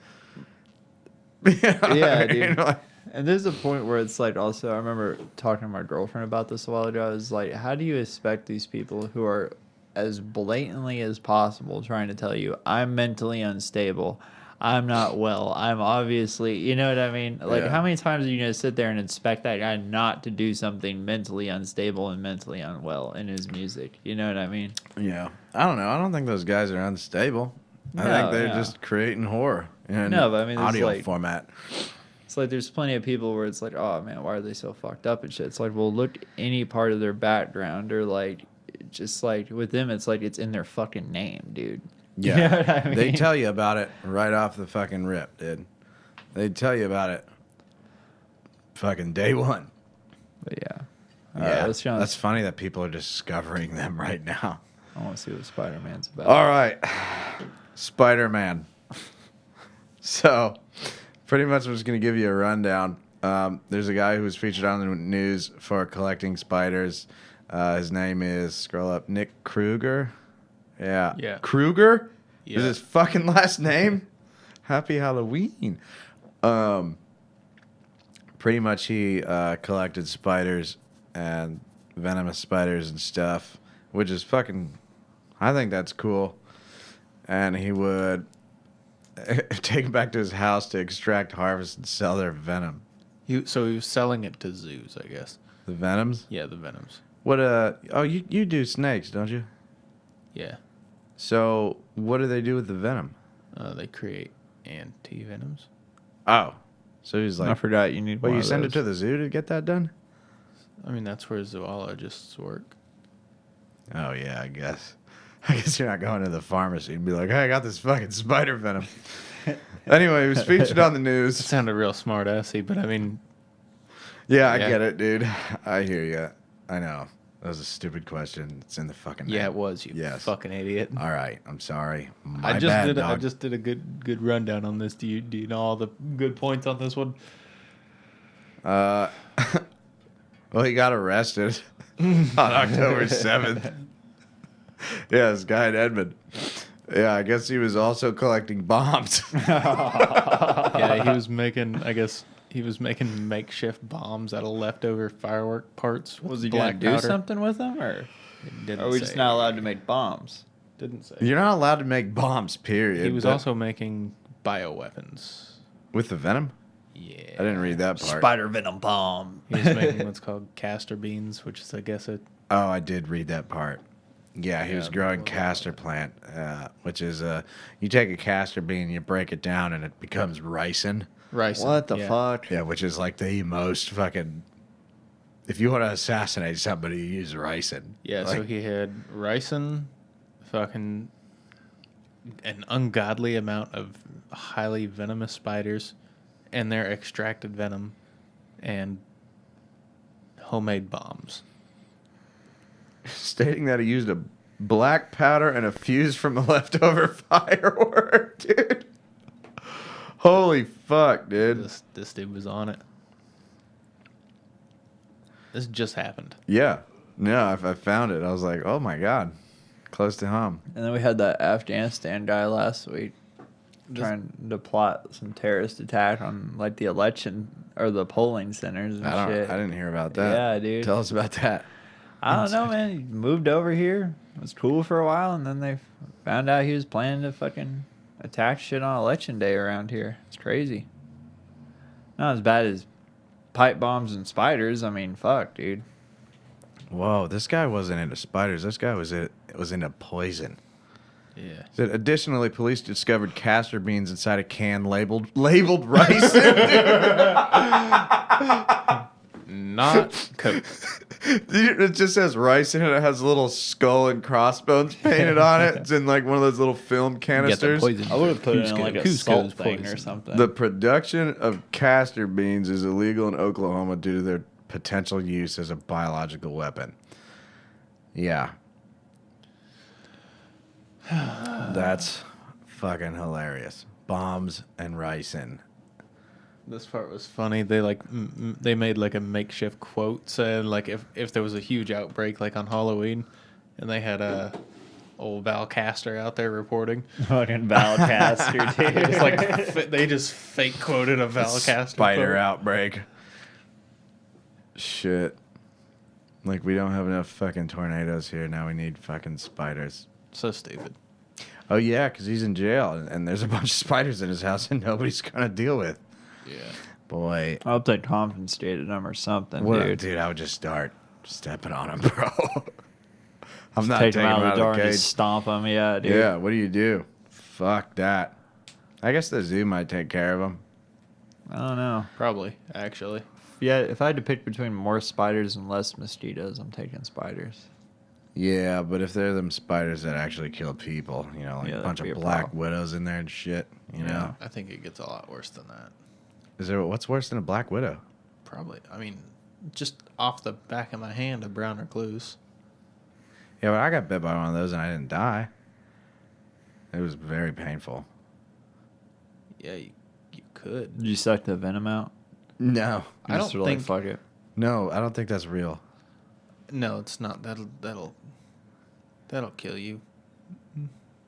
[SPEAKER 1] You know what
[SPEAKER 3] Yeah,
[SPEAKER 1] I mean?
[SPEAKER 3] dude.
[SPEAKER 1] Like,
[SPEAKER 3] and there's a point where it's like, also, I remember talking to my girlfriend about this a while ago. I was like, how do you expect these people who are as blatantly as possible trying to tell you, I'm mentally unstable, I'm not well, I'm obviously, you know what I mean? Like,
[SPEAKER 1] Yeah.
[SPEAKER 3] how many times are you going to sit there and expect that guy not to do something mentally unstable and mentally unwell in his music? You know what I mean?
[SPEAKER 1] yeah, I don't know. I don't think those guys are unstable. I
[SPEAKER 3] No,
[SPEAKER 1] think they're
[SPEAKER 3] yeah.
[SPEAKER 1] just creating horror in
[SPEAKER 3] No, but I mean, there's
[SPEAKER 1] audio
[SPEAKER 3] like-
[SPEAKER 1] format.
[SPEAKER 3] It's like there's plenty of people where it's like, oh man, why are they so fucked up and shit? It's like, well, look any part of their background or like, just like with them, it's like it's in their fucking name, dude.
[SPEAKER 1] Yeah,
[SPEAKER 3] You know what I
[SPEAKER 1] they
[SPEAKER 3] mean?
[SPEAKER 1] tell you about it right off the fucking rip, dude. They tell you about it. Fucking day one.
[SPEAKER 3] But yeah.
[SPEAKER 1] Yeah,
[SPEAKER 3] let's show
[SPEAKER 1] that's funny that people are discovering them right now.
[SPEAKER 3] I want to see what Spider-Man's about.
[SPEAKER 1] All right, Spider-Man. So, pretty much, I'm just gonna give you a rundown. There's a guy who was featured on the news for collecting spiders. His name is, scroll up, Nick Kruger. Yeah.
[SPEAKER 2] Yeah.
[SPEAKER 1] Kruger?
[SPEAKER 2] Yeah.
[SPEAKER 1] Is his fucking last name? Happy Halloween. Pretty much he collected spiders and venomous spiders and stuff, which is fucking, I think that's cool. And he would take them back to his house to extract, harvest, and sell their venom.
[SPEAKER 2] So he was selling it to zoos, I guess.
[SPEAKER 1] The venoms?
[SPEAKER 2] Yeah, the venoms.
[SPEAKER 1] What, oh, you do snakes, don't you?
[SPEAKER 2] Yeah.
[SPEAKER 1] So, what do they do with the venom?
[SPEAKER 2] They create anti-venoms.
[SPEAKER 1] Oh. So he's
[SPEAKER 3] I
[SPEAKER 1] like,
[SPEAKER 3] forgot you need
[SPEAKER 1] well,
[SPEAKER 3] one
[SPEAKER 1] you
[SPEAKER 3] of
[SPEAKER 1] send it
[SPEAKER 3] those.
[SPEAKER 1] to the zoo to get that done?
[SPEAKER 2] I mean, that's where zoologists work.
[SPEAKER 1] Oh, yeah, I guess. I guess you're not going to the pharmacy and be like, hey, I got this fucking spider venom. Anyway, he was featured on the
[SPEAKER 2] It
[SPEAKER 1] news.
[SPEAKER 2] sounded real smart-assy, but I mean,
[SPEAKER 1] Yeah, I
[SPEAKER 2] Yeah.
[SPEAKER 1] get it, dude. I hear you. I know. That was a stupid question. It's in the fucking
[SPEAKER 2] yeah,
[SPEAKER 1] name.
[SPEAKER 2] it was, you
[SPEAKER 1] Yes.
[SPEAKER 2] fucking idiot.
[SPEAKER 1] All right. I'm sorry. My
[SPEAKER 2] I just
[SPEAKER 1] bad,
[SPEAKER 2] did. I
[SPEAKER 1] dog.
[SPEAKER 2] just did a good rundown on this. Do you know all the good points on this one?
[SPEAKER 1] Well, he got arrested on October 7th. Yeah, this guy in Edmond. Yeah, I guess he was also collecting bombs.
[SPEAKER 2] Yeah, he was making. I guess he was making makeshift bombs out of leftover firework parts. with
[SPEAKER 3] Was he going
[SPEAKER 2] black
[SPEAKER 3] to do
[SPEAKER 2] powder.
[SPEAKER 3] something with them, or
[SPEAKER 2] It didn't
[SPEAKER 3] are we
[SPEAKER 2] say.
[SPEAKER 3] just not allowed to make bombs?
[SPEAKER 2] Didn't say.
[SPEAKER 1] You're not allowed to make bombs, period.
[SPEAKER 2] He was
[SPEAKER 1] but-
[SPEAKER 2] also making bioweapons.
[SPEAKER 1] with the venom?
[SPEAKER 2] Yeah.
[SPEAKER 1] I didn't read that part.
[SPEAKER 3] Spider venom bomb.
[SPEAKER 2] He was making what's called castor beans, which is, I guess, it.
[SPEAKER 1] Oh, I did read that part. Yeah, he was
[SPEAKER 2] Yeah,
[SPEAKER 1] growing
[SPEAKER 2] well,
[SPEAKER 1] castor plant, which is you take a castor bean, you break it down, and it becomes ricin.
[SPEAKER 2] Rice.
[SPEAKER 3] What the
[SPEAKER 2] yeah.
[SPEAKER 3] fuck?
[SPEAKER 1] Yeah, which is like the most fucking. If you want to assassinate somebody, you use ricin.
[SPEAKER 2] Yeah, so
[SPEAKER 1] Like,
[SPEAKER 2] he had ricin, fucking an ungodly amount of highly venomous spiders and their extracted venom and homemade bombs.
[SPEAKER 1] stating that he used a black powder and a fuse from a leftover firework, dude. Holy fuck, dude.
[SPEAKER 2] This dude was on it. This just happened.
[SPEAKER 1] Yeah. No, I found it. I was like, oh my god. Close to home.
[SPEAKER 3] And then we had that Afghanistan guy last week. trying to plot some terrorist attack on like the election or the polling centers and shit.
[SPEAKER 1] I didn't hear about that.
[SPEAKER 3] Yeah, dude.
[SPEAKER 1] Tell us about that.
[SPEAKER 3] I don't know, man. He moved over here. It was cool for a while, and then they found out he was planning to fucking attack shit on election day around here. It's crazy. Not as bad as pipe bombs and spiders. I mean, fuck, dude.
[SPEAKER 1] Whoa, this guy wasn't into spiders. This guy was into poison.
[SPEAKER 2] Yeah.
[SPEAKER 1] Said, additionally, police discovered castor beans inside a can labeled rice.
[SPEAKER 2] Not coke.
[SPEAKER 1] It just says rice in it. It has a little skull and crossbones painted on it. It's in like one of those little film canisters.
[SPEAKER 3] I would have put it in like a salt thing or
[SPEAKER 2] poison.
[SPEAKER 3] something.
[SPEAKER 1] The production of castor beans is illegal in Oklahoma due to their potential use as a biological weapon. Yeah. That's fucking hilarious. Bombs and ricin.
[SPEAKER 2] This part was funny. They they made like a makeshift quote saying like if there was a huge outbreak like on Halloween, and they had old Val Castor out there reporting.
[SPEAKER 3] Fucking Val Castor, dude.
[SPEAKER 2] It's like they just fake quoted a Val Castor
[SPEAKER 1] Spider
[SPEAKER 2] quote.
[SPEAKER 1] outbreak. Shit. Like, we don't have enough fucking tornadoes here. Now we need fucking spiders.
[SPEAKER 2] So stupid.
[SPEAKER 1] Oh, yeah, because he's in jail, and there's a bunch of spiders in his house, and nobody's going to deal with.
[SPEAKER 2] Yeah.
[SPEAKER 1] Boy.
[SPEAKER 3] I hope they confiscated him or something,
[SPEAKER 1] Dude.
[SPEAKER 3] dude.
[SPEAKER 1] I would just start stepping on him, bro. I'm not
[SPEAKER 3] Take
[SPEAKER 1] taking
[SPEAKER 3] him
[SPEAKER 1] him
[SPEAKER 3] out of the door
[SPEAKER 1] cage.
[SPEAKER 3] and just stomp him. Yeah, dude.
[SPEAKER 1] Yeah, what do you do? Fuck that. I guess the zoo might take care of him.
[SPEAKER 3] I don't know.
[SPEAKER 2] Probably, actually.
[SPEAKER 3] Yeah, if I had to pick between more spiders and less mosquitoes, I'm taking spiders.
[SPEAKER 1] Yeah, but if they're them spiders that actually kill people, you know, like
[SPEAKER 3] Yeah,
[SPEAKER 1] a bunch of
[SPEAKER 3] that'd be a
[SPEAKER 1] black
[SPEAKER 3] problem.
[SPEAKER 1] widows in there and shit, you know.
[SPEAKER 2] I think it gets a lot worse than that.
[SPEAKER 1] Is there what's worse than a black widow?
[SPEAKER 2] Probably. I mean, just off the back of my hand, a brown recluse.
[SPEAKER 1] Yeah, but I got bit by one of those and I didn't die. It was very painful.
[SPEAKER 2] Yeah, you could.
[SPEAKER 3] Did you suck the venom out?
[SPEAKER 1] No.
[SPEAKER 2] I don't
[SPEAKER 3] Just were like,
[SPEAKER 2] think-
[SPEAKER 3] fuck it.
[SPEAKER 1] No, I don't think that's real.
[SPEAKER 2] No, it's not. That'll kill you.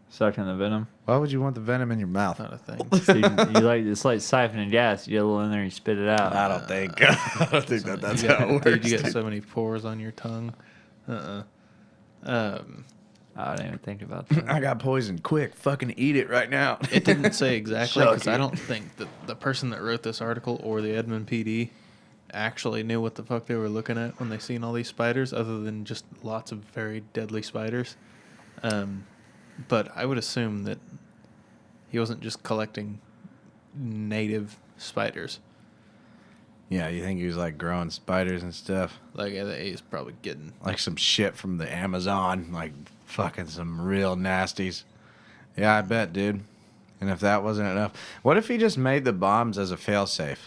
[SPEAKER 3] Sucking the venom.
[SPEAKER 1] Why would you want the venom in your mouth?
[SPEAKER 2] Not a thing.
[SPEAKER 3] So you like it's like siphoning gas. You get a little in there, and you spit it out.
[SPEAKER 1] I don't think. I don't think that's
[SPEAKER 2] you
[SPEAKER 1] how
[SPEAKER 2] got,
[SPEAKER 1] it works.
[SPEAKER 2] dude, you get so many pores on your tongue.
[SPEAKER 3] I didn't even think about that.
[SPEAKER 1] I got poison. Quick, fucking eat it right now.
[SPEAKER 2] It didn't say exactly
[SPEAKER 1] Suck
[SPEAKER 2] because I
[SPEAKER 1] it.
[SPEAKER 2] don't think that the person that wrote this article or the Edmond PD actually knew what the fuck they were looking at when they seen all these spiders, other than just lots of very deadly spiders. But I would assume that he wasn't just collecting native spiders.
[SPEAKER 1] Yeah, you think he was like growing spiders and stuff?
[SPEAKER 2] Like he's probably getting.
[SPEAKER 1] Like some shit from the Amazon, like fucking some real nasties. Yeah, I bet, dude. And if that wasn't enough, what if he just made the bombs as a failsafe?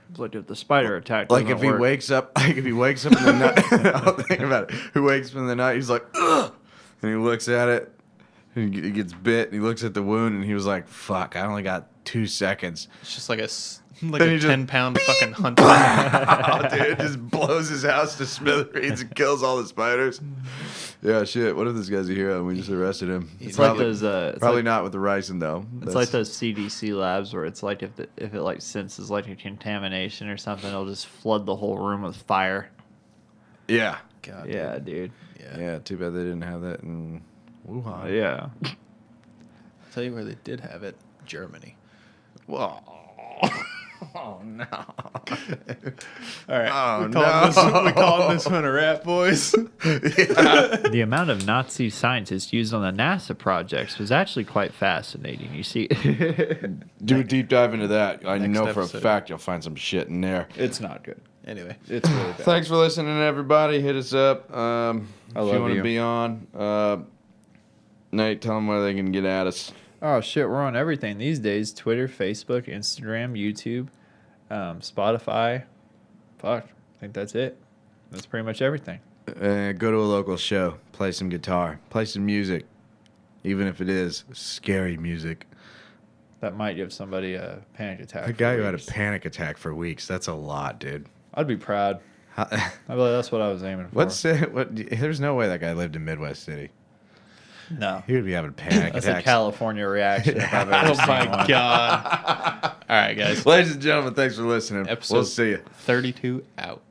[SPEAKER 3] It's like if the spider attack.
[SPEAKER 1] Like if
[SPEAKER 3] doesn't
[SPEAKER 1] he
[SPEAKER 3] work.
[SPEAKER 1] wakes up, in the night. I'll think about it. Who wakes up in the night? He's like, ugh, and he looks at it, and he gets bit, and he looks at the wound, and he was like, "Fuck, I only got 2 seconds."
[SPEAKER 2] It's just like
[SPEAKER 1] Then he just
[SPEAKER 2] 10-pound fucking hunter.
[SPEAKER 1] Oh, dude, it just blows his house to smithereens and kills all the spiders. Yeah, shit. What if this guy's a hero and we just arrested him?
[SPEAKER 3] It's
[SPEAKER 1] probably,
[SPEAKER 3] like those. It's
[SPEAKER 1] probably
[SPEAKER 3] like,
[SPEAKER 1] not with the ricin though.
[SPEAKER 3] It's like those CDC labs where it's like if it like senses like a contamination or something, it'll just flood the whole room with fire.
[SPEAKER 1] Yeah.
[SPEAKER 2] God,
[SPEAKER 3] Yeah, dude.
[SPEAKER 2] Yeah.
[SPEAKER 1] Yeah. Too bad they didn't have that in Wuhan.
[SPEAKER 3] Yeah.
[SPEAKER 2] I'll tell you where they did have it. Germany.
[SPEAKER 1] Whoa. Oh no.
[SPEAKER 2] All right.
[SPEAKER 1] Oh,
[SPEAKER 2] We called this one a wrap, boys.
[SPEAKER 3] The amount of Nazi scientists used on the NASA projects was actually quite fascinating. You see,
[SPEAKER 1] Do a deep dive into that. I
[SPEAKER 2] Next
[SPEAKER 1] know for a
[SPEAKER 2] episode.
[SPEAKER 1] fact you'll find some shit in there.
[SPEAKER 3] it's not good.
[SPEAKER 2] Anyway.
[SPEAKER 3] It's really bad.
[SPEAKER 1] Thanks for listening, everybody. Hit us up if
[SPEAKER 3] love
[SPEAKER 1] you want to
[SPEAKER 3] you.
[SPEAKER 1] be on. Nate, tell them where they can get at us.
[SPEAKER 3] Oh shit, we're on everything these days: Twitter, Facebook, Instagram, YouTube, Spotify. Fuck, I think that's it. That's pretty much everything.
[SPEAKER 1] Go to a local show, play some guitar, play some music, even if it is scary music.
[SPEAKER 3] That might give somebody a panic attack.
[SPEAKER 1] A guy
[SPEAKER 3] for
[SPEAKER 1] who had a
[SPEAKER 3] weeks.
[SPEAKER 1] panic attack for weeks, that's a lot, dude.
[SPEAKER 3] I'd be proud. I'd be like, that's what I was aiming for.
[SPEAKER 1] There's no way that guy lived in Midwest City.
[SPEAKER 3] No.
[SPEAKER 1] He would be having panic
[SPEAKER 3] That's a
[SPEAKER 1] attacks.
[SPEAKER 3] California reaction if I've ever
[SPEAKER 2] Oh
[SPEAKER 3] seen
[SPEAKER 2] my
[SPEAKER 3] one.
[SPEAKER 2] god! All right, guys.
[SPEAKER 1] Ladies and gentlemen, thanks for listening.
[SPEAKER 2] Episode
[SPEAKER 1] We'll see you.
[SPEAKER 2] 32 out.